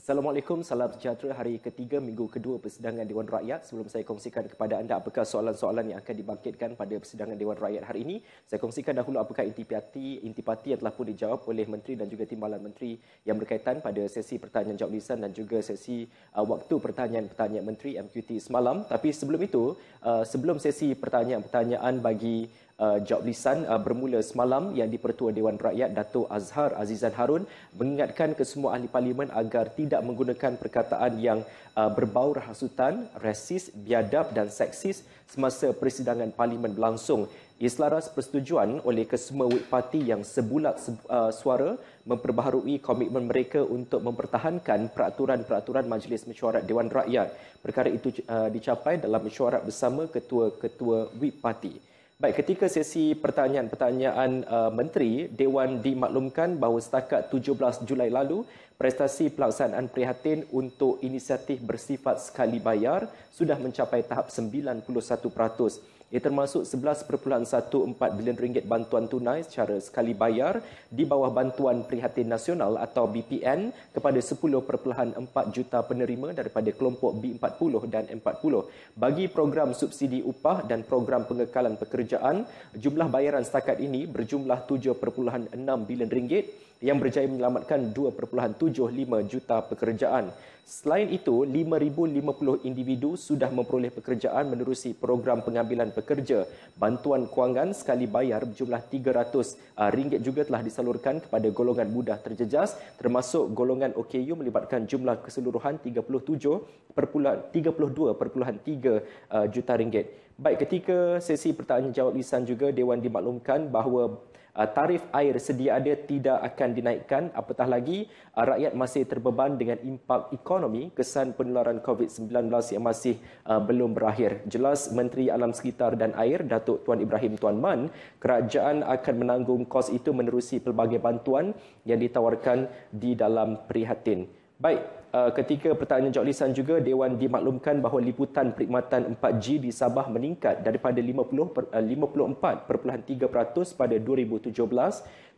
Assalamualaikum, salam sejahtera hari ketiga minggu kedua persidangan Dewan Rakyat. Sebelum saya kongsikan kepada anda apakah soalan-soalan yang akan dibangkitkan pada persidangan Dewan Rakyat hari ini, saya kongsikan dahulu apakah intipati yang telah pun dijawab oleh Menteri dan juga Timbalan Menteri yang berkaitan pada sesi pertanyaan jawab lisan dan juga sesi waktu pertanyaan-pertanyaan Menteri MQT semalam. Tapi sebelum itu, sebelum sesi pertanyaan-pertanyaan bagi jawab lisan bermula semalam, yang di-Pertua Dewan Rakyat Dato' Azhar Azizan Harun mengingatkan ke semua ahli parlimen agar tidak menggunakan perkataan yang berbau hasutan, rasis, biadab dan seksis semasa persidangan parlimen berlangsung. Ia selaras persetujuan oleh kesemua whip parti yang sebulat suara memperbaharui komitmen mereka untuk mempertahankan peraturan-peraturan Majlis Mesyuarat Dewan Rakyat. Perkara itu dicapai dalam mesyuarat bersama ketua-ketua whip parti. Baik, ketika sesi pertanyaan-pertanyaan Menteri, Dewan dimaklumkan bahawa setakat 17 Julai lalu, prestasi pelaksanaan prihatin untuk inisiatif bersifat sekali bayar sudah mencapai tahap 91%. Ia termasuk 11.14 bilion ringgit bantuan tunai secara sekali bayar di bawah Bantuan Prihatin Nasional atau BPN kepada 10.4 juta penerima daripada kelompok B40 dan M40. Bagi program subsidi upah dan program pengekalan pekerjaan, jumlah bayaran setakat ini berjumlah 7.6 bilion ringgit yang berjaya menyelamatkan 2.75 juta pekerjaan. Selain itu, 5,050 individu sudah memperoleh pekerjaan menerusi program pengambilan pekerja. Bantuan kewangan sekali bayar berjumlah RM300 juga telah disalurkan kepada golongan mudah terjejas, termasuk golongan OKU melibatkan jumlah keseluruhan 32.3 juta ringgit. Baik, ketika sesi pertanyaan jawab lisan juga, Dewan dimaklumkan bahawa tarif air sedia ada tidak akan dinaikkan, apatah lagi rakyat masih terbeban dengan impak ekonomi kesan penularan COVID-19 yang masih belum berakhir. Jelas Menteri Alam Sekitar dan Air Datuk Tuan Ibrahim Tuan Man, kerajaan akan menanggung kos itu menerusi pelbagai bantuan yang ditawarkan di dalam prihatin. Baik, ketika pertanyaan jawab lisan juga, Dewan dimaklumkan bahawa liputan perkhidmatan 4G di Sabah meningkat daripada 54.3% pada 2017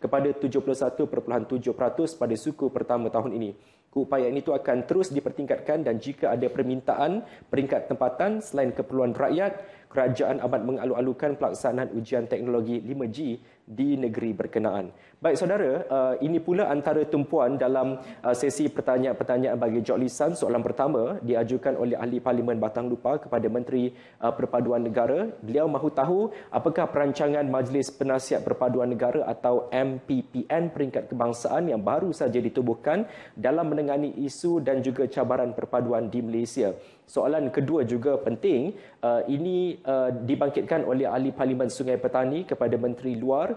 kepada 71.7% pada suku pertama tahun ini. Keupayaan itu akan terus dipertingkatkan dan jika ada permintaan peringkat tempatan selain keperluan rakyat, kerajaan amat mengalu-alukan pelaksanaan ujian teknologi 5G di negeri berkenaan. Baik saudara, ini pula antara tumpuan dalam sesi pertanyaan-pertanyaan bagi jawab lisan. Soalan pertama diajukan oleh Ahli Parlimen Batang Lupa kepada Menteri Perpaduan Negara. Beliau mahu tahu apakah perancangan Majlis Penasihat Perpaduan Negara atau MPPN peringkat kebangsaan yang baru saja ditubuhkan dalam menangani isu dan juga cabaran perpaduan di Malaysia. Soalan kedua juga penting, ini dibangkitkan oleh Ahli Parlimen Sungai Petani kepada Menteri Luar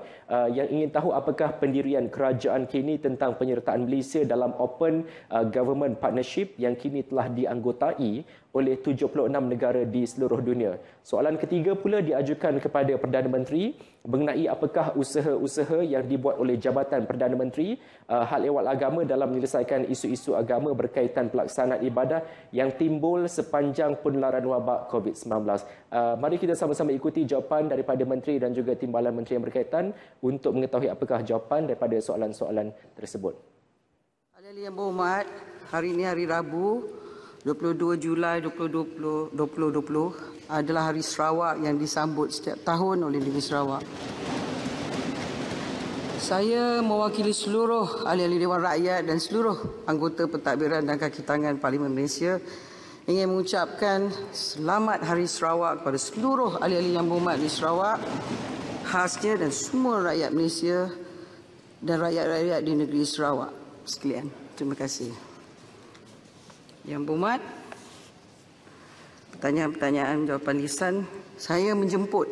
yang ingin tahu apakah pendirian kerajaan kini tentang penyertaan Malaysia dalam Open Government Partnership yang kini telah dianggotai oleh 76 negara di seluruh dunia. Soalan ketiga pula diajukan kepada Perdana Menteri mengenai apakah usaha-usaha yang dibuat oleh Jabatan Perdana Menteri Hal Ehwal Agama dalam menyelesaikan isu-isu agama berkaitan pelaksanaan ibadah yang timbul sepanjang penularan wabak COVID-19. Mari kita sama-sama ikuti jawapan daripada Menteri dan juga Timbalan Menteri yang berkaitan untuk mengetahui apakah jawapan daripada soalan-soalan tersebut. Ahli yang berhormat, hari ini hari Rabu, 22 Julai 2020 adalah Hari Sarawak yang disambut setiap tahun oleh Negeri Sarawak. Saya mewakili seluruh ahli-ahli Dewan Rakyat dan seluruh anggota pentadbiran dan kaki tangan Parlimen Malaysia ingin mengucapkan selamat Hari Sarawak kepada seluruh ahli-ahli yang berhormat di Sarawak, khasnya dan semua rakyat Malaysia dan rakyat-rakyat di negeri Sarawak sekalian. Terima kasih. Yang berhormat, pertanyaan-pertanyaan jawapan lisan, saya menjemput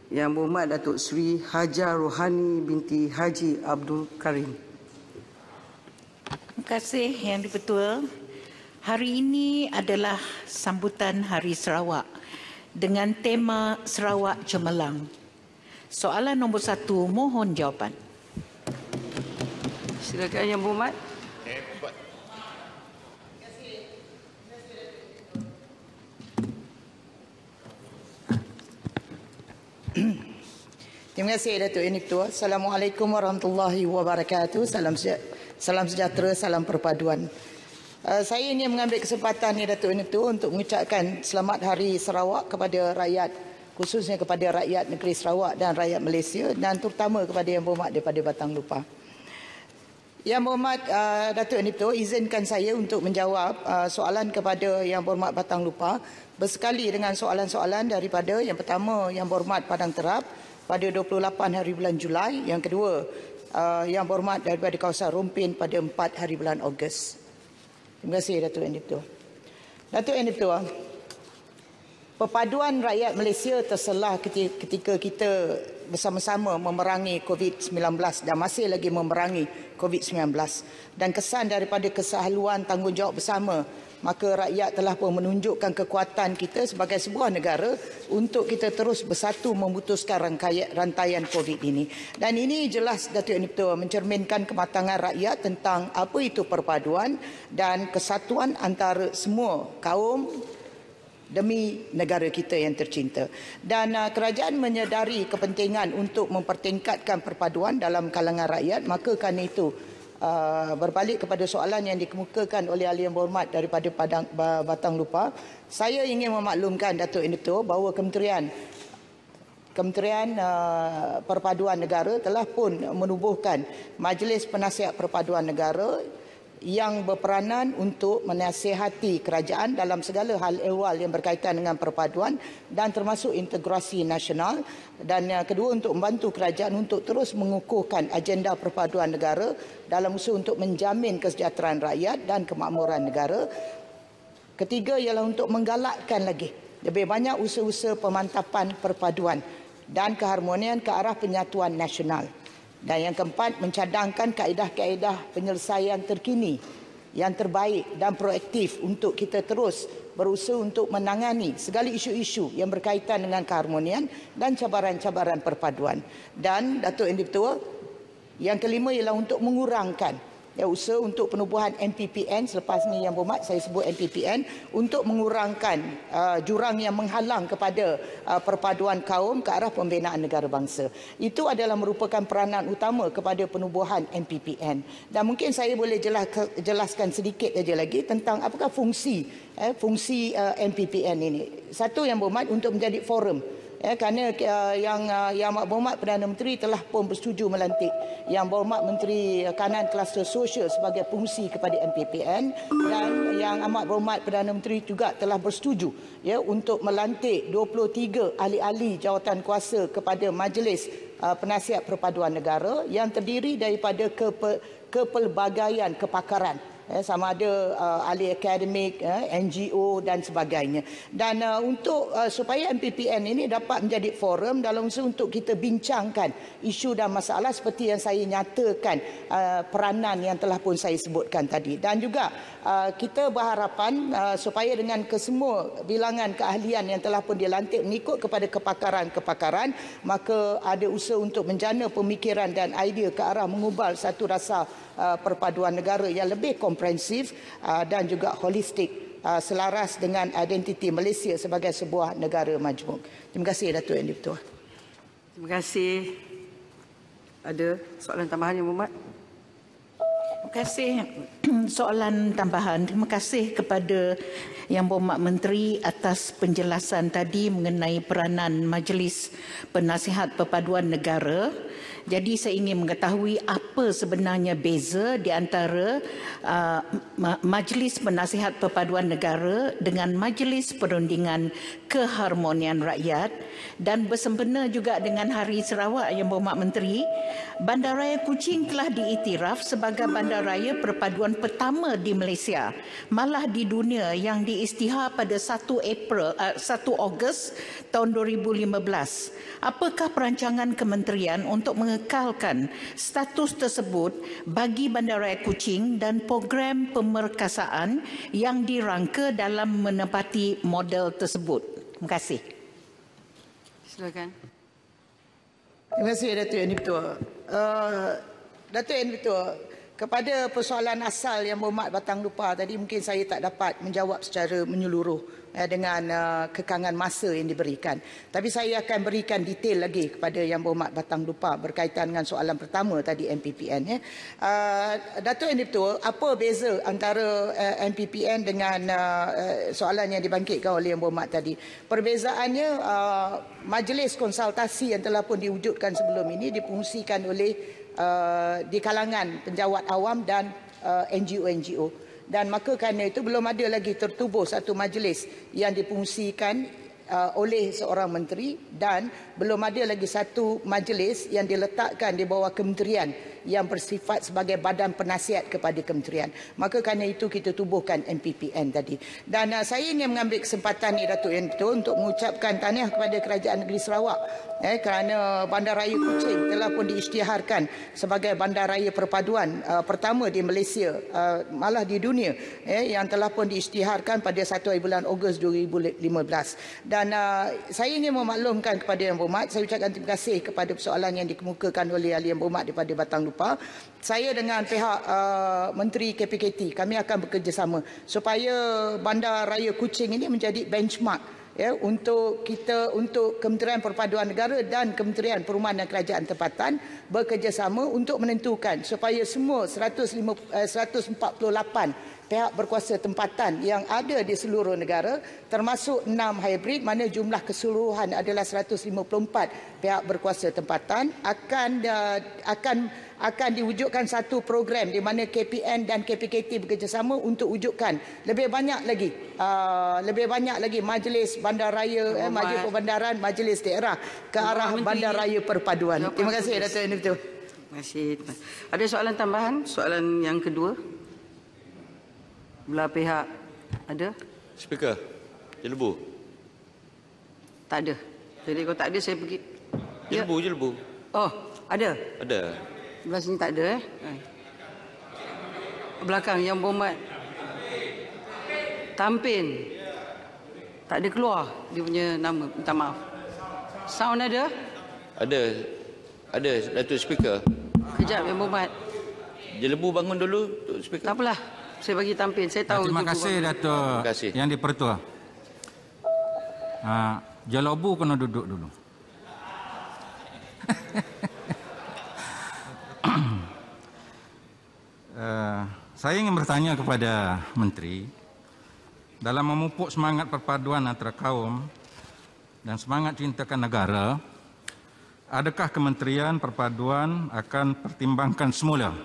Yang berhormat Datuk Seri Hajar Rohani binti Haji Abdul Karim. Terima kasih Yang di-Pertua. Hari ini adalah sambutan Hari Sarawak dengan tema Sarawak Cemerlang. Soalan nombor 1, mohon jawapan. Silakan Yang berhormat. Terima kasih Datuk Yang di-Pertua. Assalamualaikum warahmatullahi wabarakatuh. Salam sejahtera, salam perpaduan. Saya ingin mengambil kesempatan ni Datuk Ketua untuk mengucapkan selamat Hari Sarawak kepada rakyat, khususnya kepada rakyat negeri Sarawak dan rakyat Malaysia, dan terutama kepada Yang Berhormat daripada Batang Lupa. Yang Berhormat Datuk Ketua, izinkan saya untuk menjawab soalan kepada Yang Berhormat Batang Lupa bersekali dengan soalan-soalan daripada yang pertama Yang Berhormat Padang Terap pada 28 hari bulan Julai, yang kedua Yang Berhormat daripada kawasan Rompin pada 4 hari bulan Ogos. Terima kasih Datuk Ketua. Datuk Ketua, perpaduan rakyat Malaysia terselah ketika kita bersama-sama memerangi COVID-19 dan masih lagi memerangi COVID-19. Dan kesan daripada kesehaluan tanggungjawab bersama, maka rakyat telah pun menunjukkan kekuatan kita sebagai sebuah negara untuk kita terus bersatu memutuskan rantaian COVID ini. Dan ini jelas Datuk Ketua mencerminkan kematangan rakyat tentang apa itu perpaduan dan kesatuan antara semua kaum demi negara kita yang tercinta. Dan kerajaan menyedari kepentingan untuk mempertingkatkan perpaduan dalam kalangan rakyat, maka kerana itu berbalik kepada soalan yang dikemukakan oleh Ahli Yang Berhormat daripada Batang Lupa, saya ingin memaklumkan Datuk Ketua bahawa Kementerian Perpaduan Negara telah pun menubuhkan Majlis Penasihat Perpaduan Negara yang berperanan untuk menasihati kerajaan dalam segala hal ehwal yang berkaitan dengan perpaduan dan termasuk integrasi nasional, dan yang kedua untuk membantu kerajaan untuk terus mengukuhkan agenda perpaduan negara dalam usaha untuk menjamin kesejahteraan rakyat dan kemakmuran negara. Ketiga ialah untuk menggalakkan lagi lebih banyak usaha-usaha pemantapan perpaduan dan keharmonian ke arah penyatuan nasional. Dan yang keempat, mencadangkan kaedah-kaedah penyelesaian terkini yang terbaik dan proaktif untuk kita terus berusaha untuk menangani segala isu-isu yang berkaitan dengan keharmonian dan cabaran-cabaran perpaduan. Dan Datuk Ketua, yang kelima ialah untuk mengurangkan usaha untuk penubuhan MPPN. Selepas ni Yang Berhormat saya sebut MPPN untuk mengurangkan jurang yang menghalang kepada perpaduan kaum ke arah pembinaan negara bangsa. Itu adalah merupakan peranan utama kepada penubuhan MPPN. Dan mungkin saya boleh jelaskan sedikit saja lagi tentang apakah fungsi MPPN ini. Satu, Yang Berhormat, untuk menjadi forum. Kerana Yang Berhormat Perdana Menteri telah pun bersetuju melantik Yang Berhormat Menteri Kanan Kluster Sosial sebagai pengurusi kepada MPPN, dan Yang Amat Berhormat Perdana Menteri juga telah bersetuju untuk melantik 23 ahli-ahli jawatan kuasa kepada Majlis Penasihat Perpaduan Negara yang terdiri daripada kepelbagaian kepakaran, sama ada ahli akademik, NGO dan sebagainya. Dan untuk supaya MPPN ini dapat menjadi forum dalam usaha untuk kita bincangkan isu dan masalah seperti yang saya nyatakan peranan yang telah pun saya sebutkan tadi. Dan juga kita berharapan supaya dengan kesemua bilangan keahlian yang telah pun dilantik mengikut kepada kepakaran-kepakaran, maka ada usaha untuk menjana pemikiran dan idea ke arah mengubal satu rasa perpaduan negara yang lebih komprehensif dan juga holistik, selaras dengan identiti Malaysia sebagai sebuah negara majmuk. Terima kasih Datuk Ketua. Terima kasih. Ada soalan tambahan Yang Berhormat? Terima kasih. Soalan tambahan. Terima kasih kepada Yang Berhormat Menteri atas penjelasan tadi mengenai peranan Majlis Penasihat Perpaduan Negara. Jadi saya ingin mengetahui apa sebenarnya beza di antara Majlis Penasihat Perpaduan Negara dengan Majlis Perundingan Keharmonian Rakyat, dan bersempena juga dengan Hari Sarawak Yang Berhormat Menteri, Bandaraya Kuching telah diiktiraf sebagai bandaraya perpaduan pertama di Malaysia, malah di dunia, yang diisytihar pada 1 Ogos tahun 2015. Apakah perancangan kementerian untuk mengekalkan status tersebut bagi Bandaraya Kuching dan program pemerkasaan yang dirangka dalam menepati model tersebut? Terima kasih. Silakan. Terima kasih Datuk Ketua. Datuk Ketua, Kepada persoalan asal Yang Berhormat Batang Lupa tadi, mungkin saya tak dapat menjawab secara menyeluruh dengan kekangan masa yang diberikan. Tapi saya akan berikan detail lagi kepada Yang Berhormat Batang Lupa berkaitan dengan soalan pertama tadi MPPN. Datuk Yang Dipertua, apa beza antara MPPN dengan soalan yang dibangkitkan oleh Yang Berhormat tadi? Perbezaannya, majlis konsultasi yang telah pun diwujudkan sebelum ini difungsikan oleh di kalangan penjawat awam dan NGO-NGO. Dan maka kerana itu belum ada lagi tertubuh satu majlis yang difungsikan oleh seorang menteri, dan belum ada lagi satu majlis yang diletakkan di bawah kementerian yang bersifat sebagai badan penasihat kepada kementerian. Maka kerana itu kita tubuhkan MPPN tadi. Dan saya ingin mengambil kesempatan ini, Datuk Yang Dipertua, untuk mengucapkan tahniah kepada Kerajaan Negeri Sarawak kerana Bandaraya Kuching telah pun diisytiharkan sebagai bandaraya perpaduan pertama di Malaysia, malah di dunia, yang telah pun diisytiharkan pada 1 bulan Ogos 2015. Dan saya ingin memaklumkan kepada Yang Berhormat, saya ucapkan terima kasih kepada persoalan yang dikemukakan oleh Ahli Yang Berhormat daripada Batang Lupa. Saya dengan pihak Menteri KPKT, kami akan bekerjasama supaya Bandaraya Kuching ini menjadi benchmark untuk kita, untuk Kementerian Perpaduan Negara dan Kementerian Perumahan dan Kerajaan Tempatan bekerjasama untuk menentukan supaya semua 148 pihak berkuasa tempatan yang ada di seluruh negara, termasuk 6 hybrid, mana jumlah keseluruhan adalah 154 pihak berkuasa tempatan, akan diwujudkan satu program di mana KPN dan KPKT bekerjasama untuk wujudkan lebih banyak lagi majlis bandaraya, majlis perbandaran, majlis daerah ke arah bandaraya perpaduan. Terima kasih, Datuk Yang Dipertua. Terima kasih. Ada soalan tambahan? Soalan yang kedua? Belah pihak ada? Speaker, Jelebu. Tak ada. Jadi kalau tak ada saya pergi. Jelebu. Oh, ada? Ada. Belah sini tak ada Belakang Yang Berhormat Tampin. Tak ada keluar dia punya nama. Minta maaf. Sound ada? Ada, Datuk Speaker. Kejap Yang Berhormat. Jelebu bangun dulu, Datuk Speaker. Tak apalah. Saya bagi Tampin. Saya tahu. Terima kasih Datuk Yang Dipertua. Jelebu kena duduk dulu. Saya ingin bertanya kepada Menteri, dalam memupuk semangat perpaduan antara kaum dan semangat cintakan negara, adakah Kementerian Perpaduan akan pertimbangkan semula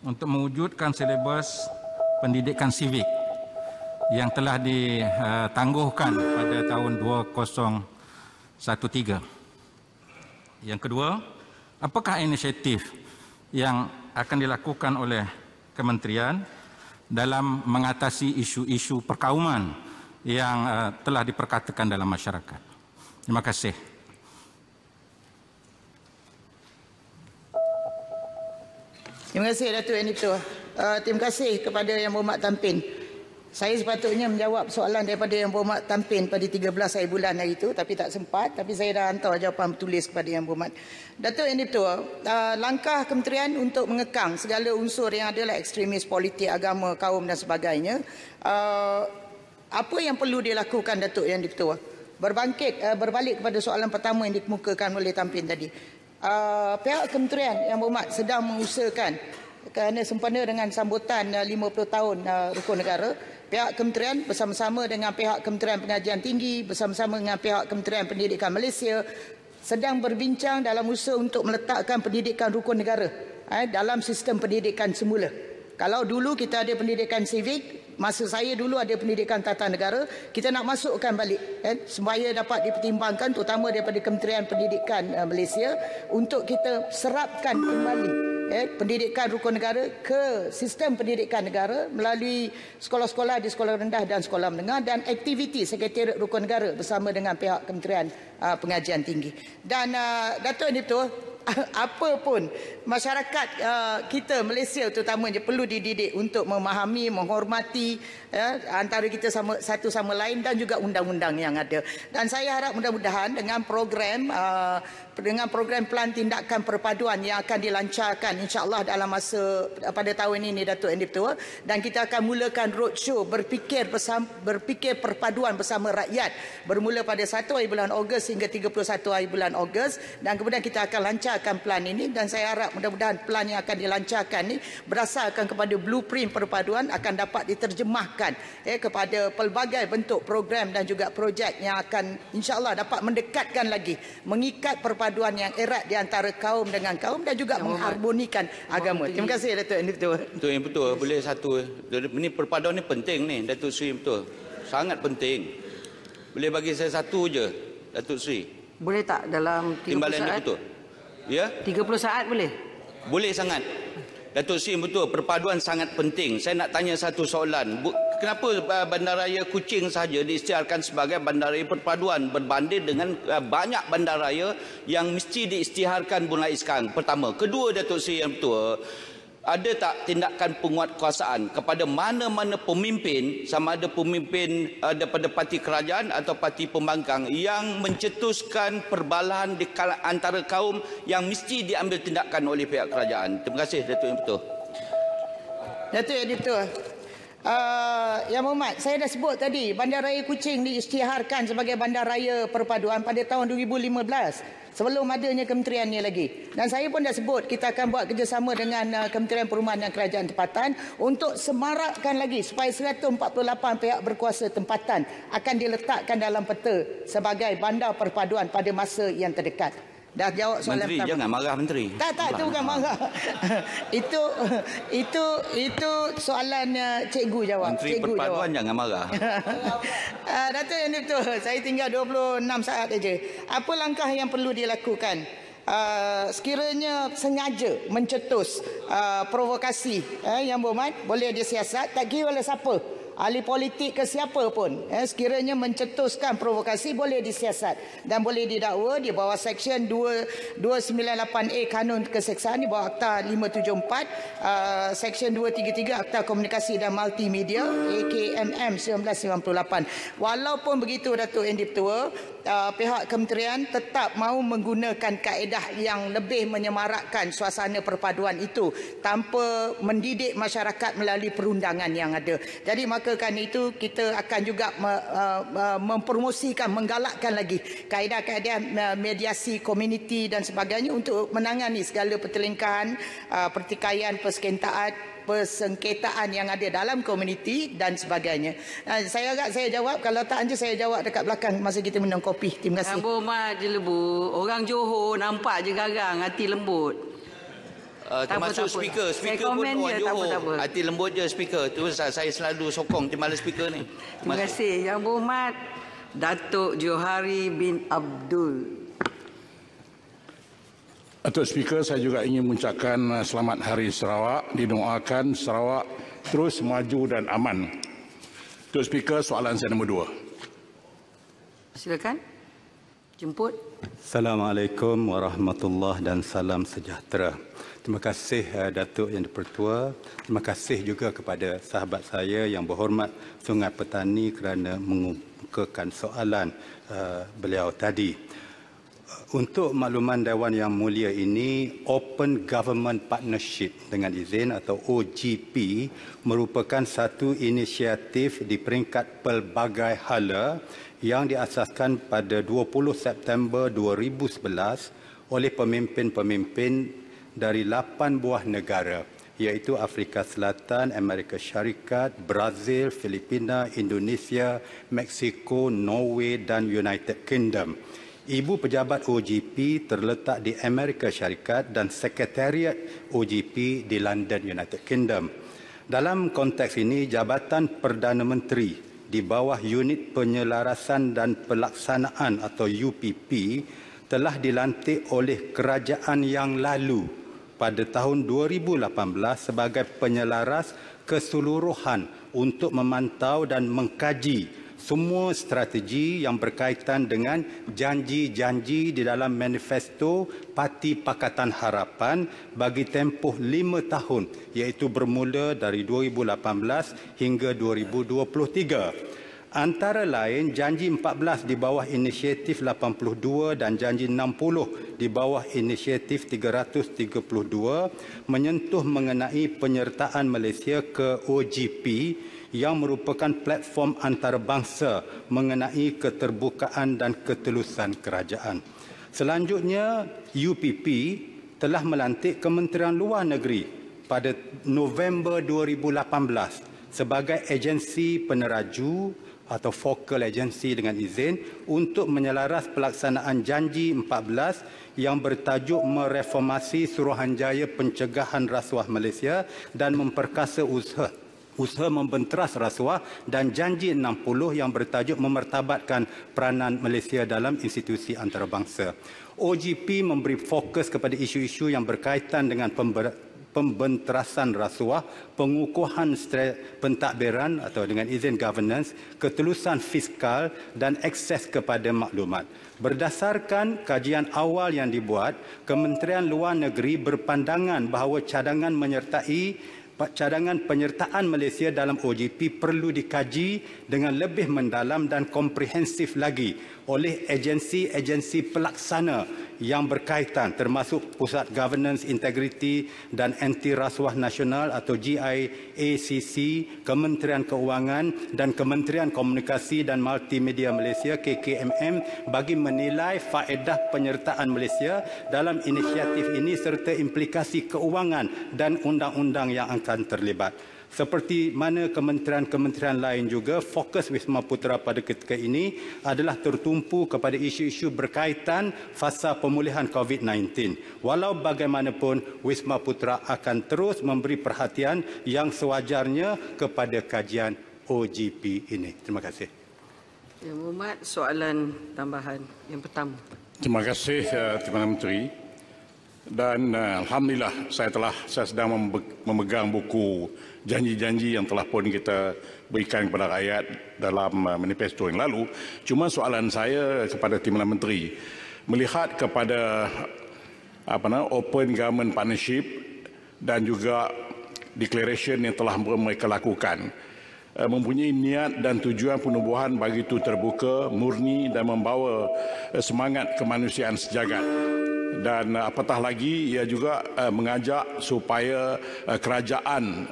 untuk mewujudkan silibus pendidikan sivik yang telah ditangguhkan pada tahun 2013? Yang kedua, apakah inisiatif yang akan dilakukan oleh Kementerian dalam mengatasi isu-isu perkauman yang telah diperkatakan dalam masyarakat? Terima kasih. Terima kasih, Datuk Yang Dipertua. Terima kasih kepada Yang Berhormat Tampin. Saya sepatutnya menjawab soalan daripada Yang Berhormat Tampin pada 13 bulan hari itu, tapi tak sempat. Tapi saya dah hantar jawapan bertulis kepada Yang Berhormat. Datuk Yang Dipertua, langkah Kementerian untuk mengekang segala unsur yang adalah ekstremis politik, agama, kaum dan sebagainya, apa yang perlu dilakukan, Datuk Yang Dipertua? Berbalik kepada soalan pertama yang dikemukakan oleh Tampin tadi. Pihak Kementerian Yang Berhormat sedang mengusahakan, kerana sempena dengan sambutan 50 tahun Rukun Negara, pihak Kementerian bersama-sama dengan pihak Kementerian Pengajian Tinggi, bersama-sama dengan pihak Kementerian Pendidikan Malaysia sedang berbincang dalam usaha untuk meletakkan pendidikan Rukun Negara dalam sistem pendidikan semula. Kalau dulu kita ada pendidikan sivik, masa saya dulu ada pendidikan tata negara, kita nak masukkan balik supaya dapat dipertimbangkan, terutama daripada Kementerian Pendidikan Malaysia, untuk kita serapkan kembali pendidikan Rukun Negara ke sistem pendidikan negara melalui sekolah-sekolah di sekolah rendah dan sekolah menengah, dan aktiviti Sekretariat Rukun Negara bersama dengan pihak Kementerian Pengajian Tinggi. Dan Datuk Yang Dipertua, apa pun masyarakat kita Malaysia terutamanya perlu dididik untuk memahami, menghormati antara kita satu sama lain dan juga undang-undang yang ada. Dan saya harap mudah-mudahan dengan program dengan program plan tindakan perpaduan yang akan dilancarkan insya-Allah dalam masa pada tahun ini Datuk Yang di-Pertua, dan kita akan mulakan roadshow berfikir perpaduan bersama rakyat bermula pada 1 hari bulan Ogos hingga 31 hari bulan Ogos, dan kemudian kita akan lancarkan plan ini, dan saya harap mudah-mudahan plan yang akan dilancarkan ini berdasarkan kepada blueprint perpaduan akan dapat diterjemahkan kepada pelbagai bentuk program dan juga projek yang akan insya-Allah dapat mendekatkan lagi, mengikat perpaduan yang erat di antara kaum dengan kaum dan juga mengharmonikan agama. Terima kasih Datuk Yang di-Pertua. Datuk Yang betul, boleh satu. Ini perpaduan ni penting ni, Datuk Seri betul. Sangat penting. Boleh bagi saya satu je, Datuk Seri. Boleh tak dalam 30 Timbalan saat? dia betul. Ya? 30 saat boleh? Boleh sangat. Datuk Seri betul, perpaduan sangat penting. Saya nak tanya satu soalan. Kenapa bandaraya Kuching sahaja diisytiharkan sebagai bandaraya perpaduan berbanding dengan banyak bandaraya yang mesti diisytiharkan mulai sekarang? Pertama. Kedua, Datuk Seri Yang betul, ada tak tindakan penguatkuasaan kepada mana-mana pemimpin, sama ada pemimpin daripada parti kerajaan atau parti pembangkang, yang mencetuskan perbalahan di antara kaum yang mesti diambil tindakan oleh pihak kerajaan? Terima kasih, Datuk Yang betul. Datuk Yang di-Pertua. Yang Berhormat, saya dah sebut tadi bandaraya Kuching diisytiharkan sebagai bandaraya perpaduan pada tahun 2015 sebelum adanya kementerian ni lagi, dan saya pun dah sebut kita akan buat kerjasama dengan Kementerian Perumahan dan Kerajaan Tempatan untuk semarakkan lagi supaya 148 pihak berkuasa tempatan akan diletakkan dalam peta sebagai bandar perpaduan pada masa yang terdekat. Dah jawab soalan Menteri, pertama. jangan marah Menteri. Tak, itu bukan marah. itu soalan cikgu jawab. Menteri Cikgu Perpaduan jawab. jangan marah. Datuk Yang di-Pertua, saya tinggal 26 saat saja. Apa langkah yang perlu dilakukan? Sekiranya sengaja mencetus provokasi, Yang Berhormat, boleh disiasat, tak kira oleh siapa, ahli politik ke siapa pun, sekiranya mencetuskan provokasi boleh disiasat dan boleh didakwa di bawah Seksyen 298A Kanun Keseksaan, di bawah Akta 574, Seksyen 233 Akta Komunikasi dan Multimedia AKMM 1998. Walaupun begitu, Datuk Yang di-Pertua, pihak kementerian tetap mahu menggunakan kaedah yang lebih menyemarakkan suasana perpaduan itu tanpa mendidik masyarakat melalui perundangan yang ada. Jadi maka kerana itu kita akan juga mempromosikan, menggalakkan lagi kaedah-kaedah mediasi komuniti dan sebagainya untuk menangani segala pertelingkahan, pertikaian, persengketaan yang ada dalam komuniti dan sebagainya. Saya jawab, kalau tak nanti saya jawab dekat belakang masa kita minum kopi. Terima kasih. Yang Berhormat je lebu. Orang Johor nampak je garang, hati lembut. Termasuk speaker pun orang Johor. Hati lembut je speaker. Tu saya selalu sokong timbalan speaker ni. Terima kasih. Yang Berhormat Datuk Johari bin Abdul. Datuk Speaker, saya juga ingin mengucapkan selamat Hari Sarawak. Didoakan Sarawak terus maju dan aman. Datuk Speaker, soalan saya nombor 2. Silakan. Jemput. Assalamualaikum warahmatullahi dan salam sejahtera. Terima kasih Datuk Yang di-Pertua. Terima kasih juga kepada sahabat saya Yang Berhormat Sungai Petani kerana mengemukakan soalan beliau tadi. Untuk makluman Dewan Yang Mulia ini, Open Government Partnership dengan izin atau OGP merupakan satu inisiatif di peringkat pelbagai hala yang diasaskan pada 20 September 2011 oleh pemimpin-pemimpin dari 8 buah negara, iaitu Afrika Selatan, Amerika Syarikat, Brazil, Filipina, Indonesia, Meksiko, Norway dan United Kingdom. Ibu pejabat OGP terletak di Amerika Syarikat dan Sekretariat OGP di London, United Kingdom. Dalam konteks ini, Jabatan Perdana Menteri di bawah Unit Penyelarasan dan Pelaksanaan atau UPP telah dilantik oleh kerajaan yang lalu pada tahun 2018 sebagai penyelaras keseluruhan untuk memantau dan mengkaji semua strategi yang berkaitan dengan janji-janji di dalam manifesto Parti Pakatan Harapan bagi tempoh 5 tahun, iaitu bermula dari 2018 hingga 2023. Antara lain, janji 14 di bawah inisiatif 82 dan janji 60 di bawah inisiatif 332 menyentuh mengenai penyertaan Malaysia ke OGP yang merupakan platform antarabangsa mengenai keterbukaan dan ketulusan kerajaan. Selanjutnya, UPP telah melantik Kementerian Luar Negeri pada November 2018 sebagai agensi peneraju atau focal agency dengan izin untuk menyelaras pelaksanaan janji 14 yang bertajuk mereformasi Suruhanjaya Pencegahan Rasuah Malaysia dan memperkasa usaha membenteras rasuah, dan janji 60 yang bertajuk memertabatkan peranan Malaysia dalam institusi antarabangsa. OGP memberi fokus kepada isu-isu yang berkaitan dengan pembenterasan rasuah, pengukuhan pentadbiran atau dengan izin governance, ketulusan fiskal dan akses kepada maklumat. Berdasarkan kajian awal yang dibuat, Kementerian Luar Negeri berpandangan bahawa cadangan penyertaan Malaysia dalam OGP perlu dikaji dengan lebih mendalam dan komprehensif lagi oleh agensi-agensi pelaksana yang berkaitan, termasuk Pusat Governance Integrity dan Anti Rasuah Nasional atau GIACC, Kementerian Keuangan dan Kementerian Komunikasi dan Multimedia Malaysia KKMM bagi menilai faedah penyertaan Malaysia dalam inisiatif ini serta implikasi keuangan dan undang-undang yang akan terlibat. Seperti mana kementerian-kementerian lain juga, fokus Wisma Putra pada ketika ini adalah tertumpu kepada isu-isu berkaitan fasa pemulihan COVID-19. Walau bagaimanapun, Wisma Putra akan terus memberi perhatian yang sewajarnya kepada kajian OGP ini. Terima kasih. Yang Berhormat, soalan tambahan yang pertama. Terima kasih, Timbalan Menteri. Dan alhamdulillah saya sedang memegang buku janji-janji yang telah pun kita berikan kepada rakyat dalam manifesto yang lalu. Cuma soalan saya kepada Timbalan Menteri, melihat kepada Open Government Partnership dan juga declaration yang telah mereka lakukan, mempunyai niat dan tujuan penubuhan begitu terbuka, murni dan membawa semangat kemanusiaan sejagat. Dan apatah lagi, ia juga mengajak supaya kerajaan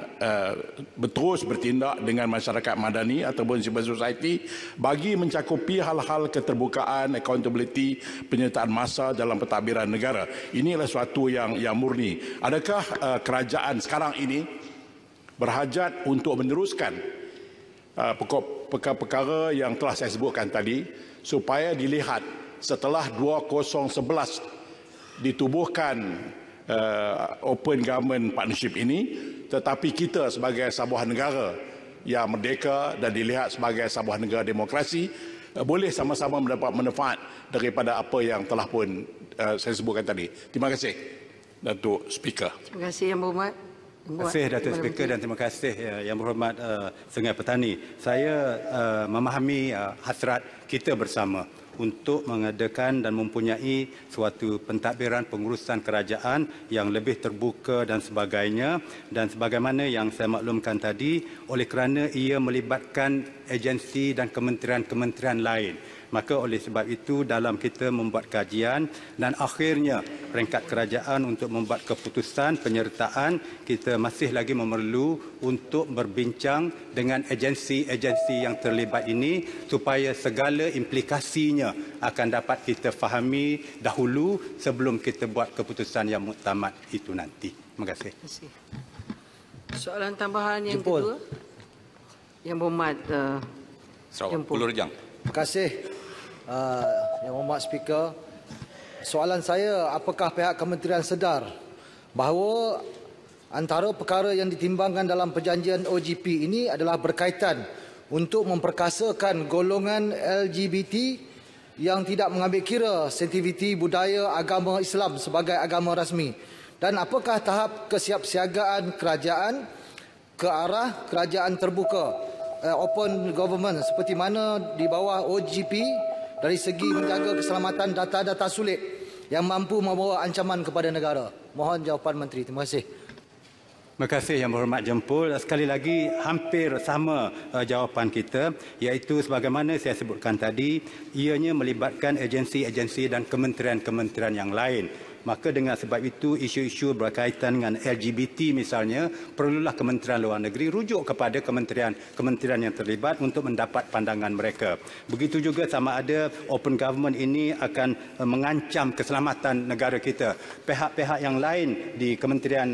terus bertindak dengan masyarakat madani ataupun civil society bagi mencakupi hal-hal keterbukaan, accountability, penyertaan massa dalam pentadbiran negara. Ini adalah suatu yang murni. Adakah kerajaan sekarang ini berhajat untuk meneruskan perkara-perkara yang telah saya sebutkan tadi supaya dilihat setelah 2011 ditubuhkan Open Government Partnership ini, tetapi kita sebagai sebuah negara yang merdeka dan dilihat sebagai sebuah negara demokrasi boleh sama-sama mendapat manfaat daripada apa yang telah pun saya sebutkan tadi. Terima kasih, Datuk Speaker. Terima kasih Yang Berhormat. Terima kasih Datuk Speaker dan terima kasih Yang Berhormat Sungai Petani. Saya memahami hasrat kita bersama untuk mengadakan dan mempunyai suatu pentadbiran pengurusan kerajaan yang lebih terbuka dan sebagainya, dan sebagaimana yang saya maklumkan tadi, oleh kerana ia melibatkan agensi dan kementerian-kementerian lain. Maka oleh sebab itu dalam kita membuat kajian dan akhirnya peringkat kerajaan untuk membuat keputusan penyertaan, kita masih lagi memerlu untuk berbincang dengan agensi-agensi yang terlibat ini supaya segala implikasinya akan dapat kita fahami dahulu sebelum kita buat keputusan yang muktamad itu nanti. Terima kasih. Soalan tambahan yang kedua. Yang Berhormat Sarawak, Pulau Rejang. Terima kasih Yang Berhormat Speaker. Soalan saya, apakah pihak kementerian sedar bahawa antara perkara yang ditimbangkan dalam perjanjian OGP ini adalah berkaitan untuk memperkasakan golongan LGBT yang tidak mengambil kira sensitiviti budaya agama Islam sebagai agama rasmi, dan apakah tahap kesiapsiagaan kerajaan ke arah kerajaan terbuka, open government seperti mana di bawah OGP dari segi menjaga keselamatan data-data sulit yang mampu membawa ancaman kepada negara. Mohon jawapan Menteri. Terima kasih. Terima kasih Yang Berhormat Jempol. Sekali lagi hampir sama jawapan kita, iaitu sebagaimana saya sebutkan tadi, ianya melibatkan agensi-agensi dan kementerian-kementerian yang lain. Maka dengan sebab itu isu-isu berkaitan dengan LGBT misalnya, perlulah Kementerian Luar Negeri rujuk kepada kementerian yang terlibat untuk mendapat pandangan mereka. Begitu juga sama ada open government ini akan mengancam keselamatan negara kita. Pihak-pihak yang lain di kementerian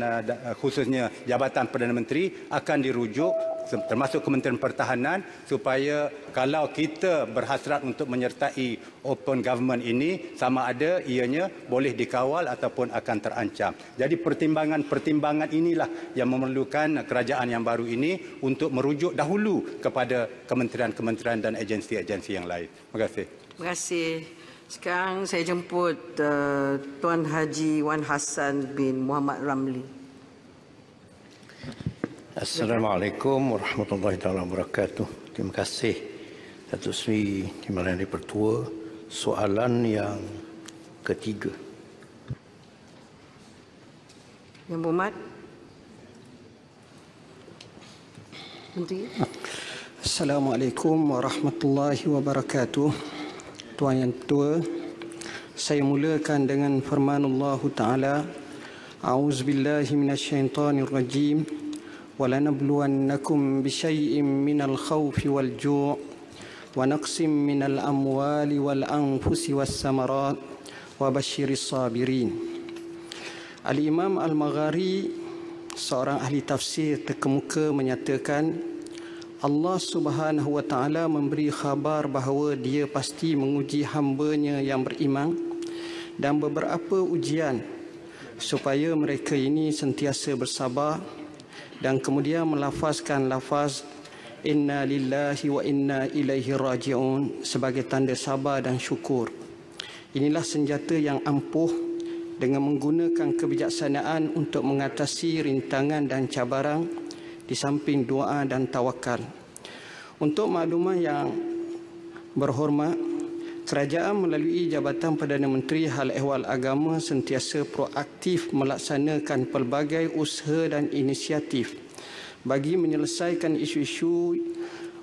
khususnya Jabatan Perdana Menteri akan dirujuk, termasuk Kementerian Pertahanan, supaya kalau kita berhasrat untuk menyertai open government ini, sama ada ianya boleh dikawal ataupun akan terancam. Jadi pertimbangan-pertimbangan inilah yang memerlukan kerajaan yang baru ini untuk merujuk dahulu kepada kementerian-kementerian dan agensi-agensi yang lain. Terima kasih. Terima kasih. Sekarang saya jemput Tuan Haji Wan Hassan bin Muhammad Ramli. Assalamualaikum warahmatullahi wabarakatuh. Terima kasih Datuk Seri Timbalan Dipertua. Soalan yang ketiga. Yang Berhormat Menteri. Assalamualaikum warahmatullahi wabarakatuh. Tuan Yang Tua, saya mulakan dengan firman Allah Ta'ala, A'udzubillahi minasyaitanirrajim, وَلَنَبْلُوَنَّكُمْ بِشَيْءٍ مِّنَ الْخَوْفِ وَالْجُوعِ وَنَقْصٍ مِّنَ الْأَمْوَالِ وَالْأَنفُسِ وَالثَّمَرَاتِ وَبَشِّرِ الصَّابِرِينَ. Al-Imam Al-Maghari, seorang ahli tafsir terkemuka, menyatakan Allah Subhanahu wa Ta'ala memberi khabar bahawa Dia pasti menguji hamba-Nya yang beriman dan beberapa ujian supaya mereka ini sentiasa bersabar, dan kemudian melafazkan lafaz inna lillahi wa inna ilaihi raji'un sebagai tanda sabar dan syukur. Inilah senjata yang ampuh dengan menggunakan kebijaksanaan untuk mengatasi rintangan dan cabaran di samping doa dan tawakal. Untuk makluman yang berhormat, kerajaan melalui Jabatan Perdana Menteri Hal Ehwal Agama sentiasa proaktif melaksanakan pelbagai usaha dan inisiatif bagi menyelesaikan isu-isu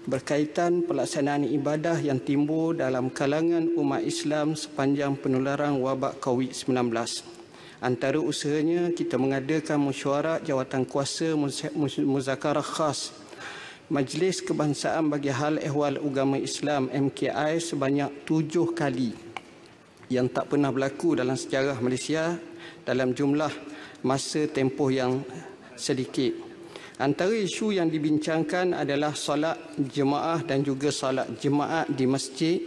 berkaitan pelaksanaan ibadah yang timbul dalam kalangan umat Islam sepanjang penularan wabak COVID-19. Antara usahanya, kita mengadakan mesyuarat jawatankuasa muzakarah khas Majlis Kebangsaan bagi Hal Ehwal Agama Islam MKI sebanyak 7 kali yang tak pernah berlaku dalam sejarah Malaysia dalam jumlah masa tempoh yang sedikit. Antara isu yang dibincangkan adalah solat jemaah dan juga solat jemaat di masjid,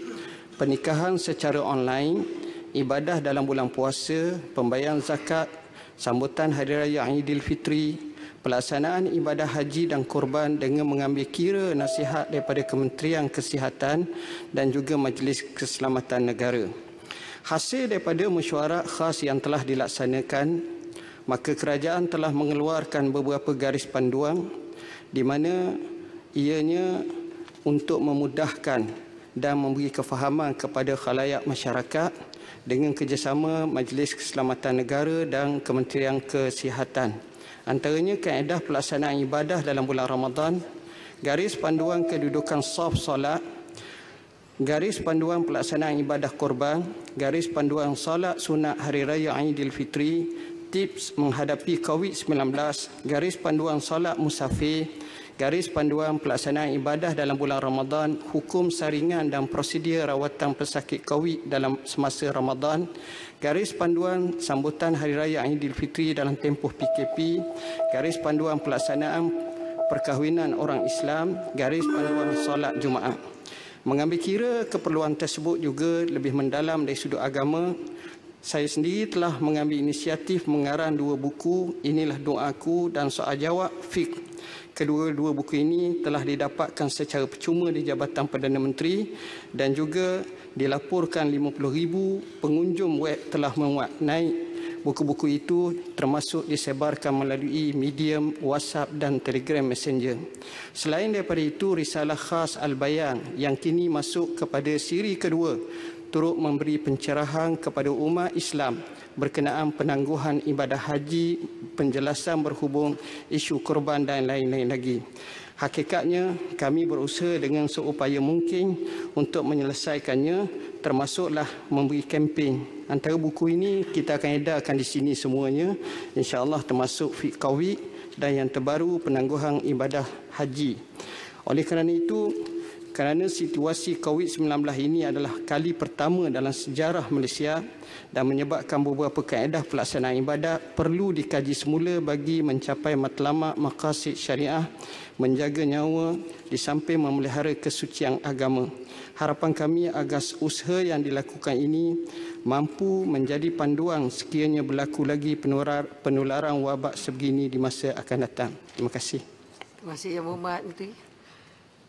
pernikahan secara online, ibadah dalam bulan puasa, pembayaran zakat, sambutan Hari Raya Aidilfitri, pelaksanaan ibadah haji dan korban dengan mengambil kira nasihat daripada Kementerian Kesihatan dan juga Majlis Keselamatan Negara. Hasil daripada mesyuarat khas yang telah dilaksanakan, maka kerajaan telah mengeluarkan beberapa garis panduan di mana ianya untuk memudahkan dan memberi kefahaman kepada khalayak masyarakat dengan kerjasama Majlis Keselamatan Negara dan Kementerian Kesihatan. Antaranya kaedah pelaksanaan ibadah dalam bulan Ramadan, garis panduan kedudukan saf solat, garis panduan pelaksanaan ibadah korban, garis panduan solat sunat Hari Raya Aidilfitri, tips menghadapi COVID-19, garis panduan solat musafir, garis panduan pelaksanaan ibadah dalam bulan Ramadan, hukum saringan dan prosedur rawatan pesakit COVID dalam semasa Ramadan, garis panduan sambutan Hari Raya Aidilfitri dalam tempoh PKP, garis panduan pelaksanaan perkahwinan orang Islam, garis panduan solat Jumaat. Mengambil kira keperluan tersebut juga lebih mendalam dari sudut agama, saya sendiri telah mengambil inisiatif mengarang 2 buku, Inilah Doaku dan Soal Jawab Fiqh. Kedua-dua buku ini telah didapatkan secara percuma di Jabatan Perdana Menteri dan juga dilaporkan 50,000 pengunjung web telah memuat naik buku-buku itu, termasuk disebarkan melalui medium WhatsApp dan Telegram Messenger. Selain daripada itu, risalah khas Al-Bayan yang kini masuk kepada siri kedua turut memberi pencerahan kepada umat Islam berkenaan penangguhan ibadah haji, penjelasan berhubung isu korban dan lain-lain lagi. Hakikatnya kami berusaha dengan seupaya mungkin untuk menyelesaikannya, termasuklah memberi kempen. Antara buku ini kita akan edarkan di sini semuanya, insya-Allah, termasuk Fiqh Qawi dan yang terbaru penangguhan ibadah haji. Oleh kerana itu, kerana situasi COVID-19 ini adalah kali pertama dalam sejarah Malaysia dan menyebabkan beberapa kaedah pelaksanaan ibadat perlu dikaji semula bagi mencapai matlamat maqasid syariah, menjaga nyawa di samping memelihara kesucian agama. Harapan kami agar usaha yang dilakukan ini mampu menjadi panduan sekiranya berlaku lagi penularan wabak sebegini di masa akan datang. Terima kasih. Terima kasih Yang Berhormat Menteri.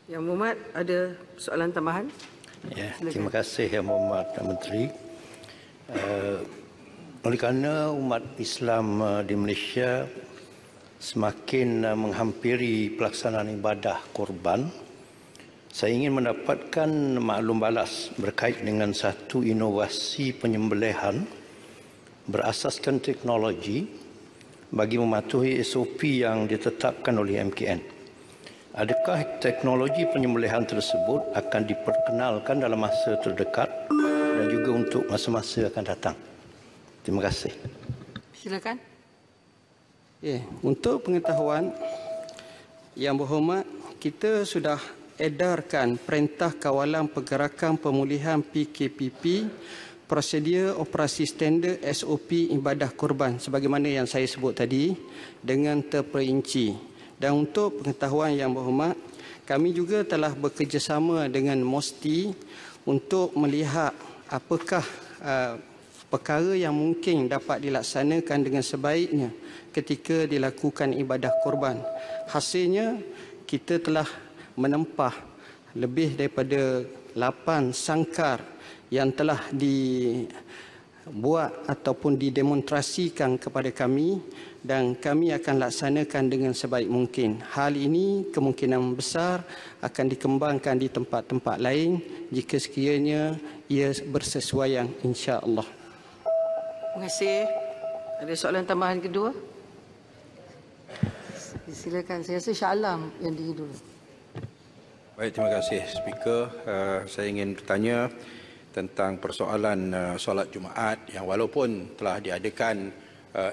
Yang Berhormat, ada soalan tambahan? Ya, terima kasih Yang Berhormat Menteri. Oleh kerana umat Islam di Malaysia semakin menghampiri pelaksanaan ibadah korban, saya ingin mendapatkan maklum balas berkait dengan satu inovasi penyembelihan berasaskan teknologi bagi mematuhi SOP yang ditetapkan oleh MKN. Adakah teknologi penyembelihan tersebut akan diperkenalkan dalam masa terdekat dan juga untuk masa-masa akan datang? Terima kasih. Silakan. Untuk pengetahuan Yang Berhormat, kita sudah edarkan Perintah Kawalan Pergerakan Pemulihan PKPP, prosedur operasi standard SOP ibadah korban sebagaimana yang saya sebut tadi dengan terperinci. Dan untuk pengetahuan Yang Berhormat, kami juga telah bekerjasama dengan MOSTI untuk melihat apakah perkara yang mungkin dapat dilaksanakan dengan sebaiknya ketika dilakukan ibadah korban. Hasilnya, kita telah menempah lebih daripada 8 sangkar yang telah dibuat ataupun didemonstrasikan kepada kami dan kami akan laksanakan dengan sebaik mungkin. Hal ini kemungkinan besar akan dikembangkan di tempat-tempat lain jika sekiranya ia bersesuaian, insya-Allah. Terima kasih. Ada soalan tambahan kedua? Silakan. Saya rasa Shah Alam yang diri dulu. Baik, terima kasih Speaker. Saya ingin bertanya tentang persoalan solat Jumaat yang walaupun telah diadakan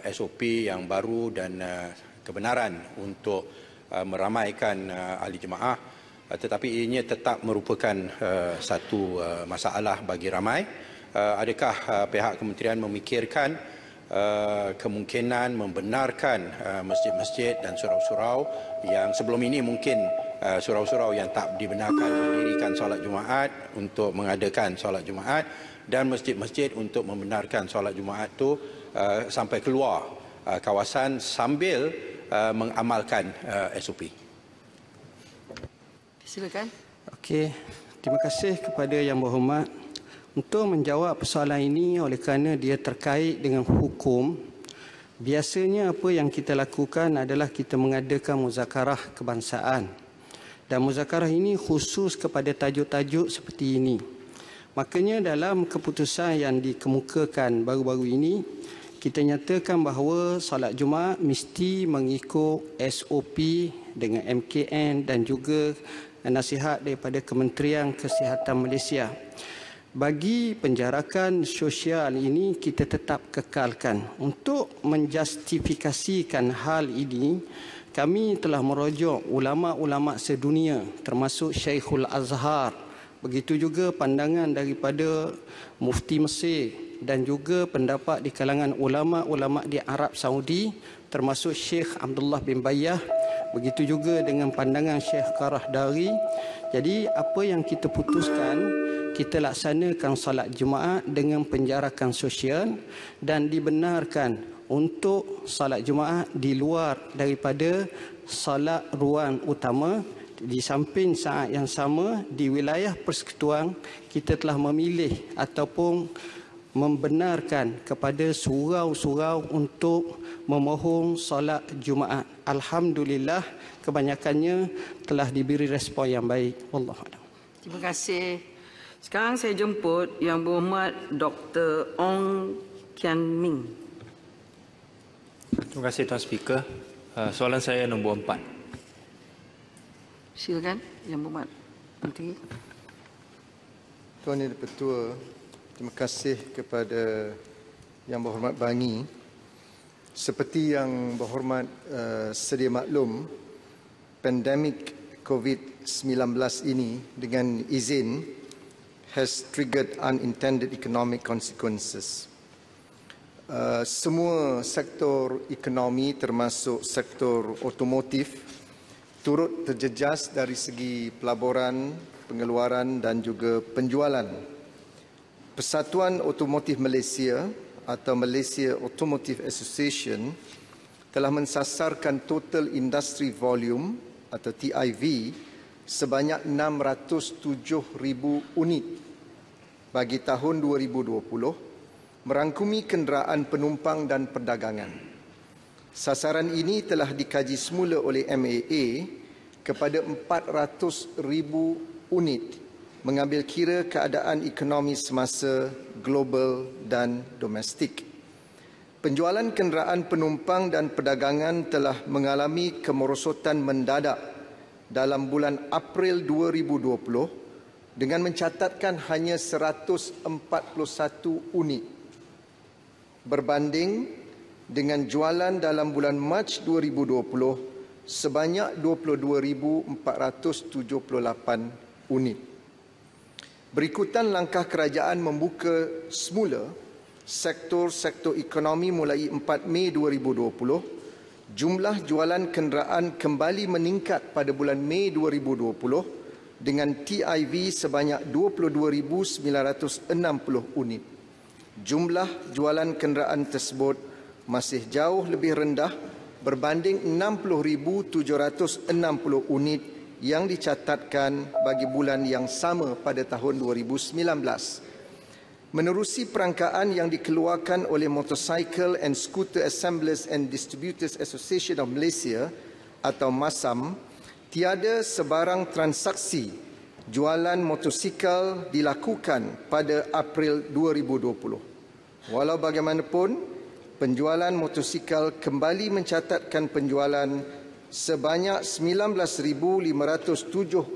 SOP yang baru dan kebenaran untuk meramaikan ahli jemaah, tetapi ianya tetap merupakan satu masalah bagi ramai. Adakah pihak kementerian memikirkan kemungkinan membenarkan masjid-masjid dan surau-surau yang sebelum ini mungkin surau-surau yang tak dibenarkan mendirikan solat Jumaat untuk mengadakan solat Jumaat dan masjid-masjid untuk membenarkan solat Jumaat itu sampai keluar kawasan sambil mengamalkan SOP. Silakan. Okey, terima kasih kepada Yang Berhormat. Untuk menjawab persoalan ini oleh kerana dia terkait dengan hukum, biasanya apa yang kita lakukan adalah kita mengadakan muzakarah kebangsaan. Dan muzakarah ini khusus kepada tajuk-tajuk seperti ini. Makanya dalam keputusan yang dikemukakan baru-baru ini, kita nyatakan bahawa solat Jumaat mesti mengikut SOP dengan MKN dan juga nasihat daripada Kementerian Kesihatan Malaysia. Bagi penjarakan sosial ini kita tetap kekalkan. Untuk menjustifikasikan hal ini, kami telah merujuk ulama-ulama sedunia termasuk Syekhul Azhar. Begitu juga pandangan daripada Mufti Mesir dan juga pendapat di kalangan ulama-ulama di Arab Saudi termasuk Syekh Abdullah bin Bayyah. Begitu juga dengan pandangan Syekh Qarah Dari. Jadi apa yang kita putuskan, kita laksanakan salat Jumaat dengan penjarakan sosial dan dibenarkan untuk salat Jumaat di luar daripada salat ruang utama. Di samping saat yang sama di wilayah persekutuan kita telah memilih ataupun membenarkan kepada surau-surau untuk memohon solat Jumaat. Alhamdulillah kebanyakannya telah diberi respon yang baik. Wallahualam. Terima kasih. Sekarang saya jemput Yang Berhormat Dr. Ong Kian Ming. Terima kasih Tuan Speaker. Soalan saya nombor 4. Silakan Yang Berhormat Menteri. Tuan Yang Dipertua, terima kasih kepada Yang Berhormat Bangi. Seperti Yang Berhormat sedia maklum, pandemik COVID-19 ini dengan izin has triggered unintended economic consequences. Semua sektor ekonomi termasuk sektor otomotif turut terjejas dari segi pelaburan, pengeluaran dan juga penjualan. Persatuan Otomotif Malaysia atau Malaysia Automotive Association telah mensasarkan total industry volume atau TIV sebanyak 607,000 unit bagi tahun 2020, merangkumi kenderaan penumpang dan perdagangan. Sasaran ini telah dikaji semula oleh MAA kepada 400,000 unit, mengambil kira keadaan ekonomi semasa global dan domestik. Penjualan kenderaan penumpang dan perdagangan telah mengalami kemerosotan mendadak dalam bulan April 2020 dengan mencatatkan hanya 141 unit berbanding dengan jualan dalam bulan Mac 2020 sebanyak 22,478 unit. Berikutan langkah kerajaan membuka semula sektor-sektor ekonomi mulai 4 Mei 2020, jumlah jualan kenderaan kembali meningkat pada bulan Mei 2020 dengan TIV sebanyak 22,960 unit. Jumlah jualan kenderaan tersebut masih jauh lebih rendah berbanding 60,760 unit yang dicatatkan bagi bulan yang sama pada tahun 2019. Menerusi perangkaan yang dikeluarkan oleh Motorcycle and Scooter Assemblers and Distributors Association of Malaysia atau MASAM, tiada sebarang transaksi jualan motosikal dilakukan pada April 2020. Walau bagaimanapun, penjualan motosikal kembali mencatatkan penjualan sebanyak 19,507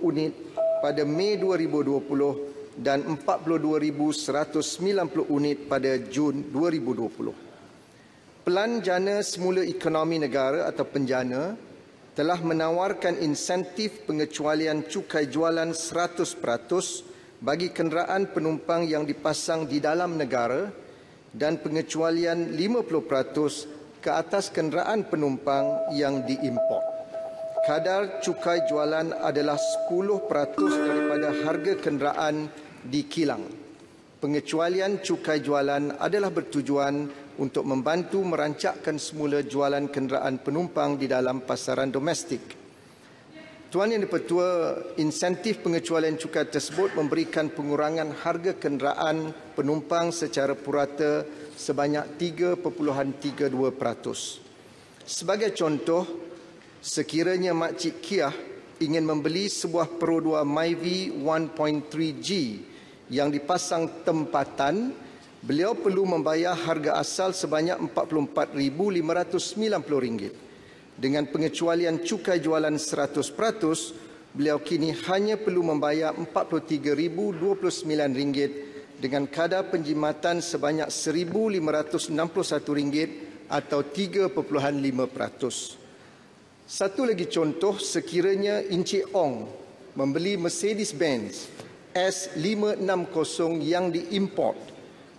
unit pada Mei 2020 dan 42,190 unit pada Jun 2020. Pelan Jana Semula Ekonomi Negara atau Penjana telah menawarkan insentif pengecualian cukai jualan 100% bagi kenderaan penumpang yang dipasang di dalam negara dan pengecualian 50% ke atas kenderaan penumpang yang diimport. Kadar cukai jualan adalah 10% daripada harga kenderaan di kilang. Pengecualian cukai jualan adalah bertujuan untuk membantu merancakkan semula jualan kenderaan penumpang di dalam pasaran domestik. Tuan Yang Dipertua, insentif pengecualian cukai tersebut memberikan pengurangan harga kenderaan penumpang secara purata sebanyak 3.32%. Sebagai contoh, sekiranya Makcik Kiah ingin membeli sebuah Pro 2 Myvi 1.3G yang dipasang tempatan, beliau perlu membayar harga asal sebanyak RM44,590. Dengan pengecualian cukai jualan 100%, beliau kini hanya perlu membayar RM43,029 dengan kadar penjimatan sebanyak RM1,561 atau 3.5%. Satu lagi contoh, sekiranya Encik Ong membeli Mercedes-Benz S560 yang diimport,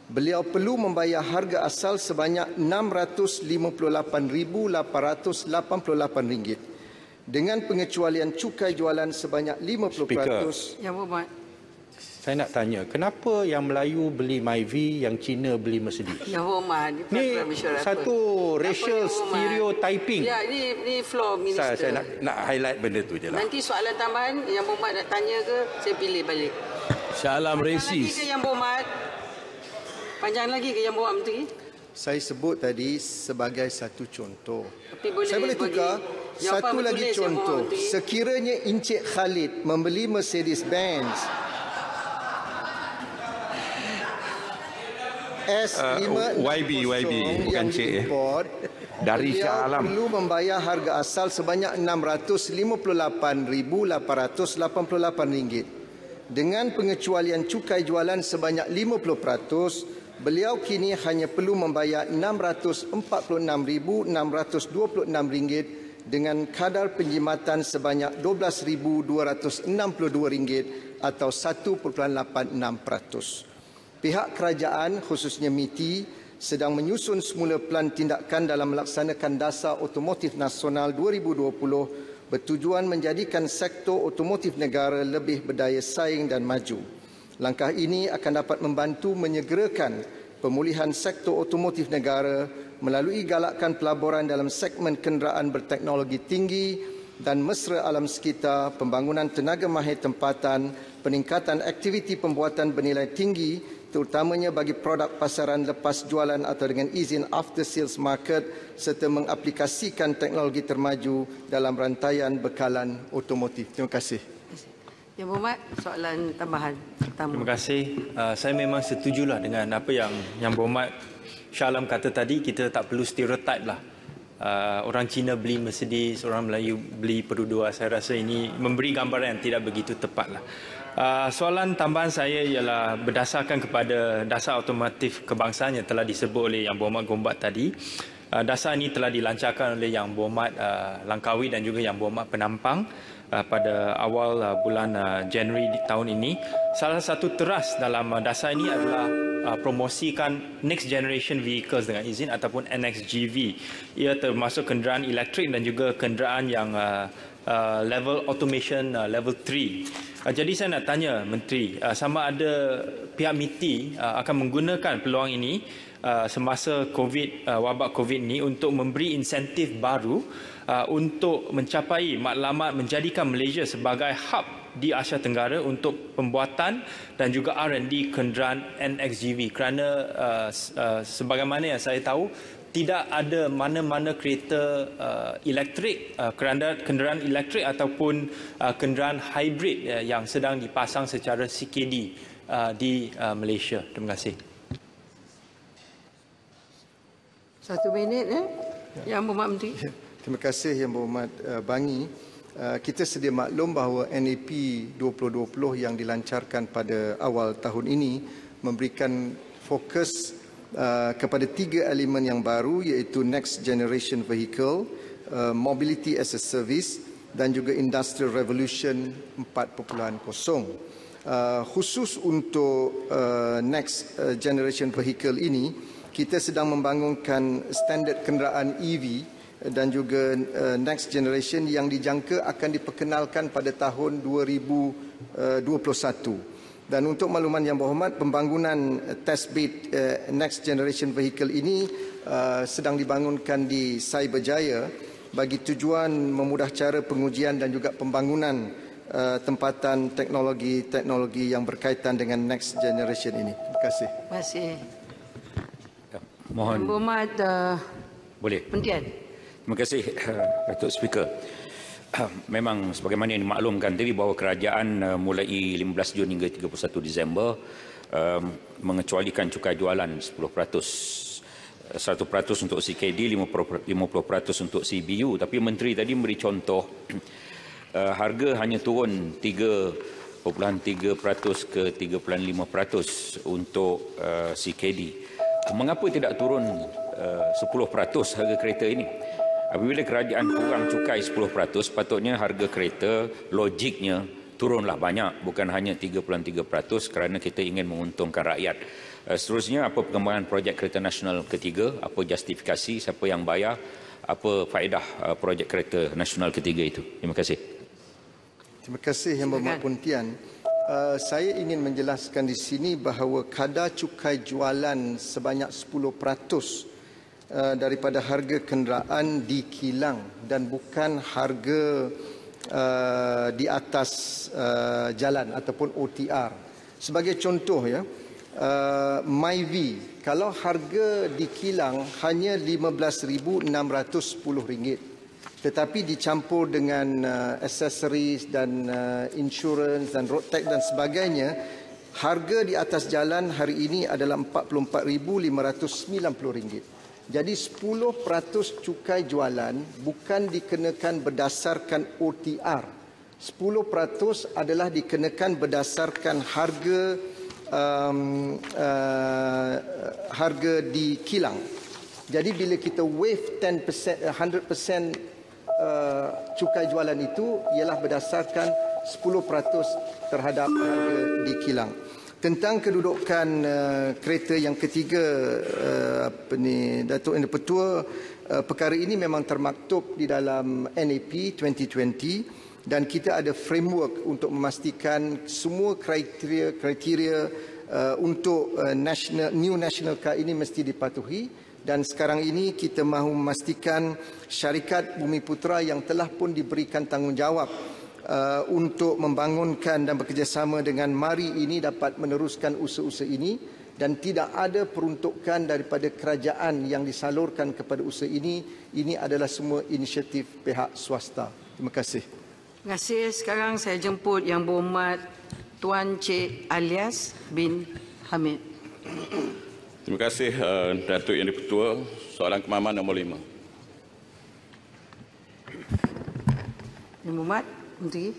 beliau perlu membayar harga asal sebanyak RM658,888 dengan pengecualian cukai jualan sebanyak 50%. Yang Berhormat. Saya nak tanya, kenapa yang Melayu beli Myvi, yang Cina beli Mercedes? Yang Berhormat. Ni satu racial stereotyping. Ya, ini floor minister. Saya nak highlight benda tu je lah. Nanti soalan tambahan Yang Berhormat nak tanya ke, saya pilih balik. Shah Alam resis. Panjang lagi ke Yang Berhormat? Panjang lagi ke Yang Berhormat Menteri? Saya sebut tadi sebagai satu contoh. Boleh saya boleh tukar satu lagi contoh. Sekiranya Encik Khalid membeli Mercedes-Benz S560 YB bukan yang Cik ya. diimport, Dari Shah Alam. perlu membayar harga asal sebanyak RM658,888. Dengan pengecualian cukai jualan sebanyak 50%, beliau kini hanya perlu membayar RM646,626 dengan kadar penjimatan sebanyak RM12,262 atau 1.86%. Pihak kerajaan khususnya MITI sedang menyusun semula pelan tindakan dalam melaksanakan Dasar Otomotif Nasional 2020 bertujuan menjadikan sektor otomotif negara lebih berdaya saing dan maju. Langkah ini akan dapat membantu menyegerakan pemulihan sektor otomotif negara melalui galakan pelaburan dalam segmen kenderaan berteknologi tinggi dan mesra alam sekitar, pembangunan tenaga mahir tempatan, peningkatan aktiviti pembuatan bernilai tinggi terutamanya bagi produk pasaran lepas jualan atau dengan izin after sales market serta mengaplikasikan teknologi termaju dalam rantaian bekalan otomotif. Terima kasih. Yang Berhormat, soalan tambahan pertama. Terima kasih. Saya memang setujulah dengan apa yang Berhormat Shah Alam kata tadi. Kita tak perlu stereotip lah. Orang Cina beli Mercedes, orang Melayu beli Perodua. Saya rasa ini memberi gambaran yang tidak begitu tepat lah. Soalan tambahan saya ialah berdasarkan kepada dasar otomotif kebangsaan yang telah disebut oleh Yang Berhormat Gombak tadi. Dasar ini telah dilancarkan oleh Yang Berhormat Langkawi dan juga Yang Berhormat Penampang pada awal bulan Januari tahun ini. Salah satu teras dalam dasar ini adalah promosikan next generation vehicles dengan izin ataupun NXGV. Ia termasuk kenderaan elektrik dan juga kenderaan yang level automation level 3. Jadi saya nak tanya Menteri, sama ada pihak MITI akan menggunakan peluang ini semasa wabak COVID ini untuk memberi insentif baru untuk mencapai matlamat menjadikan Malaysia sebagai hub di Asia Tenggara untuk pembuatan dan juga R&D kenderaan NXGV, kerana sebagaimana yang saya tahu tidak ada mana-mana kereta elektrik, kenderaan elektrik ataupun kenderaan hybrid yang sedang dipasang secara CKD di Malaysia. Terima kasih. 1 minit Yang Berhormat Menteri. Terima kasih Yang Berhormat Bangi. Kita sedia maklum bahawa NAP 2020 yang dilancarkan pada awal tahun ini memberikan fokus kepada 3 elemen yang baru iaitu Next Generation Vehicle, Mobility as a Service dan juga Industrial Revolution 4.0. Khusus untuk Next Generation Vehicle ini, kita sedang membangunkan standard kenderaan EV dan juga Next Generation yang dijangka akan diperkenalkan pada tahun 2021. Dan untuk makluman Yang Berhormat, pembangunan test bed Next Generation Vehicle ini sedang dibangunkan di Cyberjaya bagi tujuan memudah cara pengujian dan juga pembangunan tempatan teknologi yang berkaitan dengan Next Generation ini. Terima kasih. Terima kasih. Mohon. Yang Berhormat Boleh. Pentian. Terima kasih Datuk Speaker. Memang sebagaimana yang dimaklumkan tadi bahawa kerajaan mulai 15 Jun hingga 31 Disember mengecualikan cukai jualan 10%, 100% untuk CKD, 50% untuk CBU. Tapi Menteri tadi memberi contoh harga hanya turun 3.3% ke 3.5% untuk CKD. Mengapa tidak turun 10% harga kereta ini? Apabila kerajaan kurang cukai 10%, sepatutnya harga kereta logiknya turunlah banyak, bukan hanya 3.3% kerana kita ingin menguntungkan rakyat. Seterusnya, apa perkembangan projek kereta nasional ketiga, apa justifikasi, siapa yang bayar, apa faedah projek kereta nasional ketiga itu. Terima kasih. Terima kasih Yang Berhormat Pontian. Saya ingin menjelaskan di sini bahawa kadar cukai jualan sebanyak 10% daripada harga kenderaan di kilang dan bukan harga di atas jalan ataupun OTR. Sebagai contoh ya, MyV kalau harga di kilang hanya RM15,610, tetapi dicampur dengan aksesoris dan insurans dan road tax dan sebagainya, Harga di atas jalan hari ini adalah RM44,590. Jadi 10% cukai jualan bukan dikenakan berdasarkan OTR. 10% adalah dikenakan berdasarkan harga di kilang. Jadi bila kita waive 100% cukai jualan itu ialah berdasarkan 10% terhadap harga di kilang. Tentang kedudukan kereta yang ketiga, Datuk Yang Di-Pertua, perkara ini memang termaktub di dalam NAP 2020 dan kita ada framework untuk memastikan semua kriteria untuk new national car ini mesti dipatuhi. Dan sekarang ini kita mahu memastikan syarikat Bumiputra yang telah pun diberikan tanggungjawab untuk membangunkan dan bekerjasama dengan MARI ini dapat meneruskan usaha-usaha ini dan tidak ada peruntukan daripada kerajaan yang disalurkan kepada usaha ini. Ini adalah semua inisiatif pihak swasta. Terima kasih. Terima kasih. Sekarang saya jemput Yang Berhormat Tuan Cik Alias bin Hamid. Terima kasih Datuk Yang Di-Pertua. Soalan kemahaman nombor 5. Yang Berhormat Menteri.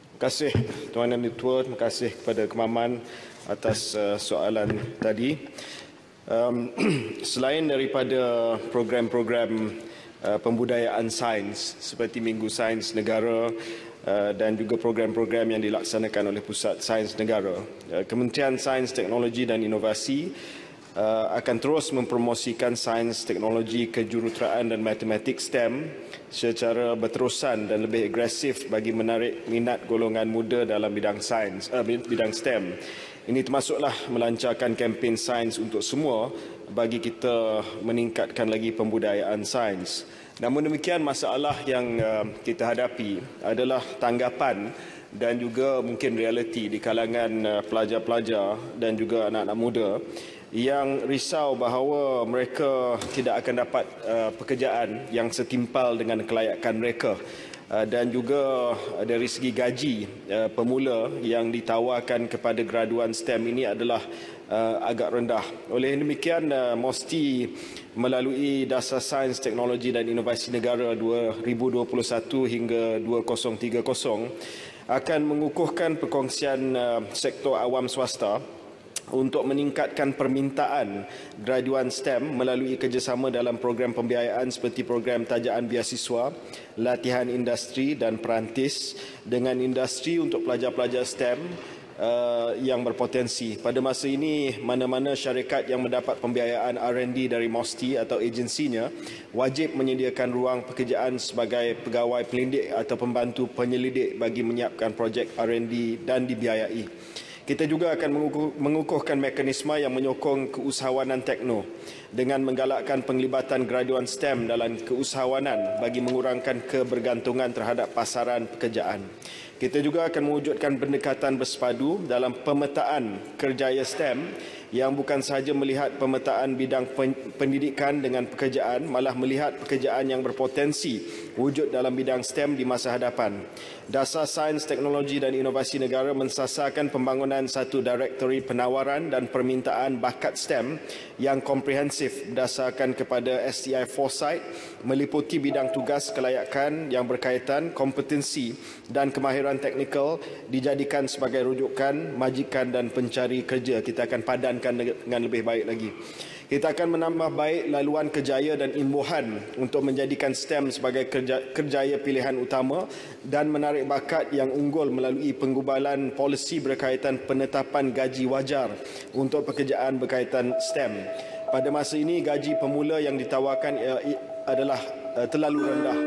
Terima kasih Tuan Yang Di-Pertua. Terima kasih kepada kemahaman atas soalan tadi. Selain daripada program-program pembudayaan sains seperti Minggu Sains Negara dan juga program-program yang dilaksanakan oleh Pusat Sains Negara, Kementerian Sains, Teknologi dan Inovasi akan terus mempromosikan sains, teknologi, kejuruteraan dan matematik STEM secara berterusan dan lebih agresif bagi menarik minat golongan muda dalam bidang sains, bidang STEM. Ini termasuklah melancarkan kempen sains untuk semua bagi kita meningkatkan lagi pembudayaan sains. Namun demikian, masalah yang kita hadapi adalah tanggapan dan juga mungkin realiti di kalangan pelajar-pelajar dan juga anak-anak muda yang risau bahawa mereka tidak akan dapat pekerjaan yang setimpal dengan kelayakan mereka. Dan juga dari segi gaji pemula yang ditawarkan kepada graduan STEM ini adalah agak rendah. Oleh demikian, MOSTI melalui Dasar Sains, Teknologi dan Inovasi Negara 2021 hingga 2030 akan mengukuhkan perkongsian sektor awam swasta untuk meningkatkan permintaan graduan STEM melalui kerjasama dalam program pembiayaan seperti program tajaan biasiswa, latihan industri dan perantis dengan industri untuk pelajar-pelajar STEM yang berpotensi. Pada masa ini, mana-mana syarikat yang mendapat pembiayaan R&D dari MOSTI atau agensinya wajib menyediakan ruang pekerjaan sebagai pegawai pelindik atau pembantu penyelidik bagi menyiapkan projek R&D dan dibiayai. Kita juga akan mengukuhkan mekanisme yang menyokong keusahawanan tekno dengan menggalakkan penglibatan graduan STEM dalam keusahawanan bagi mengurangkan kebergantungan terhadap pasaran pekerjaan. Kita juga akan mewujudkan pendekatan bersepadu dalam pemetaan kerjaya STEM yang bukan sahaja melihat pemetaan bidang pendidikan dengan pekerjaan, malah melihat pekerjaan yang berpotensi wujud dalam bidang STEM di masa hadapan. Dasar Sains, Teknologi dan Inovasi Negara mensasarkan pembangunan satu direktori penawaran dan permintaan bakat STEM yang komprehensif berdasarkan kepada STI Foresight meliputi bidang tugas kelayakan yang berkaitan, kompetensi dan kemahiran teknikal dijadikan sebagai rujukan majikan dan pencari kerja. Kita akan padankan dengan lebih baik lagi. Kita akan menambah baik laluan kerjaya dan imbuhan untuk menjadikan STEM sebagai kerjaya pilihan utama dan menarik bakat yang unggul melalui penggubalan polisi berkaitan penetapan gaji wajar untuk pekerjaan berkaitan STEM. Pada masa ini, gaji pemula yang ditawarkan adalah terlalu rendah,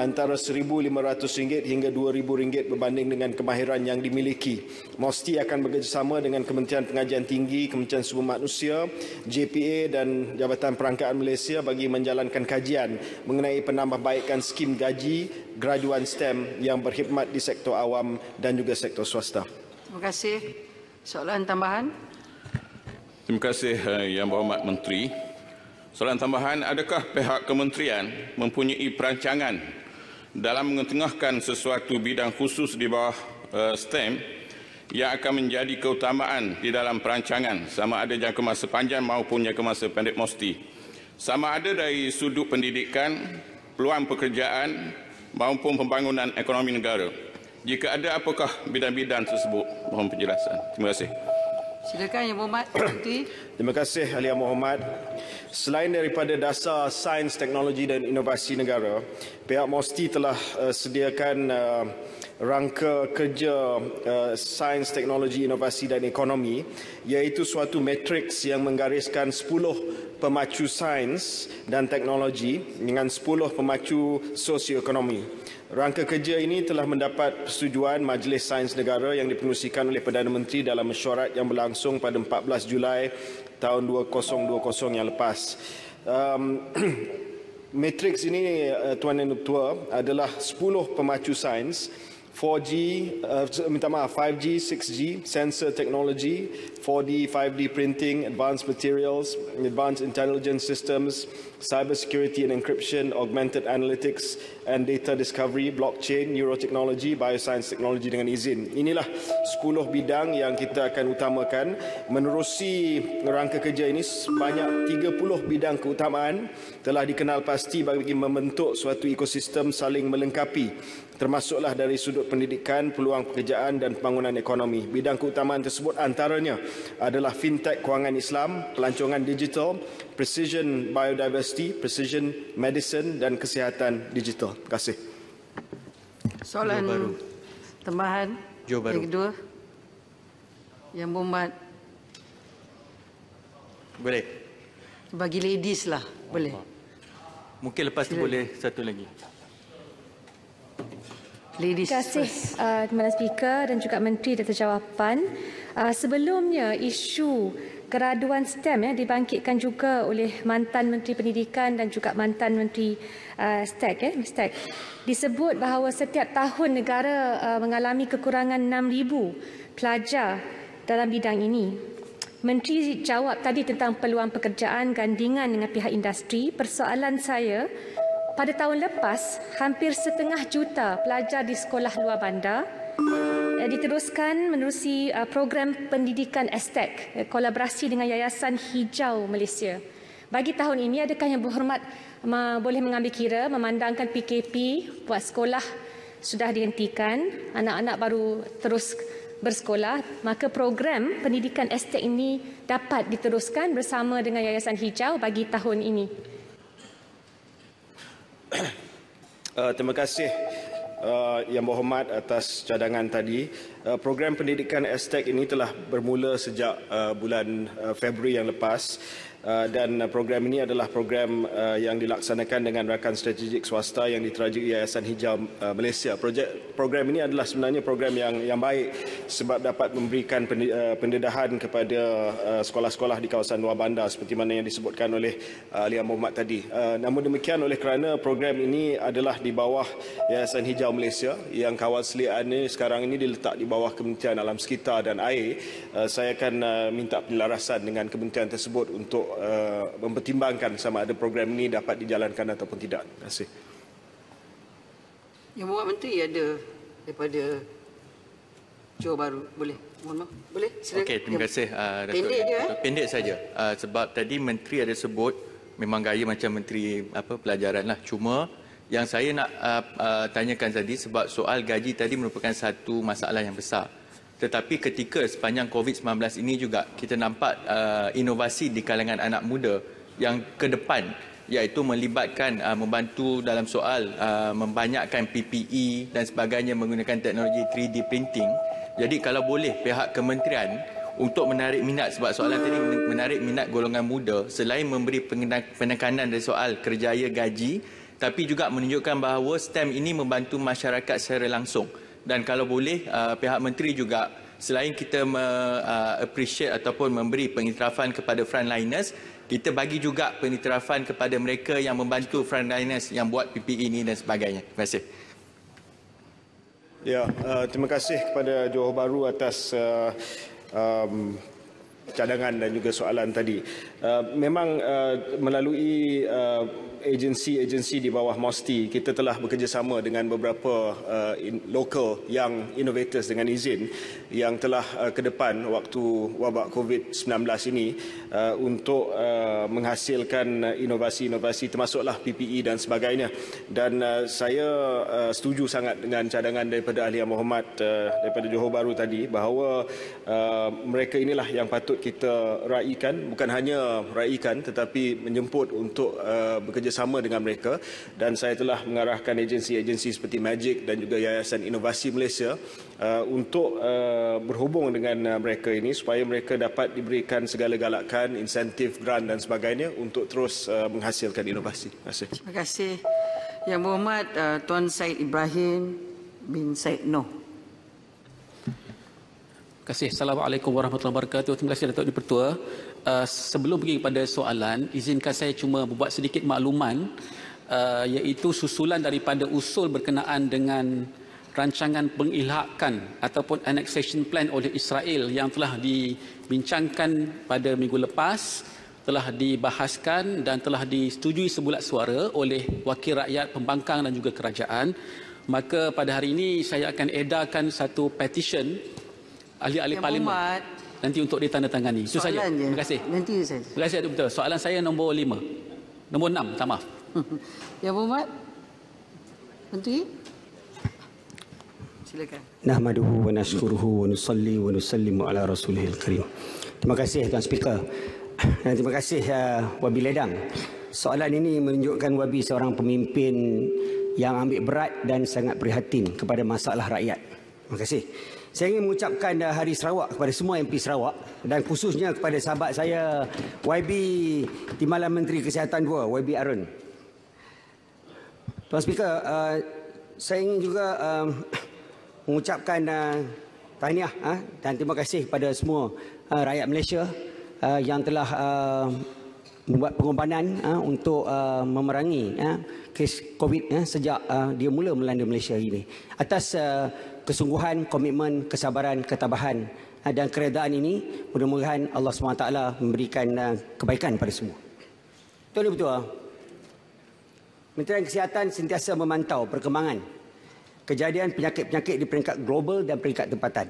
antara RM1,500 hingga RM2,000 berbanding dengan kemahiran yang dimiliki. MOSTI akan bekerjasama dengan Kementerian Pengajian Tinggi, Kementerian Sumber Manusia, JPA dan Jabatan Perangkaan Malaysia bagi menjalankan kajian mengenai penambahbaikan skim gaji graduan STEM yang berkhidmat di sektor awam dan juga sektor swasta. Terima kasih. Soalan tambahan. Terima kasih Yang Berhormat Menteri. Soalan tambahan, adakah pihak kementerian mempunyai perancangan dalam mengetengahkan sesuatu bidang khusus di bawah STEM yang akan menjadi keutamaan di dalam perancangan sama ada jangka masa panjang maupun jangka masa pendek MOSTI. Sama ada dari sudut pendidikan, peluang pekerjaan maupun pembangunan ekonomi negara. Jika ada, apakah bidang-bidang tersebut? Mohon penjelasan. Terima kasih. Silakan Yang Berhormat Menteri. Terima kasih Ahli Yang Berhormat. Selain daripada dasar sains, teknologi dan inovasi negara, pihak MOSTI telah sediakan rangka kerja sains, teknologi, inovasi dan ekonomi, iaitu suatu matriks yang menggariskan 10 pemacu sains dan teknologi dengan 10 pemacu sosioekonomi. Rangka kerja ini telah mendapat persetujuan Majlis Sains Negara yang dipengerusikan oleh Perdana Menteri dalam mesyuarat yang berlangsung pada 14 Julai tahun 2020 yang lepas. Matriks ini, Tuan Yang Ketua, adalah 10 pemacu sains, 5G, 6G, sensor technology, 4D, 5D printing, advanced materials, advanced intelligence systems, cyber security and encryption, augmented analytics and data discovery, blockchain, neurotechnology, bioscience technology dengan izin. Inilah 10 bidang yang kita akan utamakan. Menerusi rangka kerja ini, sebanyak 30 bidang keutamaan telah dikenal pasti bagi membentuk suatu ekosistem saling melengkapi, termasuklah dari sudut pendidikan, peluang pekerjaan dan pembangunan ekonomi. Bidang keutamaan tersebut antaranya adalah fintech kewangan Islam, pelancongan digital, precision biodiversity, precision medicine dan kesihatan digital. Terima kasih. Soalan tambahan yang kedua. Yang Berhormat. Boleh. Bagi ladies lah, boleh. Mungkin lepas tu boleh satu lagi. Ladies terima kasih Kepada Speaker dan juga Menteri atas jawapan. Sebelumnya isu keraduan STEM dibangkitkan juga oleh mantan Menteri Pendidikan dan juga mantan Menteri STEC. Disebut bahawa setiap tahun negara mengalami kekurangan 6,000 pelajar dalam bidang ini. Menteri jawab tadi tentang peluang pekerjaan gandingan dengan pihak industri. Persoalan saya, pada tahun lepas, hampir 1,5 juta pelajar di sekolah luar bandar diteruskan menerusi program pendidikan ESTEC, kolaborasi dengan Yayasan Hijau Malaysia. Bagi tahun ini, adakah Yang Berhormat boleh mengambil kira memandangkan PKP buat sekolah sudah dihentikan, anak-anak baru terus bersekolah, maka program pendidikan ESTEC ini dapat diteruskan bersama dengan Yayasan Hijau bagi tahun ini? Terima kasih Yang Berhormat atas cadangan tadi. Program pendidikan ESTEC ini telah bermula sejak bulan Februari yang lepas. Dan program ini adalah program yang dilaksanakan dengan rakan strategik swasta yang diterajui Yayasan Hijau Malaysia. Program ini adalah sebenarnya program yang baik sebab dapat memberikan pendedahan kepada sekolah-sekolah di kawasan luar bandar seperti mana yang disebutkan oleh Yang Berhormat tadi. Namun demikian, oleh kerana program ini adalah di bawah Yayasan Hijau Malaysia yang kawal seliannya sekarang ini diletak di bawah Kementerian Alam Sekitar dan Air, saya akan minta penyelarasan dengan kementerian tersebut untuk mempertimbangkan sama ada program ini dapat dijalankan ataupun tidak. Terima kasih. Yang Berhormat Menteri ada daripada Johor Bahru. Boleh? Mohon maaf. Boleh? Silakan. Okey, terima kasih. Pendek je. Pendek saja. Sebab tadi Menteri ada sebut memang gaya macam Menteri pelajaran lah. Cuma yang saya nak tanyakan tadi, sebab soal gaji tadi merupakan satu masalah yang besar. Tetapi ketika sepanjang COVID-19 ini juga kita nampak inovasi di kalangan anak muda yang ke depan, iaitu melibatkan membantu dalam soal membanyakkan PPE dan sebagainya menggunakan teknologi 3D printing. Jadi kalau boleh pihak kementerian untuk menarik minat, sebab soalan tadi menarik minat golongan muda, selain memberi penekanan dari soal kerjaya gaji, tapi juga menunjukkan bahawa STEM ini membantu masyarakat secara langsung. Dan kalau boleh pihak menteri juga, selain kita appreciate ataupun memberi pengiktirafan kepada frontliners, kita bagi juga pengiktirafan kepada mereka yang membantu frontliners yang buat PPE ini dan sebagainya. Terima kasih. Ya, terima kasih kepada Johor Bahru atas cadangan dan juga soalan tadi. Memang melalui agensi-agensi di bawah MOSTI, kita telah bekerjasama dengan beberapa local young innovators dengan izin yang telah ke depan waktu wabak COVID-19 ini untuk menghasilkan inovasi-inovasi termasuklah PPE dan sebagainya. Dan saya setuju sangat dengan cadangan daripada Ahli Yang Berhormat daripada Johor Bahru tadi bahawa mereka inilah yang patut kita raikan, bukan hanya raikan tetapi menjemput untuk bekerjasama dengan mereka. Dan saya telah mengarahkan agensi-agensi seperti Magic dan juga Yayasan Inovasi Malaysia untuk berhubung dengan mereka ini supaya mereka dapat diberikan segala galakan, insentif, grant dan sebagainya untuk terus menghasilkan inovasi. Terima kasih. Terima kasih. Yang Berhormat Tuan Syed Ibrahim bin Syed Noh. Terima kasih. Assalamualaikum warahmatullahi wabarakatuh. Terima kasih Datuk Dipertua. Sebelum pergi kepada soalan, izinkan saya cuma membuat sedikit makluman iaitu susulan daripada usul berkenaan dengan rancangan pengilhakan ataupun annexation plan oleh Israel yang telah dibincangkan pada minggu lepas, telah dibahaskan dan telah disetujui sebulat suara oleh wakil rakyat, pembangkang dan juga kerajaan. Maka pada hari ini saya akan edarkan satu petition ahli-ahli parlimen nanti untuk ditandatangani. Itu saja. Terima kasih. Nanti saja. Terima kasih Datuk Betul. Soalan saya nombor 5. Nombor 6, minta maaf. Yang Berhormat Menteri. Silakan. Nahmaduhu wa nashkuruhu wa nusalli wa nusallimu ala rasulihil karim. Terima kasih Tuan Speaker. Dan terima kasih Wabi Ledang. Soalan ini menunjukkan Wabi seorang pemimpin yang ambil berat dan sangat prihatin kepada masalah rakyat. Terima kasih. Saya ingin mengucapkan Hari Sarawak kepada semua MP Sarawak dan khususnya kepada sahabat saya YB Timbalan Menteri Kesihatan 2, YB Arun. Tuan Speaker, saya ingin juga mengucapkan tahniah dan terima kasih kepada semua rakyat Malaysia yang telah membuat pengorbanan untuk memerangi kes COVID sejak dia mula melanda Malaysia ini. Atas kesungguhan, komitmen, kesabaran, ketabahan dan keredaan ini, mudah-mudahan Allah SWT memberikan kebaikan pada semua. Betul-betul. Kementerian Kesihatan sentiasa memantau perkembangan kejadian penyakit-penyakit di peringkat global dan peringkat tempatan.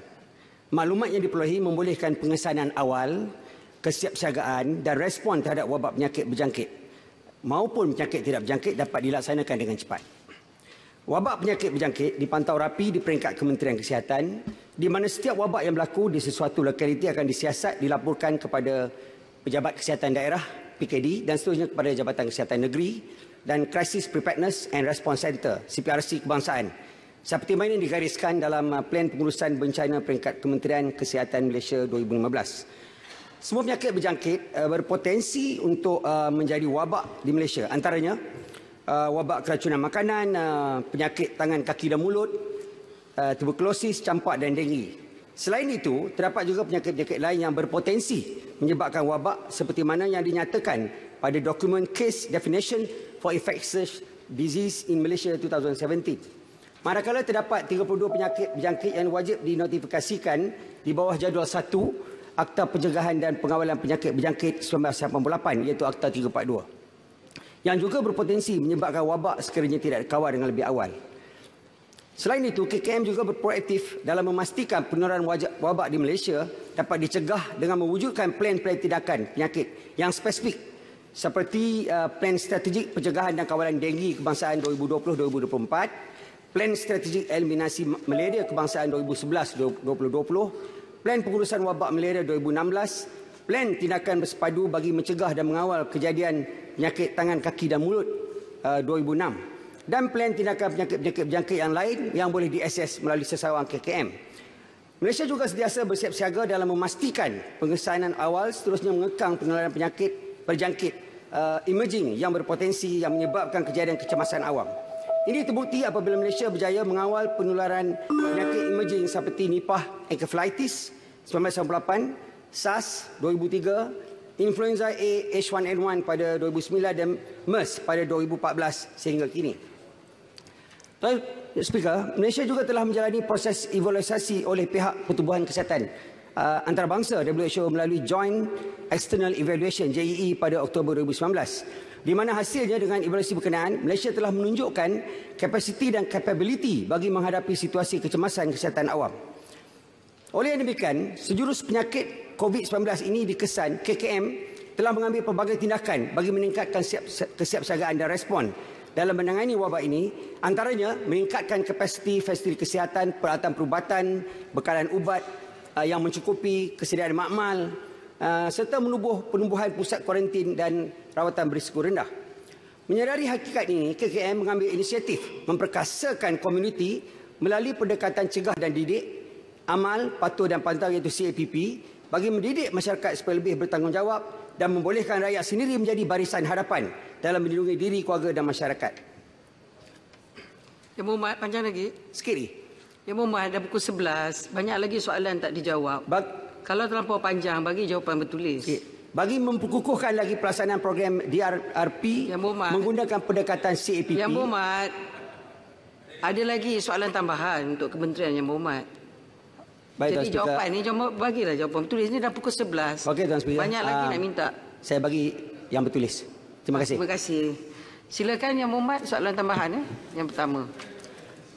Maklumat yang diperolehi membolehkan pengesanan awal, kesiapsiagaan dan respon terhadap wabak penyakit berjangkit maupun penyakit tidak berjangkit dapat dilaksanakan dengan cepat. Wabak penyakit berjangkit dipantau rapi di peringkat Kementerian Kesihatan, di mana setiap wabak yang berlaku di sesuatu lokaliti akan disiasat, dilaporkan kepada Pejabat Kesihatan Daerah PKD dan seterusnya kepada Jabatan Kesihatan Negeri dan Crisis Preparedness and Response Center CPRC Kebangsaan, seperti mana yang digariskan dalam Plan Pengurusan Bencana peringkat Kementerian Kesihatan Malaysia 2015. Semua penyakit berjangkit berpotensi untuk menjadi wabak di Malaysia. Antaranya wabak keracunan makanan, penyakit tangan, kaki dan mulut, tuberkulosis, campak dan denggi. Selain itu, terdapat juga penyakit-penyakit lain yang berpotensi menyebabkan wabak seperti mana yang dinyatakan pada dokumen Case Definition for Infectious Disease in Malaysia 2017. Manakala terdapat 32 penyakit berjangkit yang wajib dinotifikasikan di bawah jadual 1 Akta Pencegahan dan Pengawalan Penyakit Berjangkit 1988 iaitu Akta 342 yang juga berpotensi menyebabkan wabak sekiranya tidak dikawal dengan lebih awal. Selain itu, KKM juga berproaktif dalam memastikan penularan wabak di Malaysia dapat dicegah dengan mewujudkan plan-plan tindakan penyakit yang spesifik seperti Plan Strategik Pencegahan dan Kawalan Denggi Kebangsaan 2020-2024, Plan Strategik Eliminasi Malaria Kebangsaan 2011-2020, Plan Pengurusan Wabak Malaria 2016, Plan Tindakan Bersepadu bagi mencegah dan mengawal kejadian penyakit tangan, kaki dan mulut 2006 dan Plan Tindakan Penyakit-penyakit berjangkit yang lain yang boleh diakses melalui sesawang KKM. Malaysia juga sentiasa bersiap siaga dalam memastikan pengesanan awal seterusnya mengekang penularan penyakit berjangkit emerging yang berpotensi yang menyebabkan kejadian kecemasan awam. Ini terbukti apabila Malaysia berjaya mengawal penularan penyakit emerging seperti Nipah encephalitis 1998, SARS 2003, influenza A H1N1 pada 2009 dan MERS pada 2014 sehingga kini. Tuan Speaker, Malaysia juga telah menjalani proses evaluasi oleh pihak Pertubuhan Kesihatan antarabangsa WHO melalui Joint External Evaluation JEE pada Oktober 2019. di mana hasilnya dengan evaluasi berkenaan, Malaysia telah menunjukkan kapasiti dan capability bagi menghadapi situasi kecemasan kesihatan awam. Oleh yang demikian, sejurus penyakit COVID-19 ini dikesan KKM telah mengambil pelbagai tindakan bagi meningkatkan kesiapsiagaan dan respon dalam menangani wabak ini, antaranya meningkatkan kapasiti fasiliti kesihatan, peralatan perubatan, bekalan ubat yang mencukupi, kesediaan makmal, serta menubuh penumbuhan pusat kuarantin dan rawatan berisiko rendah. Menyedari hakikat ini, KKM mengambil inisiatif memperkasakan komuniti melalui pendekatan cegah dan didik, amal, patuh dan pantau iaitu CAPP, bagi mendidik masyarakat supaya lebih bertanggungjawab dan membolehkan rakyat sendiri menjadi barisan hadapan dalam melindungi diri, keluarga dan masyarakat. Yang Muhammad, panjang lagi? Sikit lagi. Yang Muhammad, ada buku 11. Banyak lagi soalan tak dijawab. Kalau terlampau panjang, bagi jawapan bertulis. Okay. Bagi memperkukuhkan lagi pelaksanaan program DRRP menggunakan pendekatan CAPP. Yang Muhammad, ada lagi soalan tambahan untuk kementerian Yang Muhammad. Baik, jadi jawapan ni, bagilah jawapan bertulis. Ini dah pukul 11. Okey, Tuan Speaker. Banyak lagi nak minta. Saya bagi yang bertulis. Terima kasih. Terima kasih. Silakan Yang Muhammad, soalan tambahan yang pertama.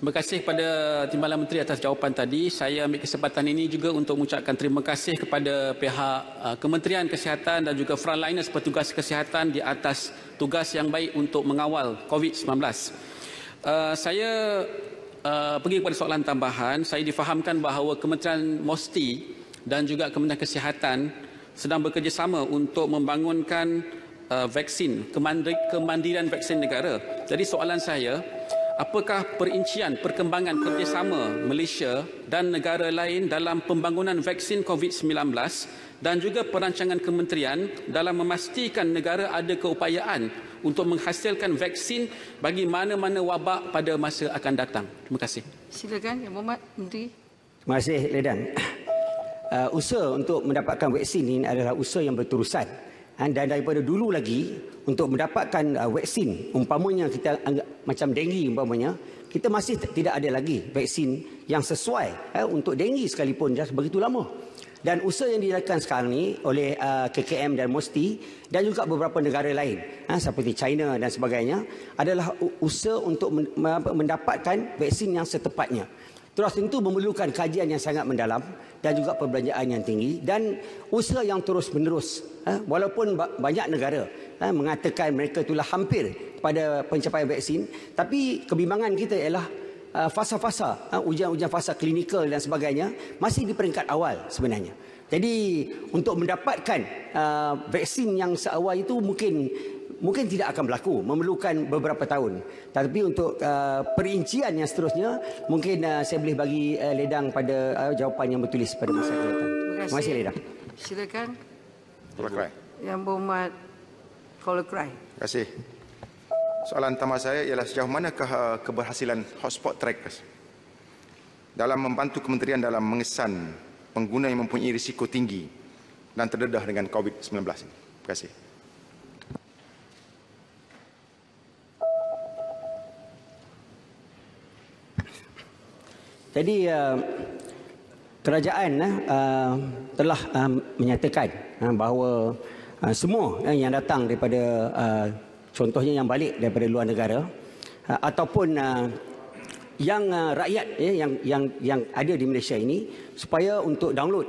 Terima kasih kepada Timbalan Menteri atas jawapan tadi. Saya ambil kesempatan ini juga untuk mengucapkan terima kasih kepada pihak Kementerian Kesihatan dan juga frontliners petugas kesihatan di atas tugas yang baik untuk mengawal COVID-19. Saya pergi kepada soalan tambahan. Saya difahamkan bahawa Kementerian MOSTI dan juga Kementerian Kesihatan sedang bekerjasama untuk membangunkan vaksin, kemandirian vaksin negara. Jadi soalan saya, apakah perincian perkembangan kerjasama Malaysia dan negara lain dalam pembangunan vaksin COVID-19 dan juga perancangan kementerian dalam memastikan negara ada keupayaan untuk menghasilkan vaksin bagi mana-mana wabak pada masa akan datang? Terima kasih. Silakan Yang Muhammad, Menteri. Terima kasih, Ledan. Usaha untuk mendapatkan vaksin ini adalah usaha yang berterusan. Dan daripada dulu lagi, untuk mendapatkan vaksin, umpamanya kita anggap macam denggi umpamanya, kita masih tidak ada lagi vaksin yang sesuai untuk denggi sekalipun dah begitu lama. Dan usaha yang dilakukan sekarang ini oleh KKM dan MOSTI dan juga beberapa negara lain seperti China dan sebagainya adalah usaha untuk mendapatkan vaksin yang setepatnya. Terus tentu memerlukan kajian yang sangat mendalam dan juga perbelanjaan yang tinggi dan usaha yang terus-menerus. Walaupun banyak negara mengatakan mereka telah hampir pada pencapaian vaksin, tapi kebimbangan kita ialah fasa-fasa, ujian-ujian fasa klinikal dan sebagainya masih di peringkat awal sebenarnya. Jadi untuk mendapatkan vaksin yang seawal itu mungkin tidak akan berlaku, memerlukan beberapa tahun. Tapi untuk perincian yang seterusnya, mungkin saya boleh bagi Ledang pada jawapan yang bertulis pada masa akan datang. Terima kasih, Ledang. Silakan. Yang Berhormat Cry. Terima kasih. Soalan pertama saya ialah sejauh manakah keberhasilan hotspot trackers dalam membantu kementerian dalam mengesan pengguna yang mempunyai risiko tinggi dan terdedah dengan COVID-19 ini. Terima kasih. Jadi kerajaan telah menyatakan bahawa semua yang datang daripada contohnya yang balik daripada luar negara ataupun yang rakyat yang ada di Malaysia ini supaya untuk download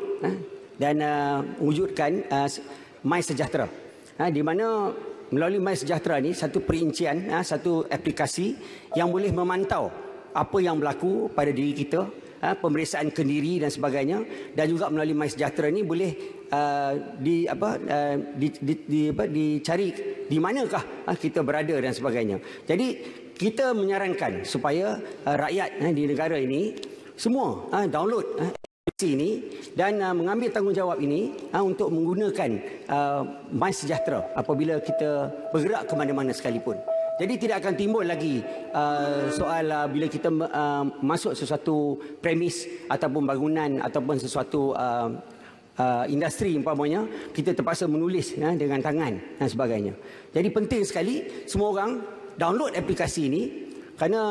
dan wujudkan MySejahtera, di mana melalui MySejahtera ini satu perincian, satu aplikasi yang boleh memantau apa yang berlaku pada diri kita, pemeriksaan kendiri dan sebagainya, dan juga melalui MySejahtera ini boleh dicari di manakah kita berada dan sebagainya. Jadi kita menyarankan supaya rakyat di negara ini semua download aplikasi ini dan mengambil tanggungjawab ini untuk menggunakan MySejahtera apabila kita bergerak ke mana-mana sekalipun. Jadi tidak akan timbul lagi soal bila kita masuk sesuatu premis ataupun bangunan ataupun sesuatu industri umpamanya, kita terpaksa menulis dengan tangan dan sebagainya. Jadi penting sekali semua orang download aplikasi ini kerana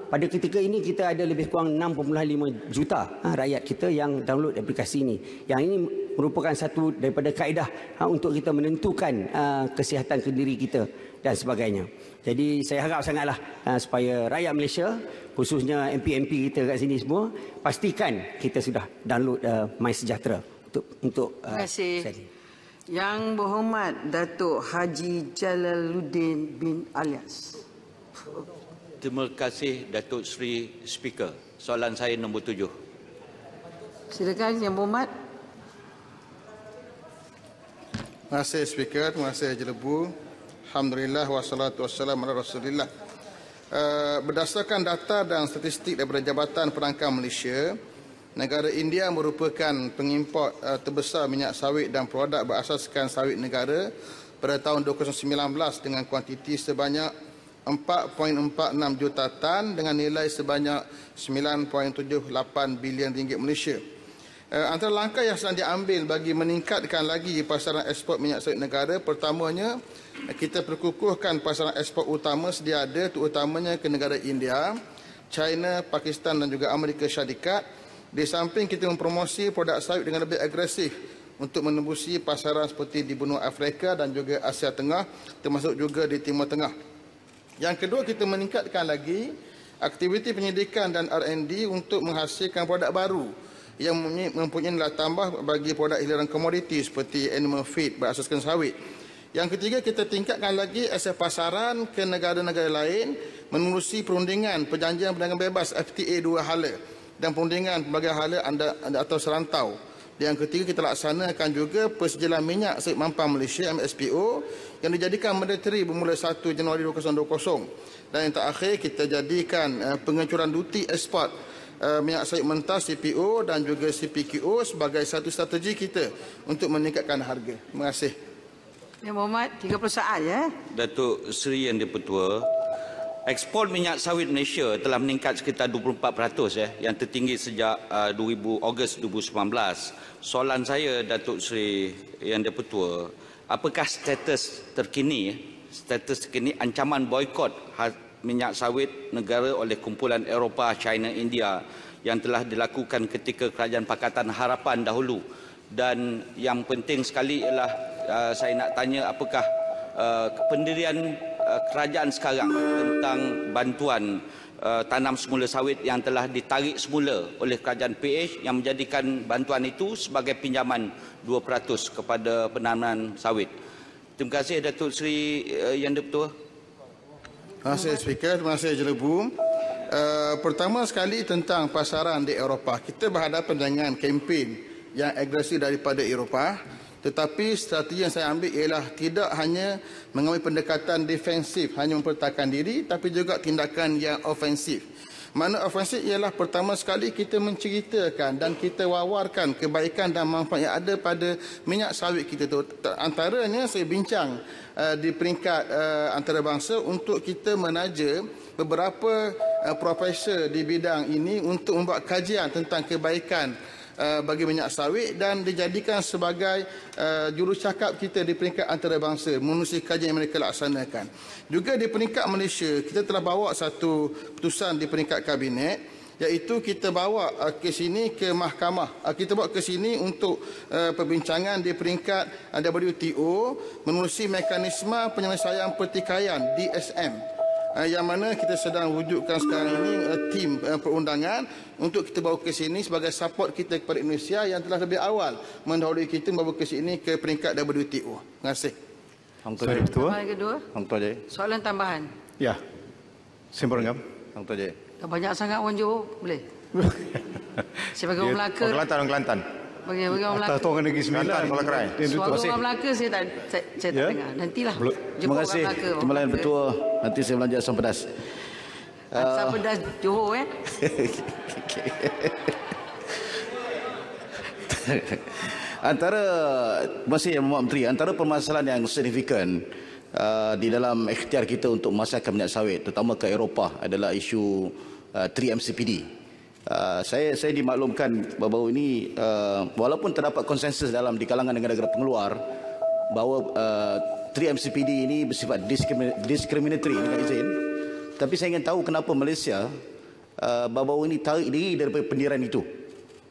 pada ketika ini kita ada lebih kurang 6.5 juta rakyat kita yang download aplikasi ini. Yang ini merupakan satu daripada kaedah untuk kita menentukan kesihatan diri kita dan sebagainya. Jadi saya harap sangatlah supaya rakyat Malaysia, khususnya MP-MP kita kat sini semua, pastikan kita sudah download MySejahtera untuk terima kasih. Yang berhormat Datuk Haji Jalaluddin bin Alias. Terima kasih Datuk Seri Speaker. Soalan saya nombor 7. Silakan Yang Berhormat. Terima kasih Speaker, terima kasih Haji Lebu. Alhamdulillah wassalatu wassalamu ala Rasulillah. Berdasarkan data dan statistik daripada Jabatan Penangkar Malaysia, negara India merupakan pengimport terbesar minyak sawit dan produk berasaskan sawit negara pada tahun 2019 dengan kuantiti sebanyak 4.46 juta tan dengan nilai sebanyak 9.78 bilion ringgit Malaysia. Antara langkah yang sedang diambil bagi meningkatkan lagi pasaran ekspor minyak sawit negara, pertamanya kita perkukuhkan pasaran ekspor utama sedia ada, terutamanya ke negara India, China, Pakistan dan juga Amerika Syarikat. Di samping kita mempromosi produk sawit dengan lebih agresif untuk menembusi pasaran seperti di benua Afrika dan juga Asia Tengah, termasuk juga di Timur Tengah. Yang kedua, kita meningkatkan lagi aktiviti penyidikan dan R&D untuk menghasilkan produk baru yang mempunyai nilai tambah bagi produk hiliran komoditi seperti animal feed berasaskan sawit. Yang ketiga, kita tingkatkan lagi akses pasaran ke negara-negara lain menerusi perundingan perjanjian perdagangan bebas FTA 2 hala dan perundingan pelbagai hala atau serantau. Yang ketiga, kita laksanakan juga persediaan minyak sawit mampang Malaysia MSPO yang dijadikan mandatory bermula 1 Januari 2020. Dan yang terakhir, kita jadikan pengecualian duti ekspor minyak sawit mentah CPO dan juga CPKO sebagai satu strategi kita untuk meningkatkan harga. Terima kasih. Yang Berhormat, 30 saat ya. Datuk Seri Yang di-Pertua, ekspor minyak sawit Malaysia telah meningkat sekitar 24% yang tertinggi sejak Ogos 2019. Soalan saya Datuk Seri Yang di-Pertua, apakah status terkini ancaman boikot minyak sawit negara oleh kumpulan Eropah, China, India yang telah dilakukan ketika Kerajaan Pakatan Harapan dahulu? Dan yang penting sekali ialah saya nak tanya apakah pendirian kerajaan sekarang tentang bantuan tanam semula sawit yang telah ditarik semula oleh kerajaan PH yang menjadikan bantuan itu sebagai pinjaman 2% kepada penanaman sawit. Terima kasih Datuk Seri Yang di-Pertua. Terima kasih Speaker, terima kasih Haji Lebu. Pertama sekali tentang pasaran di Eropah. Kita berhadapan dengan kempen yang agresif daripada Eropah. Tetapi strategi yang saya ambil ialah tidak hanya mengambil pendekatan defensif, hanya mempertahankan diri, tapi juga tindakan yang ofensif. Mana ofensif ialah pertama sekali kita menceritakan dan kita wawarkan kebaikan dan manfaat yang ada pada minyak sawit kita tu. Antaranya saya bincang di peringkat antarabangsa untuk kita menaja beberapa profesor di bidang ini untuk membuat kajian tentang kebaikan bagi minyak sawit dan dijadikan sebagai jurucakap kita di peringkat antarabangsa menerusi kajian yang mereka laksanakan. Juga di peringkat Malaysia, kita telah bawa satu keputusan di peringkat kabinet, iaitu kita bawa ke sini ke mahkamah. Kita bawa ke sini untuk perbincangan di peringkat WTO menerusi mekanisme penyelesaian pertikaian DSM. Yang mana kita sedang wujudkan sekarang ini tim perundangan untuk kita bawa ke sini sebagai support kita kepada Indonesia yang telah lebih awal mendahului kita membawa ke sini ke peringkat WTO. Terima kasih. Soalan kedua. Soalan tambahan. Ya. Simpulan Hang Tuan Dah banyak sangat orang Johor, boleh? Saya bagi orang Melaka. Orang Kelantan. Bagi orang Melaka. Atau orang Negeri Sembilan kalau kerai. Suara orang Melaka saya tak dengar. Nantilah. Terima kasih. Timbalan Ketua. Nanti saya belanja asam pedas. Asam pedas Johor Masih Mohd Menteri, antara permasalahan yang signifikan di dalam ikhtiar kita untuk memasarkan minyak sawit terutama ke Eropah adalah isu 3MCPD. Saya dimaklumkan bahawa ini walaupun terdapat konsensus di kalangan negara-negara pengeluar bahawa 3MCPD ini bersifat diskriminatory dengan izin, tapi saya ingin tahu kenapa Malaysia bahawa ini tarik diri daripada pendirian itu.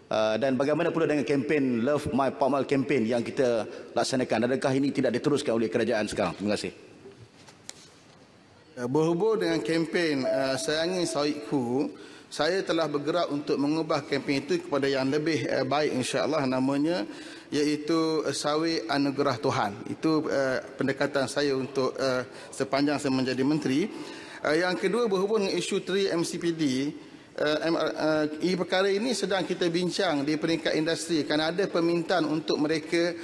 Dan bagaimana pula dengan kempen Love My Palm Oil campaign yang kita laksanakan? Adakah ini tidak diteruskan oleh kerajaan sekarang? Terima kasih. Berhubung dengan kempen Sayangi Sawitku, saya telah bergerak untuk mengubah kempen itu kepada yang lebih baik, insya-Allah, namanya iaitu Sawit Anugerah Tuhan. Itu pendekatan saya untuk sepanjang saya menjadi menteri. Yang kedua, berhubung dengan isu 3 MCPD, perkara ini sedang kita bincang di peringkat industri kerana ada permintaan untuk mereka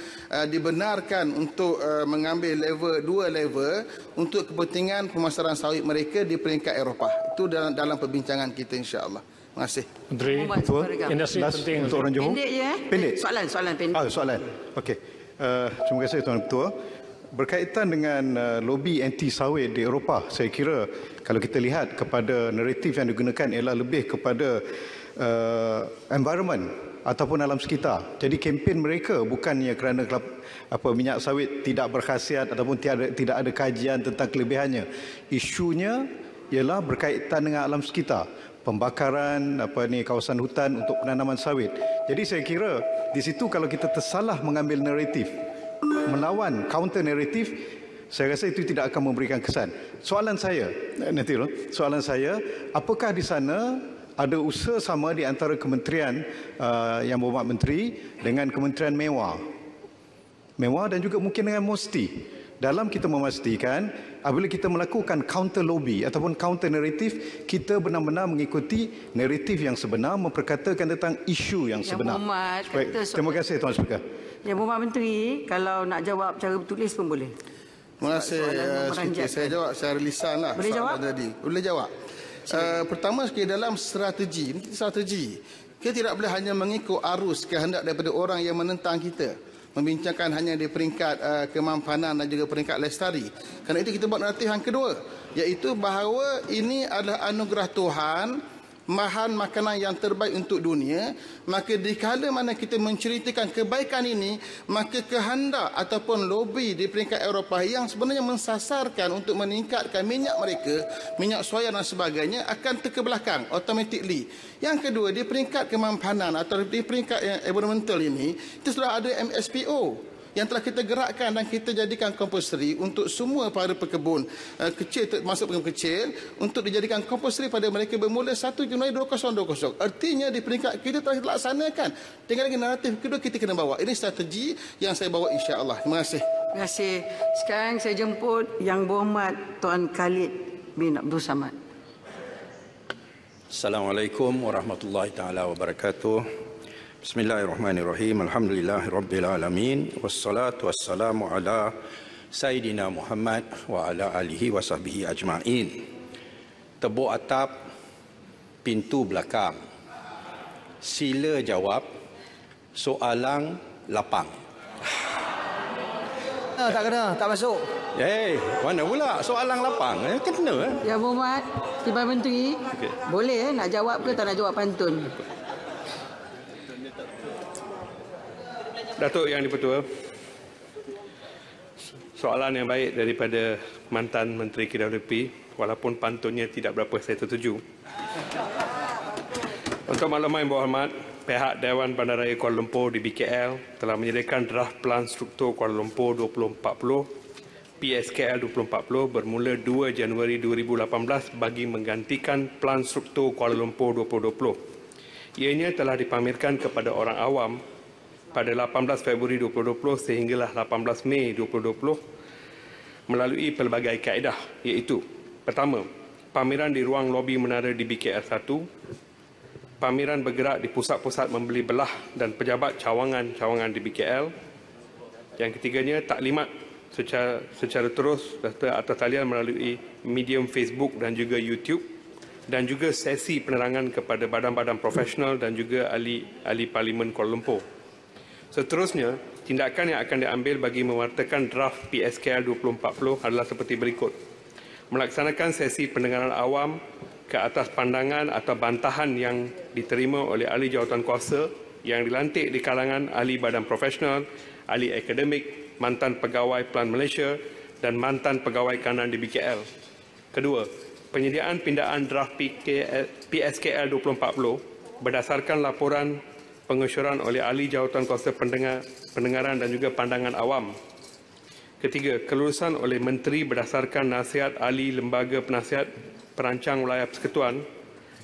dibenarkan untuk mengambil dua level untuk kepentingan pemasaran sawit mereka di peringkat Eropah. Itu dalam perbincangan kita, insya-Allah. Terima kasih. Menteri, industri penting untuk orang Johor. Pendek je. Pendek. Soalan pendek. Soalan. Okey. Terima kasih Tuan Ketua. Berkaitan dengan lobi anti sawit di Eropah, saya kira kalau kita lihat kepada naratif yang digunakan ialah lebih kepada environment ataupun alam sekitar. Jadi kempen mereka bukannya kerana minyak sawit tidak berkhasiat ataupun tidak ada kajian tentang kelebihannya. Isunya ialah berkaitan dengan alam sekitar, pembakaran kawasan hutan untuk penanaman sawit. Jadi saya kira di situ kalau kita tersalah mengambil naratif, melawan counter naratif, saya rasa itu tidak akan memberikan kesan. Soalan saya, apakah di sana ada usaha sama di antara kementerian yang berhormat menteri dengan kementerian mewah dan juga mungkin dengan MOSTI dalam kita memastikan apabila kita melakukan counter lobby ataupun counter naratif, kita benar-benar mengikuti naratif yang sebenar, memperkatakan tentang isu yang sebenar. Terima kasih Tuan Speaker. Yang Berhormat Menteri, kalau nak jawab cara bertulis pun boleh. Terima kasih. Saya jawab secara lisan lah. Boleh jawab? Boleh jawab. Pertama sekali, dalam strategi, kita tidak boleh hanya mengikut arus kehendak daripada orang yang menentang kita, membincangkan hanya di peringkat kemampanan dan juga peringkat lestari. Kerana itu kita buat naratif yang kedua, iaitu bahawa ini adalah anugerah Tuhan, bahan makanan yang terbaik untuk dunia. Maka dikala mana kita menceritakan kebaikan ini, maka kehendak ataupun lobi di peringkat Eropah yang sebenarnya mensasarkan untuk meningkatkan minyak mereka, minyak soya dan sebagainya, akan terkebelakang automatically. Yang kedua, di peringkat kemampanan atau di peringkat environmental ini, kita sudah ada MSPO yang telah kita gerakkan dan kita jadikan compulsory untuk semua para pekebun kecil, termasuk pekebun kecil, untuk dijadikan compulsory pada mereka bermula 1 Januari 2020. Artinya di peringkat kita telah dilaksanakan. Tinggal lagi naratif kedua kita kena bawa. Ini strategi yang saya bawa, insya-Allah. Terima kasih. Terima kasih. Sekarang saya jemput Yang Berhormat Tuan Khalid bin Abdul Samad. Assalamualaikum warahmatullahi taala wabarakatuh. Bismillahirrahmanirrahim. Alhamdulillahirabbil alamin wassalatu wassalamu ala Sayyidina Muhammad wa ala alihi wa sahbihi ajma'in. Tebuk atap, pintu belakang. Sila jawab, soalan lapang. Tak kena, tak masuk. Mana pula soalan lapang? Kena. Yang Berhormat Timbalan Menteri, boleh nak jawab ke tak nak jawab pantun? Datuk Yang di-Pertua, soalan yang baik daripada mantan Menteri KWP, walaupun pantunnya tidak berapa saya tertuju. Untuk makluman Yang Berhormat, pihak Dewan Bandaraya Kuala Lumpur di BKL telah menyediakan draft Plan Struktur Kuala Lumpur 2040 PSKL 2040 bermula 2 Januari 2018 bagi menggantikan Plan Struktur Kuala Lumpur 2020. Ianya telah dipamerkan kepada orang awam pada 18 Februari 2020 sehinggalah 18 Mei 2020 melalui pelbagai kaedah, iaitu: pertama, pameran di ruang lobi menara di BKR 1, pameran bergerak di pusat-pusat membeli belah dan pejabat cawangan-cawangan di BKL. Yang ketiganya, taklimat secara terus atas talian melalui medium Facebook dan juga YouTube, dan juga sesi penerangan kepada badan-badan profesional dan juga ahli Parlimen Kuala Lumpur. Seterusnya, tindakan yang akan diambil bagi mewartakan draft PSKL 2040 adalah seperti berikut: melaksanakan sesi pendengaran awam ke atas pandangan atau bantahan yang diterima oleh ahli jawatankuasa yang dilantik di kalangan ahli badan profesional, ahli akademik, mantan pegawai Plan Malaysia dan mantan pegawai kanan di BKL. Kedua, penyediaan pindaan draft PSKL 2040 berdasarkan laporan pengesyuaran oleh ahli jawatan kuasa pendengaran dan juga pandangan awam. Ketiga, kelulusan oleh menteri berdasarkan nasihat ahli lembaga penasihat perancang wilayah persekutuan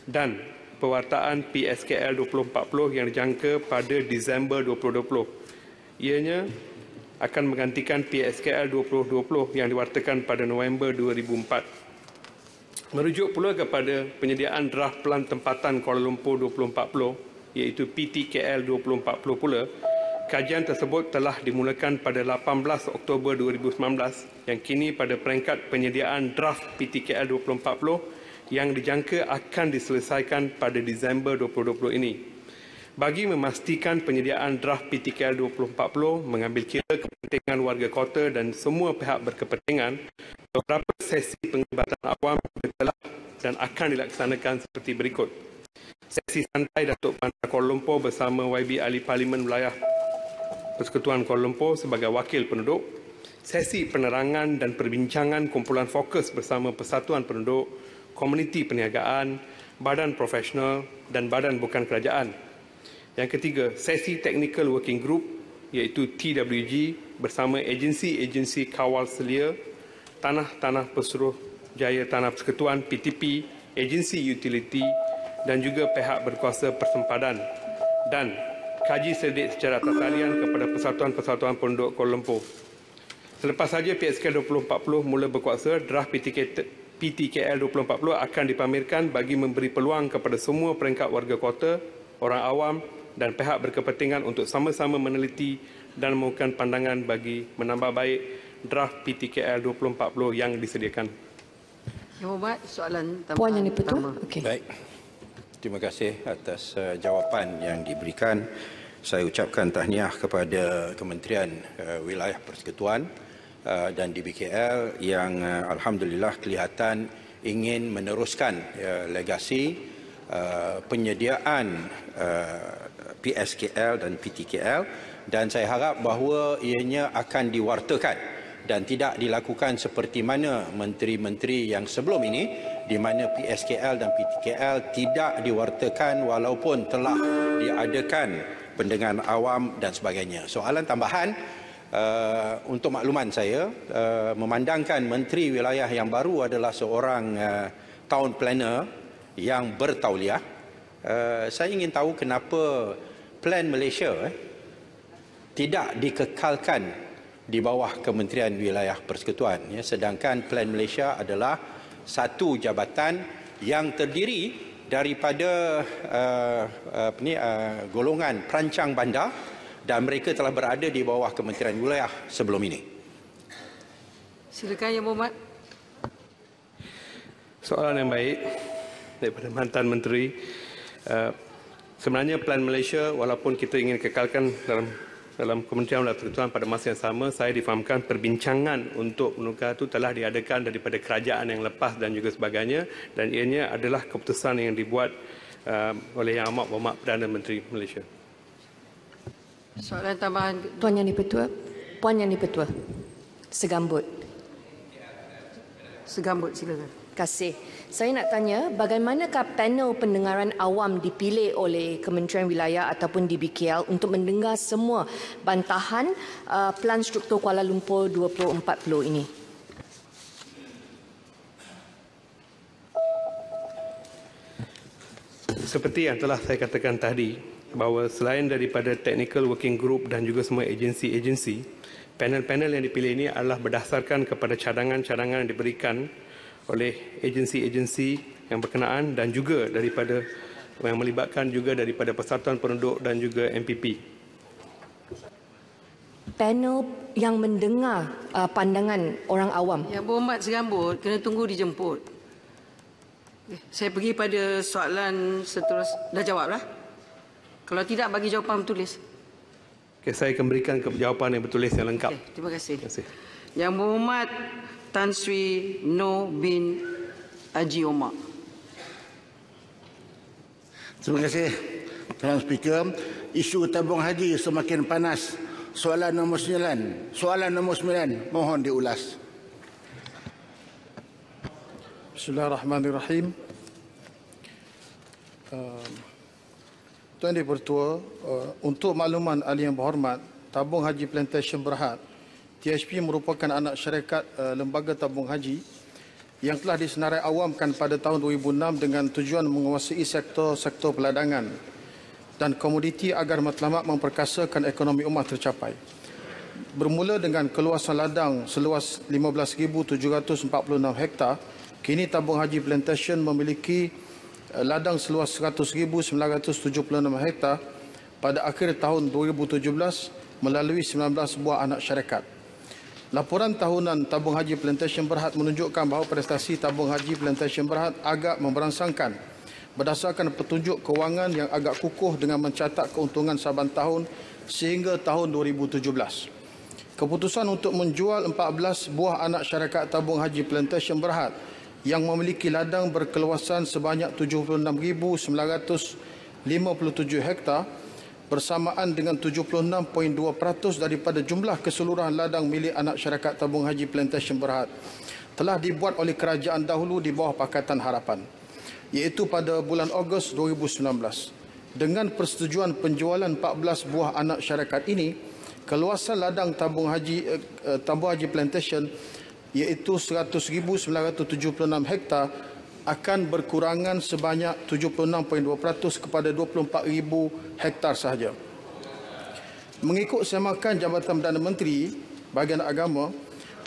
dan pewartaan PSKL 2040 yang dijangka pada Disember 2020. Ianya akan menggantikan PSKL 2020 yang diwartakan pada November 2004. Merujuk pula kepada penyediaan draft Pelan Tempatan Kuala Lumpur 2040 iaitu PTKL 2040 pula, kajian tersebut telah dimulakan pada 18 Oktober 2019 yang kini pada peringkat penyediaan draft PTKL 2040 yang dijangka akan diselesaikan pada Disember 2020 ini. Bagi memastikan penyediaan draft PTKL 2040 mengambil kira kepentingan warga kota dan semua pihak berkepentingan, beberapa sesi penglibatan awam telah dan akan dilaksanakan seperti berikut. Sesi santai Datuk Bandar Kuala Lumpur bersama YB Ahli Parlimen Wilayah Persekutuan Kuala Lumpur sebagai wakil penduduk. Sesi penerangan dan perbincangan kumpulan fokus bersama Persatuan Penduduk, komuniti perniagaan, badan profesional dan badan bukan kerajaan. Yang ketiga, sesi Technical Working Group iaitu TWG bersama agensi-agensi kawal selia, Tanah Pesuruh Jaya Tanah Persekutuan PTP, agensi utiliti dan juga pihak berkuasa persempadan, dan kaji sedik secara atas talian kepada Persatuan-Persatuan Penduduk Kuala Lumpur. Selepas saja PSK 2040 mula berkuasa, draft PTKL 2040 akan dipamerkan bagi memberi peluang kepada semua peringkat warga kota, orang awam dan pihak berkepentingan untuk sama-sama meneliti dan memuatkan pandangan bagi menambah baik draft PTKL 2040 yang disediakan. Yang Berhormat, soalan tambahan. Puan Yang di-Pertua. Okay. Baik. Terima kasih atas jawapan yang diberikan. Saya ucapkan tahniah kepada Kementerian Wilayah Persekutuan dan DBKL yang alhamdulillah kelihatan ingin meneruskan legasi penyediaan PSKL dan PTKL, dan saya harap bahawa ianya akan diwartakan dan tidak dilakukan seperti mana menteri-menteri yang sebelum ini, di mana PSKL dan PTKL tidak diwartakan walaupun telah diadakan pendengaran awam dan sebagainya. Soalan tambahan untuk makluman saya, memandangkan menteri wilayah yang baru adalah seorang town planner yang bertauliah, saya ingin tahu kenapa Plan Malaysia tidak dikekalkan di bawah Kementerian Wilayah Persekutuan, sedangkan Plan Malaysia adalah satu jabatan yang terdiri daripada golongan perancang bandar dan mereka telah berada di bawah Kementerian Wilayah sebelum ini. Silakan Yang Berhormat. Soalan yang baik daripada mantan menteri. Sebenarnya Plan Malaysia, walaupun kita ingin kekalkan dalam Kementerian Wilayah Persekutuan pada masa yang sama, saya difahamkan perbincangan untuk menukar itu telah diadakan daripada kerajaan yang lepas dan juga sebagainya, dan ianya adalah keputusan yang dibuat oleh Yang Amat Berhormat Perdana Menteri Malaysia. Soalan tambahan. Tuan Yang di-Pertua. Puan Yang di-Pertua. Segambut. Segambut, silakan. Terima kasih. Saya nak tanya, bagaimanakah panel pendengaran awam dipilih oleh Kementerian Wilayah ataupun DBKL untuk mendengar semua bantahan Pelan Struktur Kuala Lumpur 2040 ini? Seperti yang telah saya katakan tadi, bahawa selain daripada Technical Working Group dan juga semua agensi-agensi, panel-panel yang dipilih ini adalah berdasarkan kepada cadangan-cadangan yang diberikan oleh agensi-agensi yang berkenaan dan juga daripada yang melibatkan juga daripada Persatuan Penduduk dan juga MPP. Panel yang mendengar pandangan orang awam. Yang Berhormat Segambut, kena tunggu dijemput. Saya pergi pada soalan seterusnya. Dah jawablah. Kalau tidak, bagi jawapan bertulis. Okay, saya akan berikan jawapan yang bertulis yang lengkap. Okay, terima kasih. Terima kasih. Yang Berhormat Tan Sri Noh bin Haji Omar. Terima kasih, Tuan Speaker. Isu tabung haji semakin panas. Soalan nombor 9. Soalan nombor 9 mohon diulas. Bismillahirrahmanirrahim. Tuan Dipertua, untuk makluman ahli yang berhormat, Tabung Haji Plantation Berhad, THP merupakan anak syarikat Lembaga Tabung Haji yang telah disenarai awamkan pada tahun 2006 dengan tujuan menguasai sektor-sektor peladangan dan komoditi agar matlamat memperkasakan ekonomi umat tercapai. Bermula dengan keluasan ladang seluas 15,746 hektar, kini Tabung Haji Plantation memiliki ladang seluas 100,976 hektar pada akhir tahun 2017 melalui 19 buah anak syarikat. Laporan tahunan Tabung Haji Plantation Berhad menunjukkan bahawa prestasi Tabung Haji Plantation Berhad agak memberangsangkan berdasarkan petunjuk kewangan yang agak kukuh dengan mencatat keuntungan saban tahun sehingga tahun 2017. Keputusan untuk menjual 14 buah anak syarikat Tabung Haji Plantation Berhad yang memiliki ladang berkeluasan sebanyak 76,957 hektar bersamaan dengan 76.2% daripada jumlah keseluruhan ladang milik anak syarikat Tabung Haji Plantation Berhad telah dibuat oleh kerajaan dahulu di bawah Pakatan Harapan, iaitu pada bulan Ogos 2019. Dengan persetujuan penjualan 14 buah anak syarikat ini, keluasan ladang Tabung Haji Plantation iaitu 100,976 hektar akan berkurangan sebanyak 76.2% kepada 24,000 hektar sahaja. Mengikut semakan Jabatan Perdana Menteri Bahagian Agama,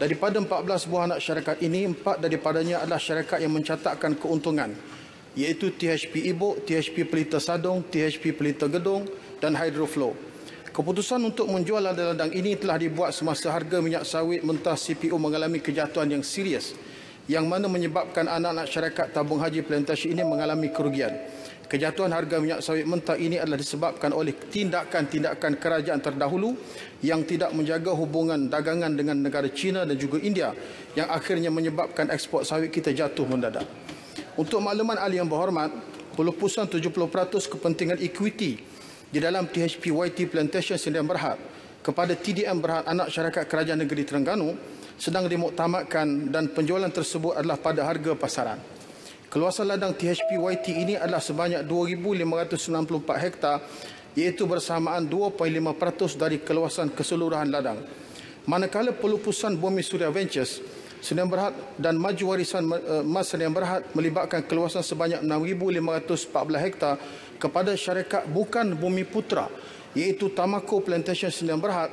daripada 14 buah anak syarikat ini, 4 daripadanya adalah syarikat yang mencatatkan keuntungan, iaitu THP Ibuk, THP Pelita Sadong, THP Pelita Gedong dan Hydroflow. Keputusan untuk menjual ladang-ladang ini telah dibuat semasa harga minyak sawit mentah CPO mengalami kejatuhan yang serius, yang mana menyebabkan anak-anak syarikat Tabung Haji Plantation ini mengalami kerugian. Kejatuhan harga minyak sawit mentah ini adalah disebabkan oleh tindakan-tindakan kerajaan terdahulu yang tidak menjaga hubungan dagangan dengan negara China dan juga India, yang akhirnya menyebabkan ekspor sawit kita jatuh mendadak. Untuk makluman ahli yang berhormat, pelupusan 70% kepentingan equity di dalam THP YT Plantation Sdn Berhad kepada TDM Berhad anak syarikat Kerajaan Negeri Terengganu sedang dimuktamadkan dan penjualan tersebut adalah pada harga pasaran. Keluasan ladang THP YT ini adalah sebanyak 2,594 hektar, iaitu bersamaan 2.5% dari keluasan keseluruhan ladang. Manakala pelupusan Bumi Surya Ventures Sdn Berhad dan Maju Warisan Mas Sdn Berhad melibatkan keluasan sebanyak 6,514 hektar kepada syarikat bukan Bumi Putra, iaitu Tamako Plantation Sdn Berhad,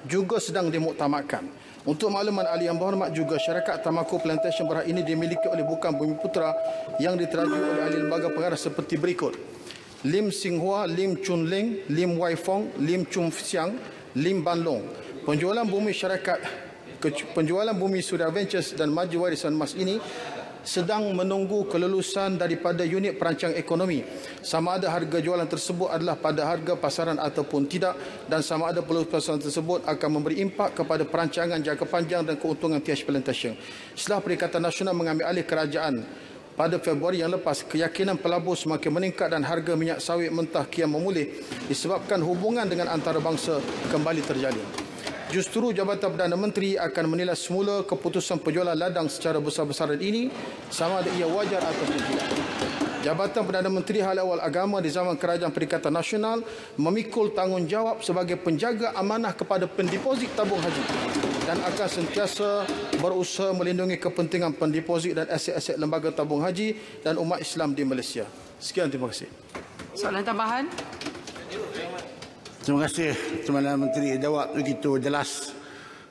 juga sedang dimuktamadkan. Untuk makluman ahli yang berhormat juga, syarikat Tamako Plantation Berhad ini dimiliki oleh bukan Bumi Putra yang diterajui oleh ahli lembaga pengarah seperti berikut: Lim Sing Hua, Lim Chun Ling, Lim Wai Fong, Lim Chung Siang, Lim Ban Long. Penjualan Bumi Surya Ventures dan Maju Warisan Mas ini sedang menunggu kelulusan daripada unit perancang ekonomi, sama ada harga jualan tersebut adalah pada harga pasaran ataupun tidak, dan sama ada pelupusan tersebut akan memberi impak kepada perancangan jangka panjang dan keuntungan THP Plantation. Setelah Perikatan Nasional mengambil alih kerajaan pada Februari yang lepas, keyakinan pelabur semakin meningkat dan harga minyak sawit mentah kian memulih disebabkan hubungan dengan antarabangsa kembali terjalin. Justru Jabatan Perdana Menteri akan menilai semula keputusan penjualan ladang secara besar-besaran ini sama ada ia wajar ataupun tidak. Jabatan Perdana Menteri Hal Ehwal Agama di zaman Kerajaan Perikatan Nasional memikul tanggungjawab sebagai penjaga amanah kepada pendeposit tabung haji dan akan sentiasa berusaha melindungi kepentingan pendeposit dan aset-aset lembaga tabung haji dan umat Islam di Malaysia. Sekian, terima kasih. Soalan tambahan? Terima kasih Perdana Menteri, jawab begitu jelas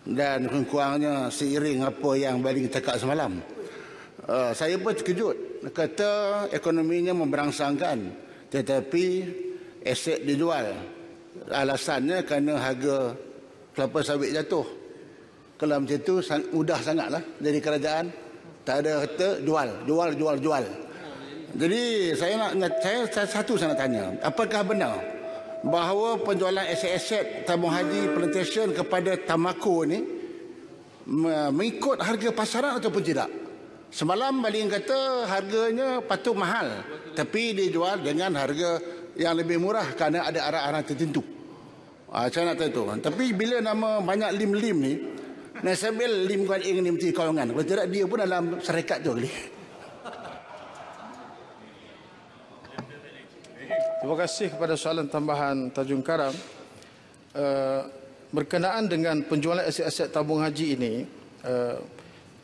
dan kurang-kurangnya seiring apa yang Baling cakap semalam. Saya pun terkejut, kata ekonominya memberangsangkan tetapi aset dijual. Alasannya kerana harga kelapa sawit jatuh. Kalau macam itu mudah sangatlah dari kerajaan, tak ada kata jual. Jadi saya satu nak tanya, apakah benar bahawa penjualan aset-aset Tabung Haji Plantation kepada Tamako ni mengikut harga pasaran ataupun tidak? Semalam Baling kata harganya patut mahal, tapi dijual dengan harga yang lebih murah kerana ada arah-arah tertentu. Saya nak tahu tu. Tapi bila nama banyak lim-lim ni, saya ambil Lim Kuan Ing ni Menteri Kewangan. Kalau tidak dia pun dalam syarikat tu kali. Terima kasih kepada soalan tambahan Tajung Karam. Berkenaan dengan penjualan aset-aset tabung haji ini,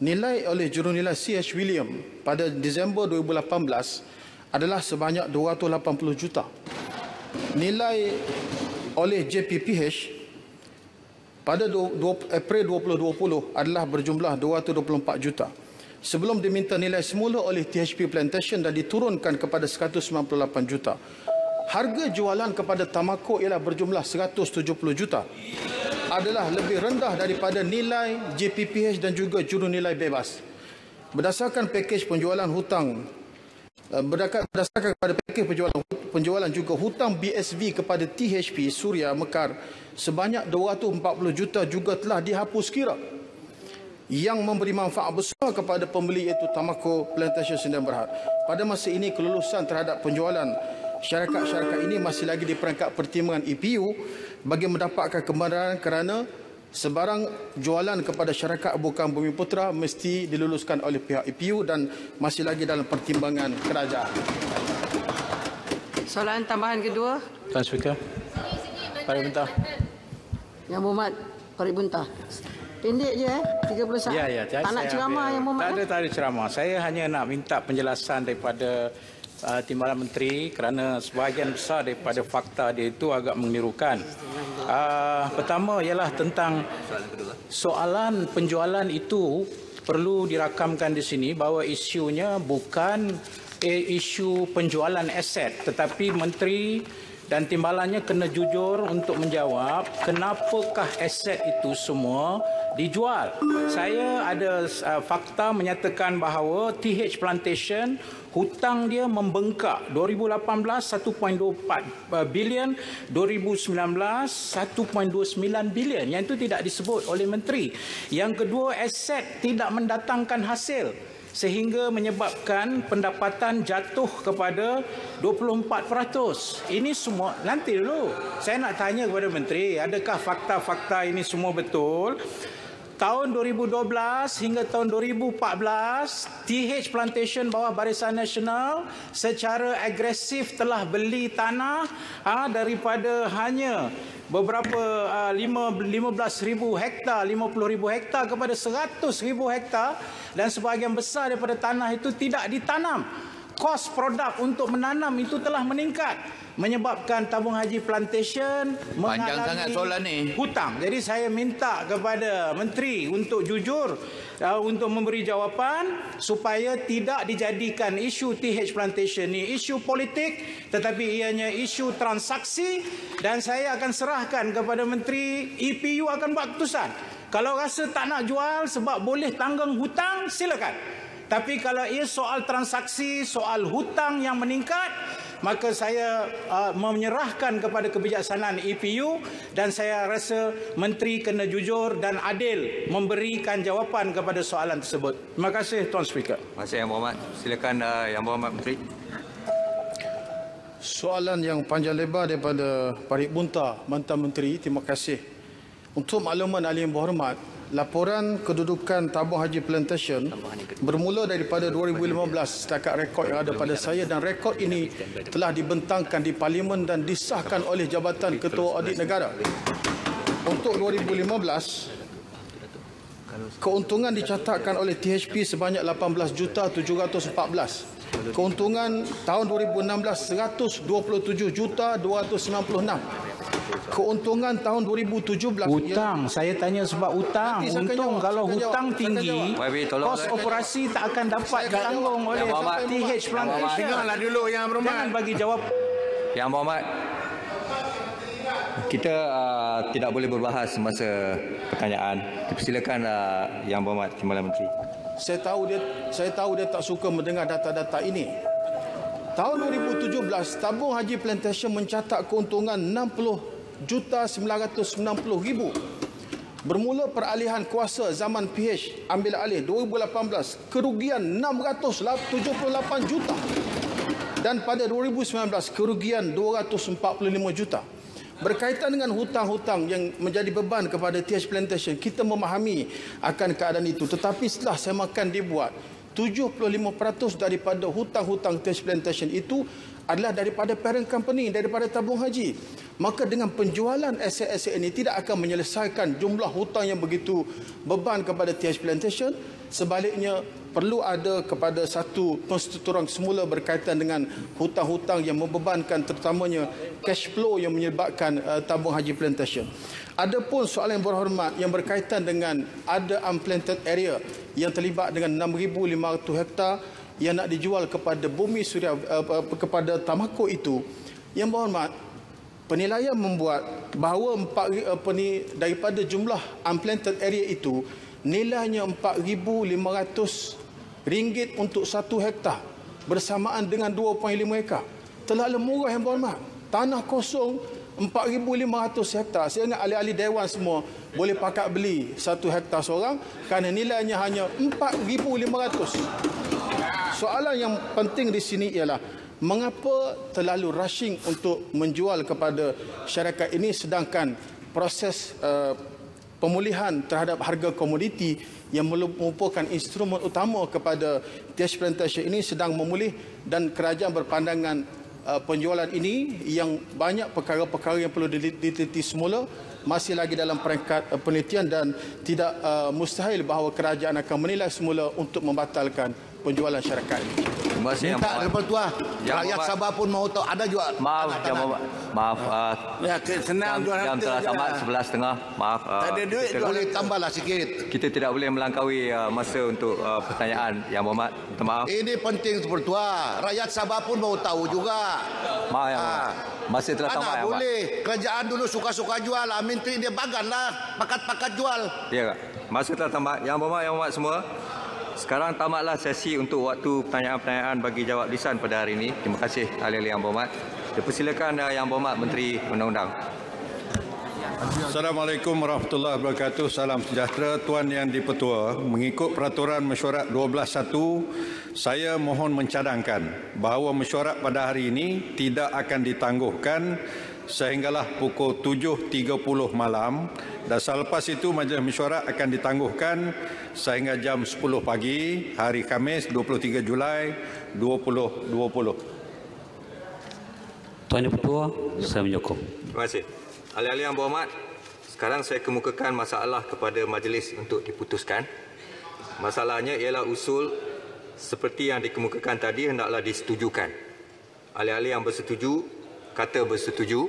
nilai oleh jurunilai C.H. William pada Disember 2018 adalah sebanyak 280 juta. Nilai oleh JPPH pada April 2020 adalah berjumlah 224 juta. Sebelum diminta nilai semula oleh THP Plantation dan diturunkan kepada 198 juta. Harga jualan kepada Tamaco ialah berjumlah 170 juta. Adalah lebih rendah daripada nilai JPPH dan juga jurunilai bebas. Berdasarkan pakej penjualan hutang, berdasarkan kepada pakej penjualan juga hutang BSV kepada THP Suria Mekar sebanyak 240 juta juga telah dihapus kira, yang memberi manfaat besar kepada pembeli iaitu Tamaco Plantation Sdn Bhd. Pada masa ini kelulusan terhadap penjualan syarikat-syarikat ini masih lagi di perangkat pertimbangan EPU bagi mendapatkan kebenaran, kerana sebarang jualan kepada syarikat bukan Bumiputra mesti diluluskan oleh pihak EPU dan masih lagi dalam pertimbangan kerajaan. Soalan tambahan kedua. Tuan Speaker. Parit Buntah. Yang Berhormat Parit Buntah. Pendek je 30 saat. Ya, tak nak ceramah Yang Berhormat. Tak ada ceramah. Saya hanya nak minta penjelasan daripada Timbalan Menteri kerana sebahagian besar daripada fakta dia itu agak mengelirukan. Pertama ialah tentang soalan penjualan itu perlu dirakamkan di sini bahawa isunya bukan isu penjualan aset, tetapi Menteri dan timbalannya kena jujur untuk menjawab kenapakah aset itu semua dijual. Saya ada fakta menyatakan bahawa TH Plantation hutang dia membengkak. 2018 1.24 bilion, 2019 1.29 bilion. Yang itu tidak disebut oleh Menteri. Yang kedua, aset tidak mendatangkan hasil sehingga menyebabkan pendapatan jatuh kepada 24%. Ini semua nanti dulu. Saya nak tanya kepada Menteri, adakah fakta-fakta ini semua betul? Tahun 2012 hingga tahun 2014, TH Plantation bawah Barisan Nasional secara agresif telah beli tanah daripada hanya beberapa 15,000 hektar, 50,000 hektar kepada 100,000 hektar, dan sebahagian besar daripada tanah itu tidak ditanam. Kos produk untuk menanam itu telah meningkat, menyebabkan tabung haji plantation mengalami hutang. Jadi saya minta kepada Menteri untuk jujur untuk memberi jawapan supaya tidak dijadikan isu TH Plantation ni isu politik, tetapi ianya isu transaksi, dan saya akan serahkan kepada Menteri. EPU akan buat keputusan. Kalau rasa tak nak jual sebab boleh tanggung hutang, silakan. Tapi kalau ia soal transaksi, soal hutang yang meningkat, maka saya menyerahkan kepada kebijaksanaan EPU, dan saya rasa Menteri kena jujur dan adil memberikan jawapan kepada soalan tersebut. Terima kasih Tuan Speaker. Terima kasih Yang Berhormat. Silakan Yang Berhormat Menteri. Soalan yang panjang lebar daripada Parit Buntah, Mantan Menteri. Terima kasih. Untuk makluman ahli yang berhormat, laporan kedudukan tabung haji plantation bermula daripada 2015 setakat rekod yang ada pada saya, dan rekod ini telah dibentangkan di Parlimen dan disahkan oleh Jabatan Ketua Audit Negara. Untuk 2015, keuntungan dicatatkan oleh THP sebanyak 18,714. Keuntungan tahun 2016 127,296. Keuntungan tahun 2017 hutang. Saya tanya sebab hutang. Untung kalau hutang tinggi, kos operasi tak akan dapat ditanggung oleh TH Plantation. Dengarlah dulu Yang Berhormat. Jangan bagi jawab. Yang Berhormat, kita tidak boleh berbahas semasa pertanyaan. Silakan Yang Berhormat Timbalan Menteri. Saya tahu dia tak suka mendengar data-data ini. Tahun 2017, tabung haji plantation mencatat keuntungan 60,990,000. Bermula peralihan kuasa zaman PH ambil alih 2018, kerugian 678 juta. Dan pada 2019, kerugian 245 juta. Berkaitan dengan hutang-hutang yang menjadi beban kepada TH Plantation, kita memahami akan keadaan itu. Tetapi setelah semakan dibuat, 75% daripada hutang-hutang TH Plantation itu adalah daripada parent company, daripada tabung haji. Maka dengan penjualan aset-aset ini tidak akan menyelesaikan jumlah hutang yang begitu beban kepada TH Plantation. Sebaliknya, perlu ada kepada satu penstrukturan semula berkaitan dengan hutang-hutang yang membebankan terutamanya cash flow yang menyebabkan tabung haji plantation. Adapun soalan yang berhormat yang berkaitan dengan ada unplanted area yang terlibat dengan 6,500 hektar yang nak dijual kepada bumi suria kepada Tamako itu, yang berhormat, penilaian membuat bahawa daripada jumlah unplanted area itu nilainya RM4,500 untuk 1 hektar bersamaan dengan 2.5 ekar. Terlalu murah, yang berhormat. Tanah kosong 4,500 hektar. Saya ingat ahli-ahli dewan semua boleh pakat beli 1 hektar seorang kerana nilainya hanya 4,500. Soalan yang penting di sini ialah mengapa terlalu rushing untuk menjual kepada syarikat ini sedangkan proses pemulihan terhadap harga komoditi yang merupakan instrumen utama kepada TH Plantation ini sedang memulih, dan kerajaan berpandangan penjualan ini yang banyak perkara-perkara yang perlu diteliti semula masih lagi dalam peringkat penelitian dan tidak mustahil bahawa kerajaan akan menilai semula untuk membatalkan penjualan syarikat ini. Terima kasih. Minta daripada tuah. Rakyat Sabah pun mau tahu. Ada juga. Maaf. Ya, senang jam telah tamat 11.30. Maaf. Ada duit boleh tambahlah sikit. Kita tidak boleh melangkaui masa untuk pertanyaan. Yang berhormat, minta maaf. Ini penting seperti tuah. Rakyat Sabah pun mau tahu juga. Maaf, Yang Berhormat. Masa telah tamat, Yang boleh. Kerajaan dulu suka-suka jual. Menteri dia baganlah. Pakat-pakat jual. Ya, masa telah tamat. Yang berhormat semua. Sekarang tamatlah sesi untuk waktu pertanyaan-pertanyaan bagi jawab lisan pada hari ini. Terima kasih ahli-ahli yang berhormat. Dipersilakan yang berhormat Menteri Undang-Undang. Assalamualaikum warahmatullahi wabarakatuh. Salam sejahtera Tuan Yang di-Pertua. Mengikut peraturan mesyuarat 12.1, saya mohon mencadangkan bahawa mesyuarat pada hari ini tidak akan ditangguhkan sehinggalah pukul 7.30 malam, dan selepas itu majlis mesyuarat akan ditangguhkan sehingga jam 10 pagi hari Khamis 23 Julai 2020. Tuan Yang Pertua, saya menyokong. Terima kasih. Ahli-ahli yang berhormat, sekarang saya kemukakan masalah kepada majlis untuk diputuskan. Masalahnya ialah usul seperti yang dikemukakan tadi hendaklah disetujukan. Ahli-ahli yang bersetuju kata bersetuju,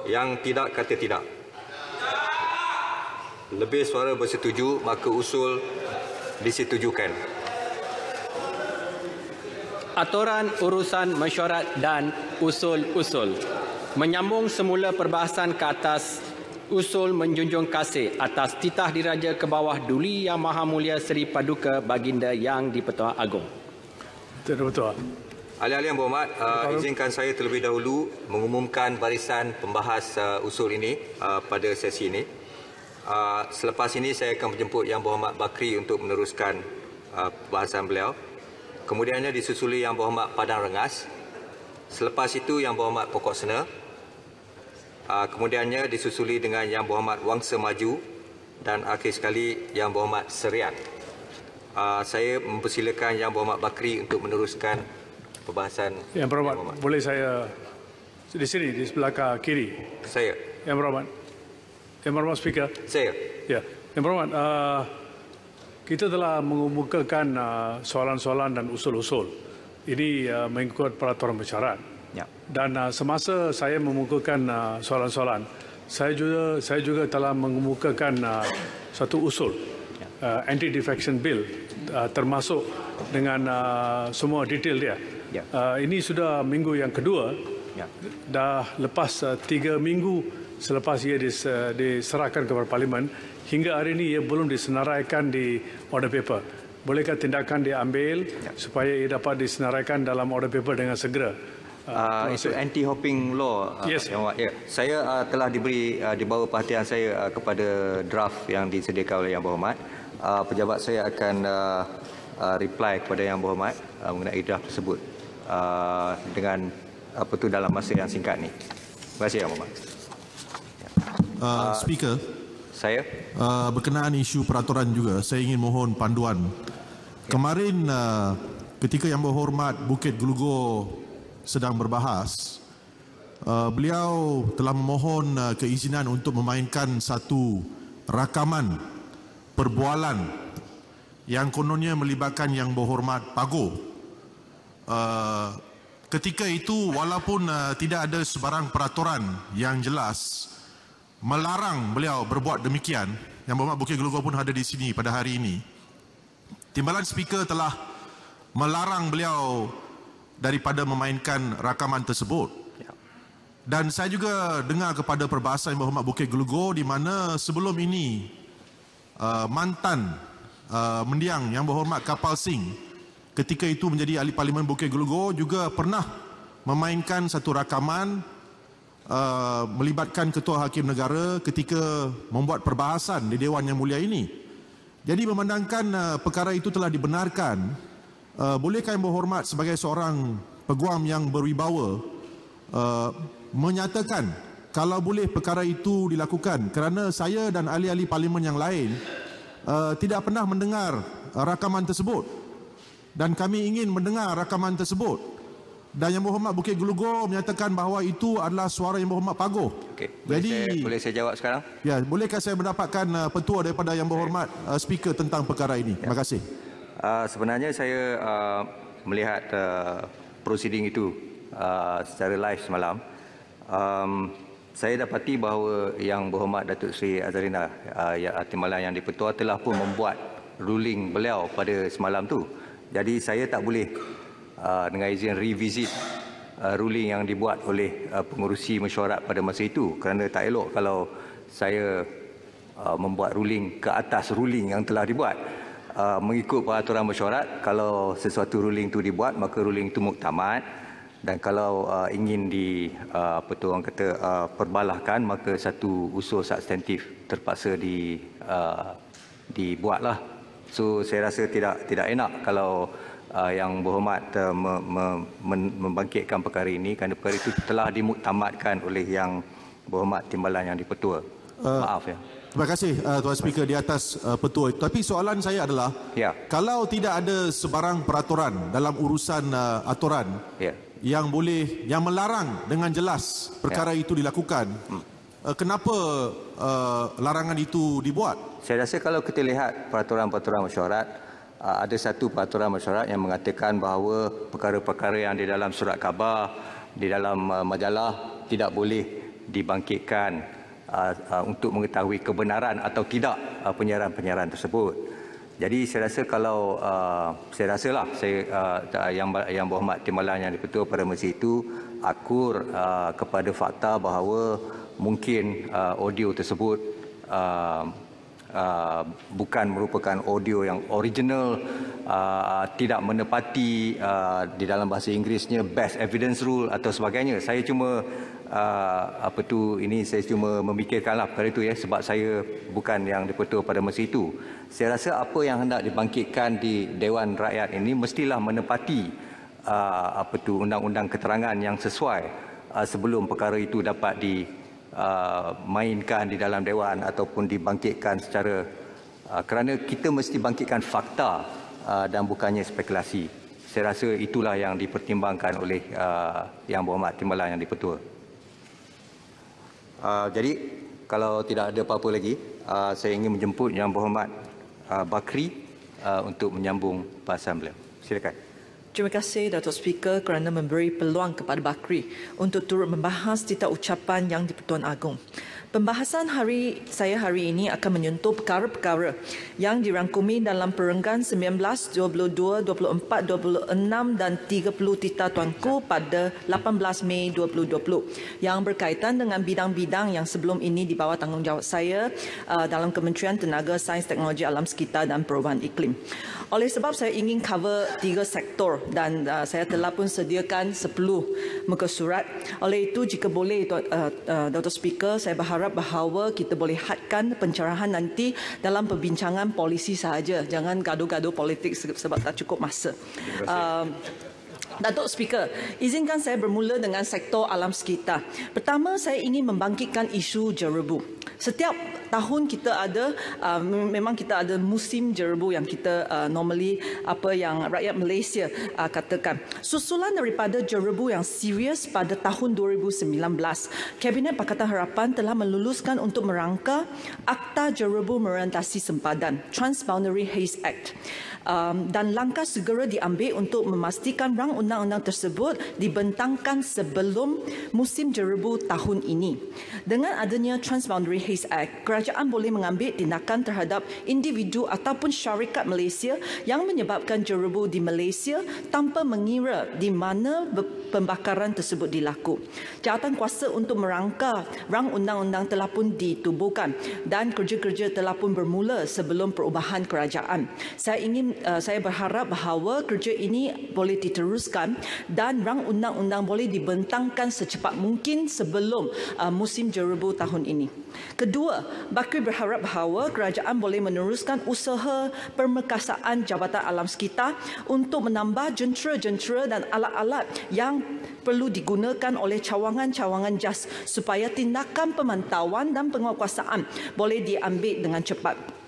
yang tidak kata tidak. Lebih suara bersetuju, maka usul disetujukan. Aturan urusan mesyuarat dan usul-usul. Menyambung semula perbahasan ke atas usul menjunjung kasih atas titah diraja ke bawah Duli Yang Maha Mulia Seri Paduka Baginda Yang di-Pertua Agong. Betul. Ahli-ahli yang berhormat, izinkan saya terlebih dahulu mengumumkan barisan pembahas usul ini pada sesi ini. Selepas ini saya akan menjemput Yang Berhormat Bakri untuk meneruskan pembahasan beliau. Kemudiannya disusuli Yang Berhormat Padang Rengas. Selepas itu Yang Berhormat Pokok Sena. Kemudiannya disusuli dengan Yang Berhormat Wangsa Maju, dan akhir sekali Yang Berhormat Serian. Saya mempersilakan Yang Berhormat Bakri untuk meneruskan pembahasan. Yang berhormat, boleh saya di sini, di sebelah kiri? Saya. Yang berhormat. Yang berhormat Speaker. Saya. Ya. Yang berhormat, kita telah mengemukakan soalan-soalan dan usul-usul. Ini mengikut peraturan mesyuarat. Ya. Dan semasa saya mengemukakan soalan-soalan, saya juga telah mengemukakan satu usul. Anti-defection bill, termasuk dengan semua detail dia. Ya. Ini sudah minggu yang kedua. Ya. Dah lepas 3 minggu selepas ia diserahkan kepada Parlimen, hingga hari ini ia belum disenaraikan di order paper. Bolehkah tindakan diambil supaya ia dapat disenaraikan dalam order paper dengan segera? Itu anti-hopping law. Yes. Ya. Saya telah dibawa perhatian saya kepada draft yang disediakan oleh Yang Berhormat. Pejabat saya akan reply kepada Yang Berhormat mengenai draft tersebut dengan dalam masa yang singkat ni. Terima kasih Yang Berhormat. Speaker, saya berkenaan isu peraturan juga, saya ingin mohon panduan. Kemarin ketika Yang Berhormat Bukit Gelugor sedang berbahas, beliau telah memohon keizinan untuk memainkan satu rakaman perbualan yang kononnya melibatkan Yang Berhormat Pago. Ketika itu walaupun tidak ada sebarang peraturan yang jelas melarang beliau berbuat demikian, Yang Berhormat Bukit Gelugor pun ada di sini pada hari ini. Timbalan Speaker telah melarang beliau daripada memainkan rakaman tersebut. Dan saya juga dengar kepada perbahasan Yang Berhormat Bukit Gelugor di mana sebelum ini mantan mendiang Yang Berhormat Kapal Singh ketika itu menjadi ahli parlimen Bukit Gelugor juga pernah memainkan satu rakaman melibatkan Ketua Hakim Negara ketika membuat perbahasan di Dewan Yang Mulia ini. Jadi memandangkan perkara itu telah dibenarkan, bolehkah Yang Berhormat sebagai seorang peguam yang berwibawa menyatakan kalau boleh perkara itu dilakukan, kerana saya dan ahli-ahli parlimen yang lain tidak pernah mendengar rakaman tersebut dan kami ingin mendengar rakaman tersebut, dan Yang Berhormat Bukit Gelugor menyatakan bahawa itu adalah suara Yang Berhormat Pago. Jadi boleh saya jawab sekarang? Ya, bolehkah saya mendapatkan petua daripada Yang Berhormat Speaker tentang perkara ini? Terima kasih. Sebenarnya saya melihat proceeding itu secara live semalam. Saya dapati bahawa Yang Berhormat Datuk Seri Azharina Timbalan Yang di-Pertua telah pun membuat ruling beliau pada semalam tu. Jadi saya tak boleh dengan izin revisit ruling yang dibuat oleh pengurusi mesyuarat pada masa itu, kerana tak elok kalau saya membuat ruling ke atas ruling yang telah dibuat. Mengikut peraturan mesyuarat, kalau sesuatu ruling itu dibuat maka ruling itu muktamad, dan kalau ingin perbalahkan maka satu usul substantif terpaksa dibuatlah. So saya rasa tidak enak kalau Yang Berhormat membangkitkan perkara ini, kerana perkara itu telah dimuktamadkan oleh Yang Berhormat Timbalan Yang di-Pertua. Maaf ya. Terima kasih Tuan Speaker di atas petua itu. Tapi soalan saya adalah, kalau tidak ada sebarang peraturan dalam urusan aturan yang melarang dengan jelas perkara itu dilakukan, kenapa larangan itu dibuat? Saya rasa kalau kita lihat peraturan-peraturan mesyuarat, ada satu peraturan mesyuarat yang mengatakan bahawa perkara-perkara yang di dalam surat khabar, di dalam majalah tidak boleh dibangkitkan untuk mengetahui kebenaran atau tidak penyiaran-penyiaran tersebut. Jadi saya rasa kalau Yang Berhormat Timbalan Yang di-Pertua pada masa itu akur kepada fakta bahawa mungkin audio tersebut bukan merupakan audio yang original, tidak menepati di dalam bahasa Inggerisnya best evidence rule atau sebagainya. Saya cuma saya cuma memikirkanlah perkara itu ya, sebab saya bukan yang di-Pertua pada masa itu. Saya rasa apa yang hendak dibangkitkan di Dewan Rakyat ini mestilah menepati undang-undang keterangan yang sesuai sebelum perkara itu dapat mainkan di dalam Dewan ataupun dibangkitkan secara kerana kita mesti bangkitkan fakta dan bukannya spekulasi. Saya rasa itulah yang dipertimbangkan oleh Yang Berhormat Timbalan Yang di-Pertua. Jadi kalau tidak ada apa-apa lagi, saya ingin menjemput Yang Berhormat Bakri untuk menyambung bahasan beliau. Silakan. Terima kasih Datuk Speaker kerana memberi peluang kepada Bakri untuk turut membahas titah ucapan Yang di-Pertuan Agong. Pembahasan saya hari ini akan menyentuh perkara-perkara yang dirangkumi dalam perenggan 19, 22, 24, 26 dan 30 titah Tuanku pada 18 Mei 2020 yang berkaitan dengan bidang-bidang yang sebelum ini di bawah tanggungjawab saya dalam Kementerian Tenaga, Sains, Teknologi Alam Sekitar dan Perubahan Iklim. Oleh sebab saya ingin cover 3 sektor dan saya telah pun sediakan 10 muka surat. Oleh itu, jika boleh Dr. Speaker, saya berharap bahawa kita boleh hadkan pencerahan nanti dalam perbincangan polisi sahaja. Jangan gaduh-gaduh politik sebab tak cukup masa. Datuk Speaker, izinkan saya bermula dengan sektor alam sekitar. Pertama, saya ingin membangkitkan isu jerebu. Setiap tahun kita ada, memang kita ada musim jerebu yang kita normally apa yang rakyat Malaysia katakan. Susulan daripada jerebu yang serius pada tahun 2019, Kabinet Pakatan Harapan telah meluluskan untuk merangka Akta Jerebu Merentasi Sempadan, Transboundary Haze Act. Dan langkah segera diambil untuk memastikan rang undang-undang tersebut dibentangkan sebelum musim jerebu tahun ini. Dengan adanya Transboundary Haze Act, kerajaan boleh mengambil tindakan terhadap individu ataupun syarikat Malaysia yang menyebabkan jerebu di Malaysia tanpa mengira di mana pembakaran tersebut dilaku. Jawatan kuasa untuk merangka rang undang-undang telah pun ditubuhkan dan kerja-kerja telah pun bermula sebelum perubahan kerajaan. Saya berharap bahawa kerja ini boleh diteruskan dan rang undang-undang boleh dibentangkan secepat mungkin sebelum musim jerebu tahun ini. Kedua, Bakri berharap bahawa kerajaan boleh meneruskan usaha permekasaan Jabatan Alam Sekitar untuk menambah jentera-jentera dan alat-alat yang perlu digunakan oleh cawangan-cawangan JAS supaya tindakan pemantauan dan penguatkuasaan boleh diambil dengan cepat.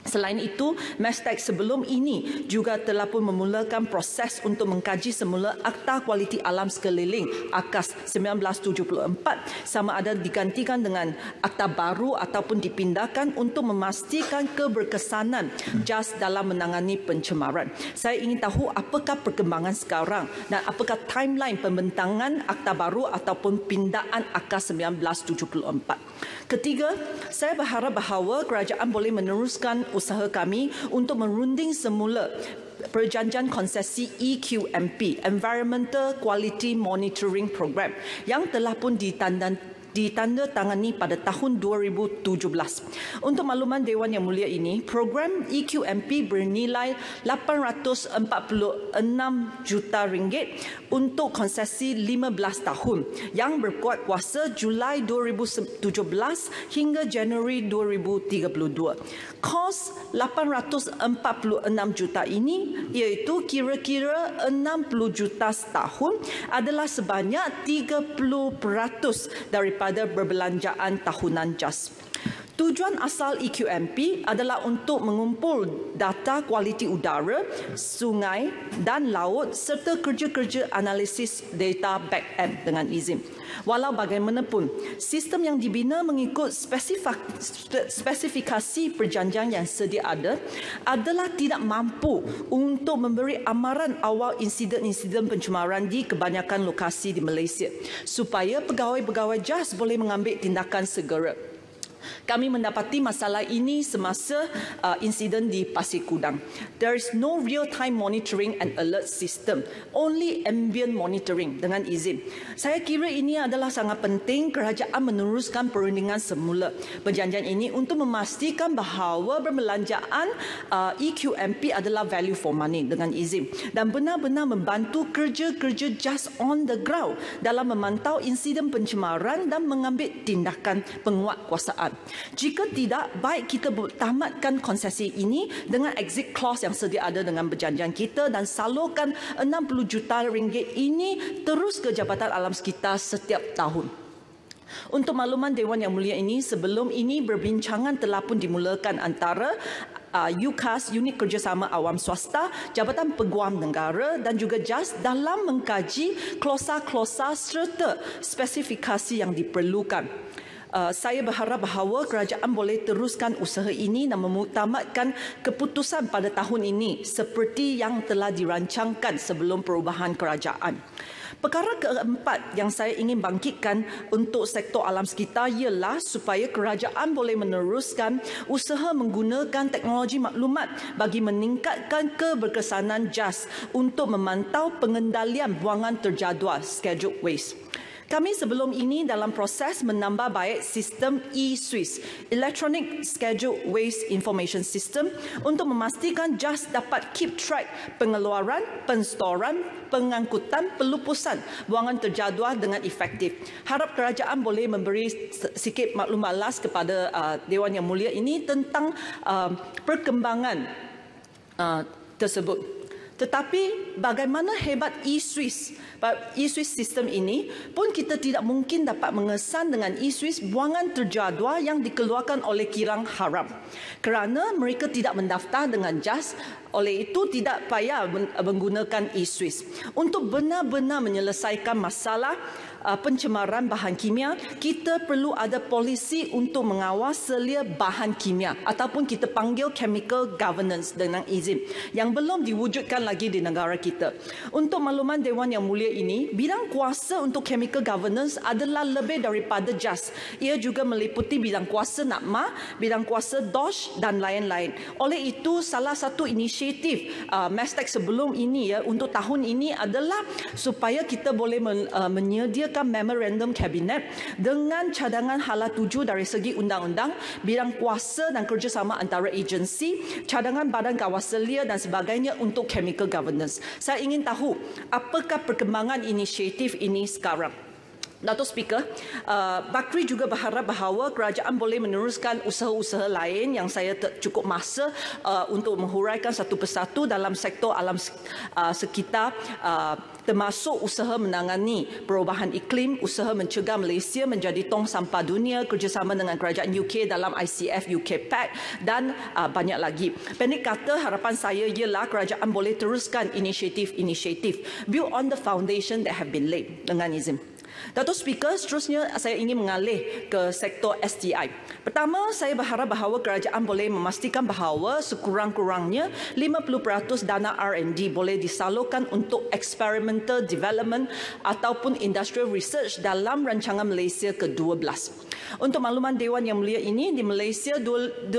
Selain itu, Mestek sebelum ini juga telah pun memulakan proses untuk mengkaji semula Akta Kualiti Alam Sekeliling AKAS 1974 sama ada digantikan dengan akta baru ataupun dipindahkan untuk memastikan keberkesanan JAS dalam menangani pencemaran. Saya ingin tahu apakah perkembangan sekarang dan apakah timeline pembentangan akta baru ataupun pindaan AKAS 1974. Ketiga, saya berharap bahawa kerajaan boleh meneruskan usaha kami untuk merunding semula perjanjian konsesi EQMP, Environmental Quality Monitoring Program, yang telah pun ditandatangani pada tahun 2017. Untuk makluman Dewan Yang Mulia ini, program EQMP bernilai RM846 juta untuk konsesi 15 tahun yang berkuat kuasa Julai 2017 hingga Januari 2032. Kos RM846 juta ini iaitu kira-kira RM60 juta setahun adalah sebanyak 30% daripada berbelanjaan tahunan JAS. Tujuan asal EQMP adalah untuk mengumpul data kualiti udara, sungai dan laut serta kerja-kerja analisis data back-end dengan izin. Walau bagaimanapun, sistem yang dibina mengikut spesifikasi perjanjian yang sedia ada adalah tidak mampu untuk memberi amaran awal insiden-insiden pencemaran di kebanyakan lokasi di Malaysia supaya pegawai-pegawai JAS boleh mengambil tindakan segera. Kami mendapati masalah ini semasa insiden di Pasir Kudang. There is no real-time monitoring and alert system, only ambient monitoring dengan izin. Saya kira ini adalah sangat penting kerajaan meneruskan perundingan semula perjanjian ini untuk memastikan bahawa perbelanjaan EQMP adalah value for money dengan izin dan benar-benar membantu kerja-kerja JAS on the ground dalam memantau insiden pencemaran dan mengambil tindakan penguatkuasaan. Jika tidak, baik kita tamatkan konsesi ini dengan exit clause yang sedia ada dengan perjanjian kita dan salurkan RM60 juta ini terus ke Jabatan Alam Sekitar setiap tahun. Untuk makluman Dewan Yang Mulia ini, sebelum ini berbincangan telah pun dimulakan antara UKAS, Unit Kerjasama Awam Swasta, Jabatan Peguam Negara dan juga JAS dalam mengkaji klausa-klausa serta spesifikasi yang diperlukan. Saya berharap bahawa kerajaan boleh teruskan usaha ini dan memutamatkan keputusan pada tahun ini seperti yang telah dirancangkan sebelum perubahan kerajaan. Perkara keempat yang saya ingin bangkitkan untuk sektor alam sekitar ialah supaya kerajaan boleh meneruskan usaha menggunakan teknologi maklumat bagi meningkatkan keberkesanan JAS untuk memantau pengendalian buangan terjadual scheduled waste. Kami sebelum ini dalam proses menambah baik sistem eSwiss, Electronic Scheduled Waste Information System, untuk memastikan JAS dapat keep track pengeluaran, penstoran, pengangkutan, pelupusan buangan terjadual dengan efektif. Harap kerajaan boleh memberi sikit maklumat las kepada Dewan Yang Mulia ini tentang perkembangan tersebut. Tetapi bagaimana hebat e-Swiss sistem ini pun kita tidak mungkin dapat mengesan dengan e-Swiss buangan terjadual yang dikeluarkan oleh kirang haram. Kerana mereka tidak mendaftar dengan JAS, oleh itu tidak payah menggunakan e-Swiss. Untuk benar-benar menyelesaikan masalah pencemaran bahan kimia, kita perlu ada polisi untuk mengawal selia bahan kimia ataupun kita panggil chemical governance dengan izin yang belum diwujudkan lagi di negara kita. Untuk makluman Dewan Yang Mulia ini, bidang kuasa untuk chemical governance adalah lebih daripada JAS. Ia juga meliputi bidang kuasa NAPMA, bidang kuasa DOSH dan lain-lain. Oleh itu, salah satu inisiatif Mestek sebelum ini untuk tahun ini adalah supaya kita boleh menyediakan memorandum kabinet dengan cadangan hala 7 dari segi undang-undang, bidang kuasa dan kerjasama antara agensi, cadangan badan kawasalia dan sebagainya untuk chemical governance. Saya ingin tahu apakah perkembangan inisiatif ini sekarang. Datuk Speaker, Bakri juga berharap bahawa kerajaan boleh meneruskan usaha-usaha lain yang saya cukup masa untuk menghuraikan satu persatu dalam sektor alam sekitar, termasuk usaha menangani perubahan iklim, usaha mencegah Malaysia menjadi tong sampah dunia, kerjasama dengan kerajaan UK dalam ICF UK Pact dan banyak lagi. Pendek kata, harapan saya ialah kerajaan boleh teruskan inisiatif-inisiatif build on the foundation that have been laid. Dengan izin. Datuk Speaker, seterusnya saya ingin mengalih ke sektor STI. Pertama, saya berharap bahawa kerajaan boleh memastikan bahawa sekurang-kurangnya 50% dana R&D boleh disalurkan untuk experimental development ataupun industrial research dalam rancangan Malaysia ke-12. Untuk makluman Dewan Yang Mulia ini, di Malaysia 28.9%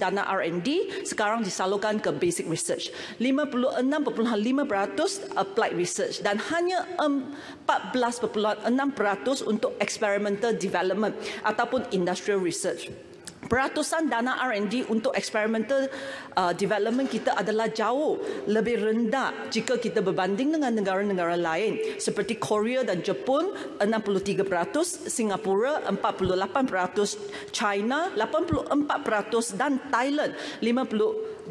dana R&D sekarang disalurkan ke basic research, 56.5% applied research dan hanya 14.6% untuk experimental development ataupun industrial research. Peratusan dana R&D untuk experimental development kita adalah jauh lebih rendah jika kita berbanding dengan negara-negara lain seperti Korea dan Jepun 63%, Singapura 48%, China 84% dan Thailand 52%.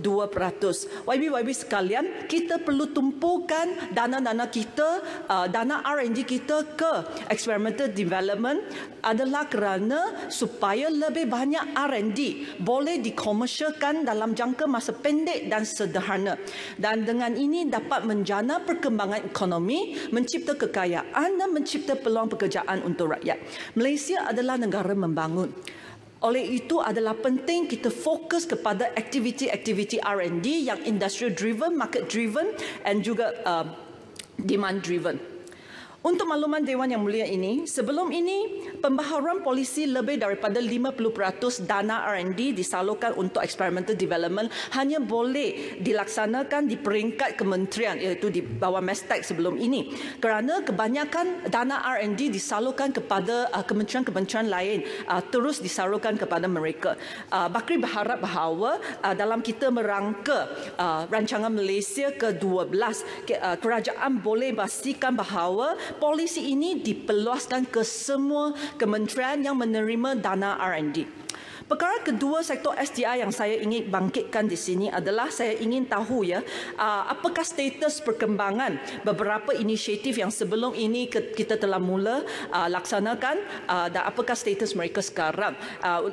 YB sekalian, kita perlu tumpukan dana-dana kita, dana R&D kita ke experimental development adalah kerana supaya lebih banyak R&D boleh dikomersialkan dalam jangka masa pendek dan sederhana. Dan dengan ini dapat menjana perkembangan ekonomi, mencipta kekayaan dan mencipta peluang pekerjaan untuk rakyat. Malaysia adalah negara membangun. Oleh itu adalah penting kita fokus kepada aktiviti-aktiviti R&D yang industrial driven, market driven and juga demand driven. Untuk makluman Dewan Yang Mulia ini, sebelum ini pembaharuan polisi lebih daripada 50% dana R&D disalurkan untuk experimental development hanya boleh dilaksanakan di peringkat kementerian, iaitu di bawah Mestek sebelum ini. Kerana kebanyakan dana R&D disalurkan kepada kementerian-kementerian lain, terus disalurkan kepada mereka. Bakri berharap bahawa dalam kita merangka rancangan Malaysia ke-12, kerajaan boleh pastikan bahawa polisi ini diperluaskan ke semua kementerian yang menerima dana R&D. Perkara kedua sektor STI yang saya ingin bangkitkan di sini adalah saya ingin tahu apakah status perkembangan beberapa inisiatif yang sebelum ini kita telah mula laksanakan dan apakah status mereka sekarang.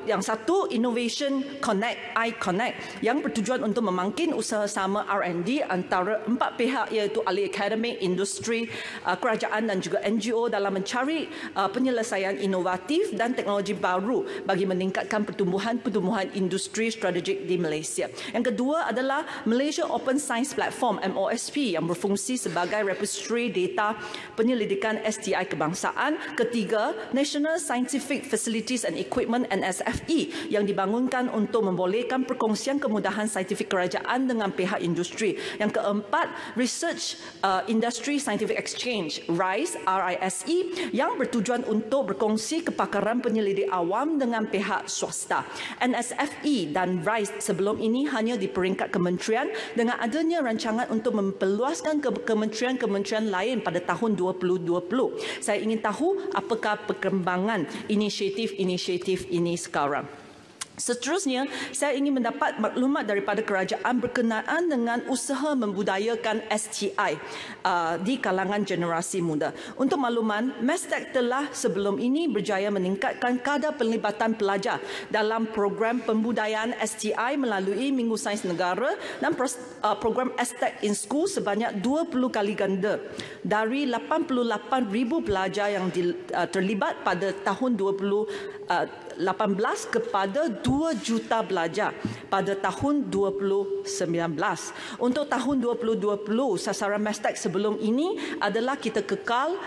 Yang satu, Innovation Connect, iConnect, yang bertujuan untuk memangkin usaha sama R&D antara empat pihak iaitu ahli akademik, industri, kerajaan dan juga NGO dalam mencari penyelesaian inovatif dan teknologi baru bagi meningkatkan pertumbuhan industri strategik di Malaysia. Yang kedua adalah Malaysia Open Science Platform MOSP yang berfungsi sebagai repository data penyelidikan STI kebangsaan. Ketiga, National Scientific Facilities and Equipment NSFE yang dibangunkan untuk membolehkan perkongsian kemudahan saintifik kerajaan dengan pihak industri. Yang keempat, Research Industry Scientific Exchange RISE yang bertujuan untuk berkongsi kepakaran penyelidik awam dengan pihak swasta. NSFE dan RISE sebelum ini hanya di peringkat kementerian. Dengan adanya rancangan untuk memperluaskan ke kementerian-kementerian lain pada tahun 2020. Saya ingin tahu apakah perkembangan inisiatif-inisiatif ini sekarang. Seterusnya, saya ingin mendapat maklumat daripada kerajaan berkenaan dengan usaha membudayakan STI di kalangan generasi muda. Untuk makluman, Mestek telah sebelum ini berjaya meningkatkan kadar penglibatan pelajar dalam program pembudayaan STI melalui Minggu Sains Negara dan program STEC in School sebanyak 20 kali ganda dari 88,000 pelajar yang terlibat pada tahun 2018 kepada 2 juta pelajar pada tahun 2019. Untuk tahun 2020, sasaran Mestek sebelum ini adalah kita kekal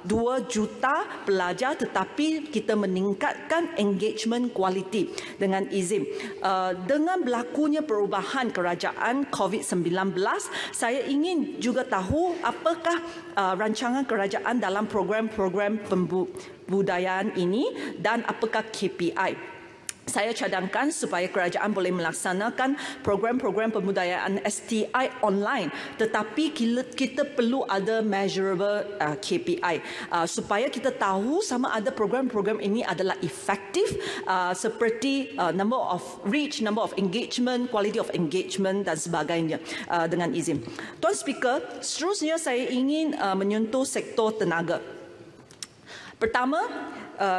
2 juta pelajar tetapi kita meningkatkan engagement kualiti dengan izin. Dengan berlakunya perubahan kerajaan COVID-19, saya ingin juga tahu apakah rancangan kerajaan dalam program-program pembudayaan ini dan apakah KPI. Saya cadangkan supaya kerajaan boleh melaksanakan program-program pembudayaan STI online, tetapi kita perlu ada measurable KPI supaya kita tahu sama ada program-program ini adalah efektif seperti number of reach, number of engagement, quality of engagement dan sebagainya. Dengan izin Tuan Speaker, seterusnya saya ingin menyentuh sektor tenaga. Pertama,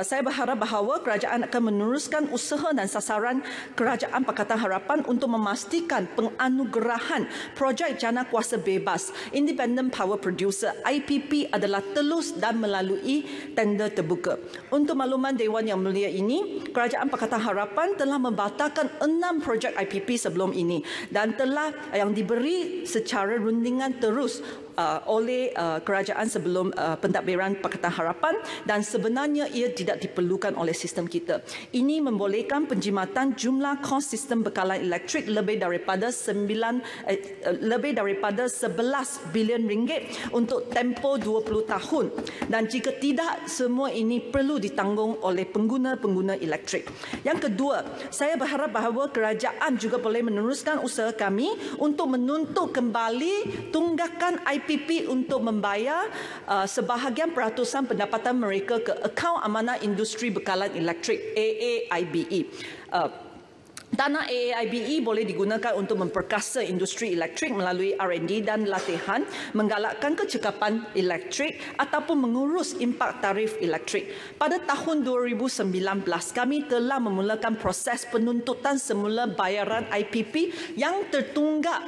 saya berharap bahawa kerajaan akan meneruskan usaha dan sasaran Kerajaan Pakatan Harapan untuk memastikan penganugerahan projek jana kuasa bebas Independent Power Producer IPP adalah telus dan melalui tender terbuka. Untuk makluman Dewan Yang Mulia ini, Kerajaan Pakatan Harapan telah membatalkan 6 projek IPP sebelum ini dan telah yang diberi secara rundingan terus oleh kerajaan sebelum pentadbiran Pakatan Harapan dan sebenarnya ia tidak diperlukan oleh sistem kita. Ini membolehkan penjimatan jumlah kos sistem bekalan elektrik lebih daripada 11 bilion ringgit untuk tempoh 20 tahun dan jika tidak, semua ini perlu ditanggung oleh pengguna-pengguna elektrik. Yang kedua, saya berharap bahawa kerajaan juga boleh meneruskan usaha kami untuk menuntut kembali tunggakan IPP untuk membayar sebahagian peratusan pendapatan mereka ke akaun Amanah Industri Bekalan Elektrik AAIBE. Dana AAIBE boleh digunakan untuk memperkasa industri elektrik melalui R&D dan latihan, menggalakkan kecekapan elektrik ataupun mengurus impak tarif elektrik. Pada tahun 2019, kami telah memulakan proses penuntutan semula bayaran IPP yang tertunggak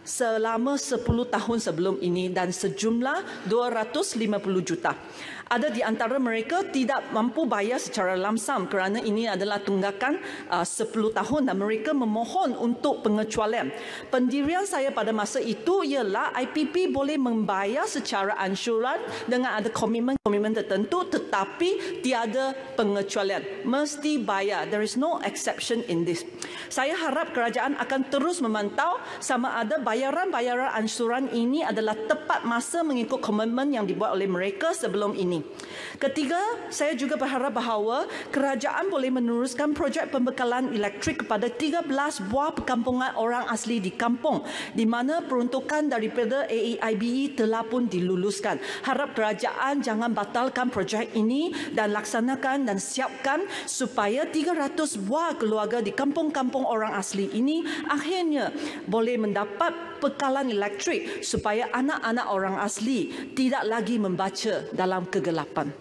selama 10 tahun sebelum ini dan sejumlah 250 juta. Ada di antara mereka tidak mampu bayar secara lamsam kerana ini adalah tunggakan 10 tahun dan mereka memohon untuk pengecualian. Pendirian saya pada masa itu ialah IPP boleh membayar secara ansuran dengan ada komitmen tertentu tetapi tiada pengecualian. Mesti bayar. There is no exception in this. Saya harap kerajaan akan terus memantau sama ada bayaran-bayaran ansuran ini adalah tepat masa mengikut komitmen yang dibuat oleh mereka sebelum ini. Ketiga, saya juga berharap bahawa kerajaan boleh meneruskan projek pembekalan elektrik kepada 13 buah perkampungan orang asli di kampung di mana peruntukan daripada AAIBE telah pun diluluskan. Harap kerajaan jangan batalkan projek ini dan laksanakan dan siapkan supaya 300 buah keluarga di kampung-kampung orang asli ini akhirnya boleh mendapat bekalan elektrik supaya anak-anak orang asli tidak lagi membaca dalam kegelapan.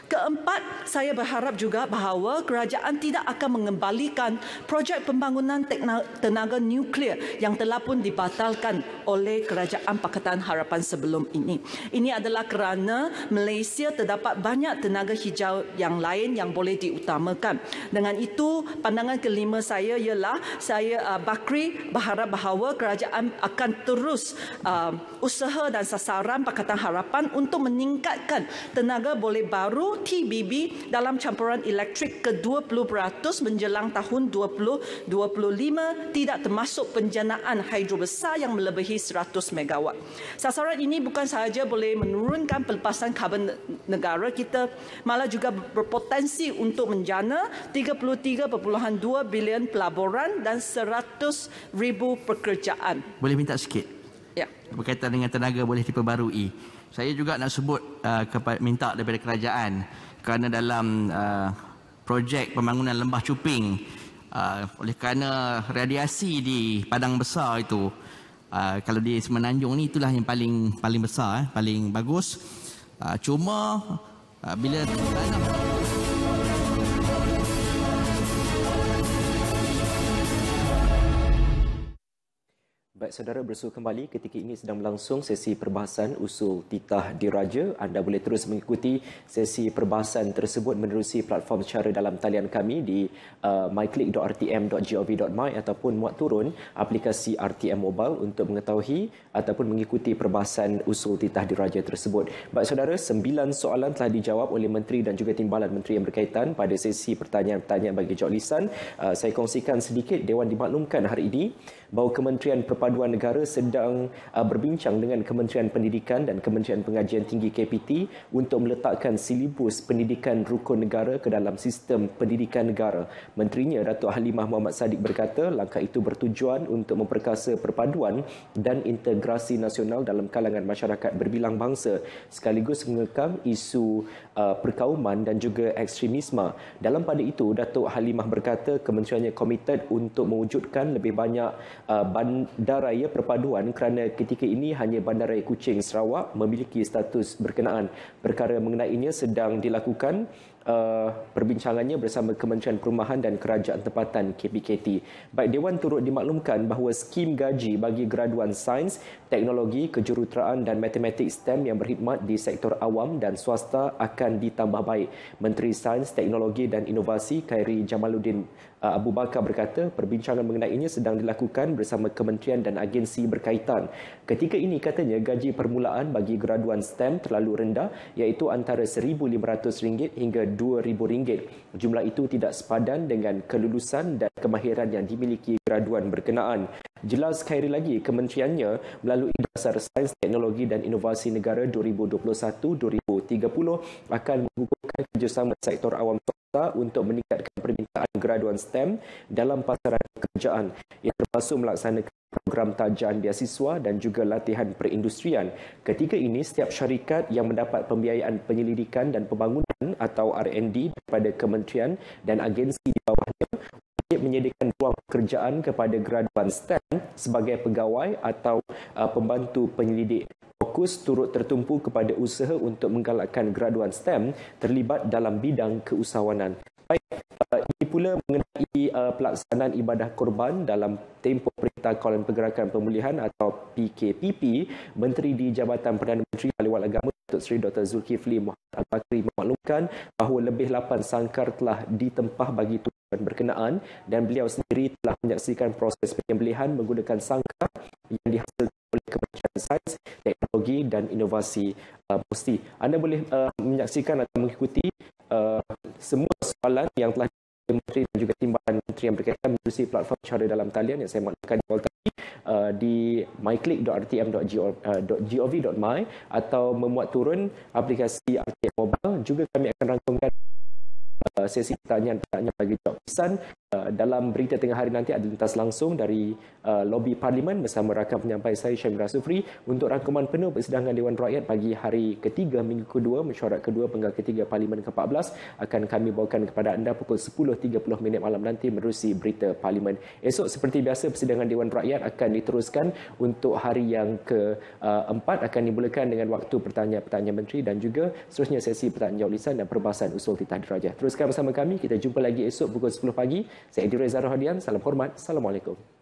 Keempat, saya berharap juga bahawa kerajaan tidak akan mengembalikan projek pembangunan tenaga nuklear yang telah pun dibatalkan oleh Kerajaan Pakatan Harapan sebelum ini. Ini adalah kerana Malaysia terdapat banyak tenaga hijau yang lain yang boleh diutamakan. Dengan itu, pandangan kelima saya ialah saya Bakri berharap bahawa kerajaan akan terus usaha dan sasaran Pakatan Harapan untuk meningkatkan tenaga boleh baru TBB dalam campuran elektrik ke 20% menjelang tahun 2025 tidak termasuk penjanaan hidro besar yang melebihi 100 megawatt. Sasaran ini bukan sahaja boleh menurunkan pelepasan karbon negara kita, malah juga berpotensi untuk menjana 33.2 bilion pelaburan dan 100,000 pekerjaan. Boleh minta sikit? Ya. Berkaitan dengan tenaga boleh diperbarui. Saya juga nak sebut minta daripada kerajaan kerana dalam projek pembangunan Lembah Cuping Oleh kerana radiasi di padang besar itu, kalau di Semenanjung ni itulah yang paling besar, paling bagus. Cuma bila tanam Baik, saudara, bersua kembali. Ketika ini sedang berlangsung sesi perbahasan usul titah diraja. Anda boleh terus mengikuti sesi perbahasan tersebut menerusi platform secara dalam talian kami di myclick.rtm.gov.my ataupun muat turun aplikasi RTM Mobile untuk mengetahui ataupun mengikuti perbahasan usul titah diraja tersebut. Baik, saudara, 9 soalan telah dijawab oleh Menteri dan juga Timbalan Menteri yang berkaitan pada sesi pertanyaan-pertanyaan bagi jawab lisan. Saya kongsikan sedikit. Dewan dimaklumkan hari ini bahawa Kementerian Perpaduan Negara sedang berbincang dengan Kementerian Pendidikan dan Kementerian Pengajian Tinggi KPT untuk meletakkan silibus pendidikan rukun negara ke dalam sistem pendidikan negara. Menterinya Datuk Halimah Muhammad Sadiq berkata langkah itu bertujuan untuk memperkasa perpaduan dan integrasi nasional dalam kalangan masyarakat berbilang bangsa sekaligus mengekang isu perkauman dan juga ekstremisme. Dalam pada itu, Datuk Halimah berkata kementeriannya komited untuk mewujudkan lebih banyak bandaraya perpaduan kerana ketika ini hanya Bandaraya Kuching Sarawak memiliki status berkenaan. Perkara mengenainya sedang dilakukan perbincangannya bersama Kementerian Perumahan dan Kerajaan Tempatan KPKT. Baik, Dewan turut dimaklumkan bahawa skim gaji bagi graduan sains, teknologi, kejuruteraan dan matematik STEM yang berkhidmat di sektor awam dan swasta akan ditambah baik. Menteri Sains, Teknologi dan Inovasi Khairi Jamaluddin Abu Bakar berkata perbincangan mengenainya sedang dilakukan bersama kementerian dan agensi berkaitan. Ketika ini katanya gaji permulaan bagi graduan STEM terlalu rendah iaitu antara RM1,500 hingga RM2,000. Jumlah itu tidak sepadan dengan kelulusan dan kemahiran yang dimiliki graduan berkenaan. Jelas Khairi lagi kementeriannya melalui Dasar Sains, Teknologi dan Inovasi Negara 2021-2030 akan mengukuhkan kerjasama sektor awam swasta untuk meningkatkan permintaan graduan STEM dalam pasaran pekerjaan yang termasuk melaksanakan program tajaan beasiswa dan juga latihan perindustrian. Ketika ini, setiap syarikat yang mendapat pembiayaan penyelidikan dan pembangunan atau R&D daripada kementerian dan agensi di bawahnya menyediakan ruang pekerjaan kepada graduan STEM sebagai pegawai atau pembantu penyelidik. Fokus turut tertumpu kepada usaha untuk menggalakkan graduan STEM terlibat dalam bidang keusahawanan. Baik, ini pula mengenai pelaksanaan ibadah korban dalam tempoh Perintah Kawalan Pergerakan Pemulihan atau PKPP. Menteri di Jabatan Perdana Menteri Ahli Agama Datuk Seri Dr. Zulkifli Muhammad Al-Bakri memaklumkan bahawa lebih 8 sangkar telah ditempah bagi tujuan berkenaan dan beliau sendiri telah menyaksikan proses penyembelihan menggunakan sangkar yang dihasilkan oleh Kementerian Sains, Teknologi dan Inovasi Musti. Anda boleh menyaksikan atau mengikuti semua soalan yang telah Menteri dan juga Timbalan Menteri yang berkaitan menerusi platform cara dalam talian yang saya maklumkan tadi di myclick.rtm.gov.my atau memuat turun aplikasi RTM Mobile. Juga kami akan rangkumkan sesi pertanyaan-pertanyaan bagi jawab lisan. Dalam berita tengah hari nanti ada lintas langsung dari lobi Parlimen bersama rakan penyampai saya Syamira Sufri untuk rangkuman penuh persidangan Dewan Rakyat bagi hari ketiga minggu kedua mesyuarat kedua penggal ketiga Parlimen ke-14 akan kami bawakan kepada anda pukul 10.30 malam nanti menerusi berita Parlimen. Esok seperti biasa persidangan Dewan Rakyat akan diteruskan untuk hari yang ke-4 akan dimulakan dengan waktu pertanyaan-pertanyaan menteri dan juga seterusnya sesi pertanyaan jawab lisan dan perbahasan usul titah diraja. Teruskan bersama kami, kita jumpa lagi esok pukul 10 pagi. Saya Edi Reza Rohadian, salam hormat, Assalamualaikum.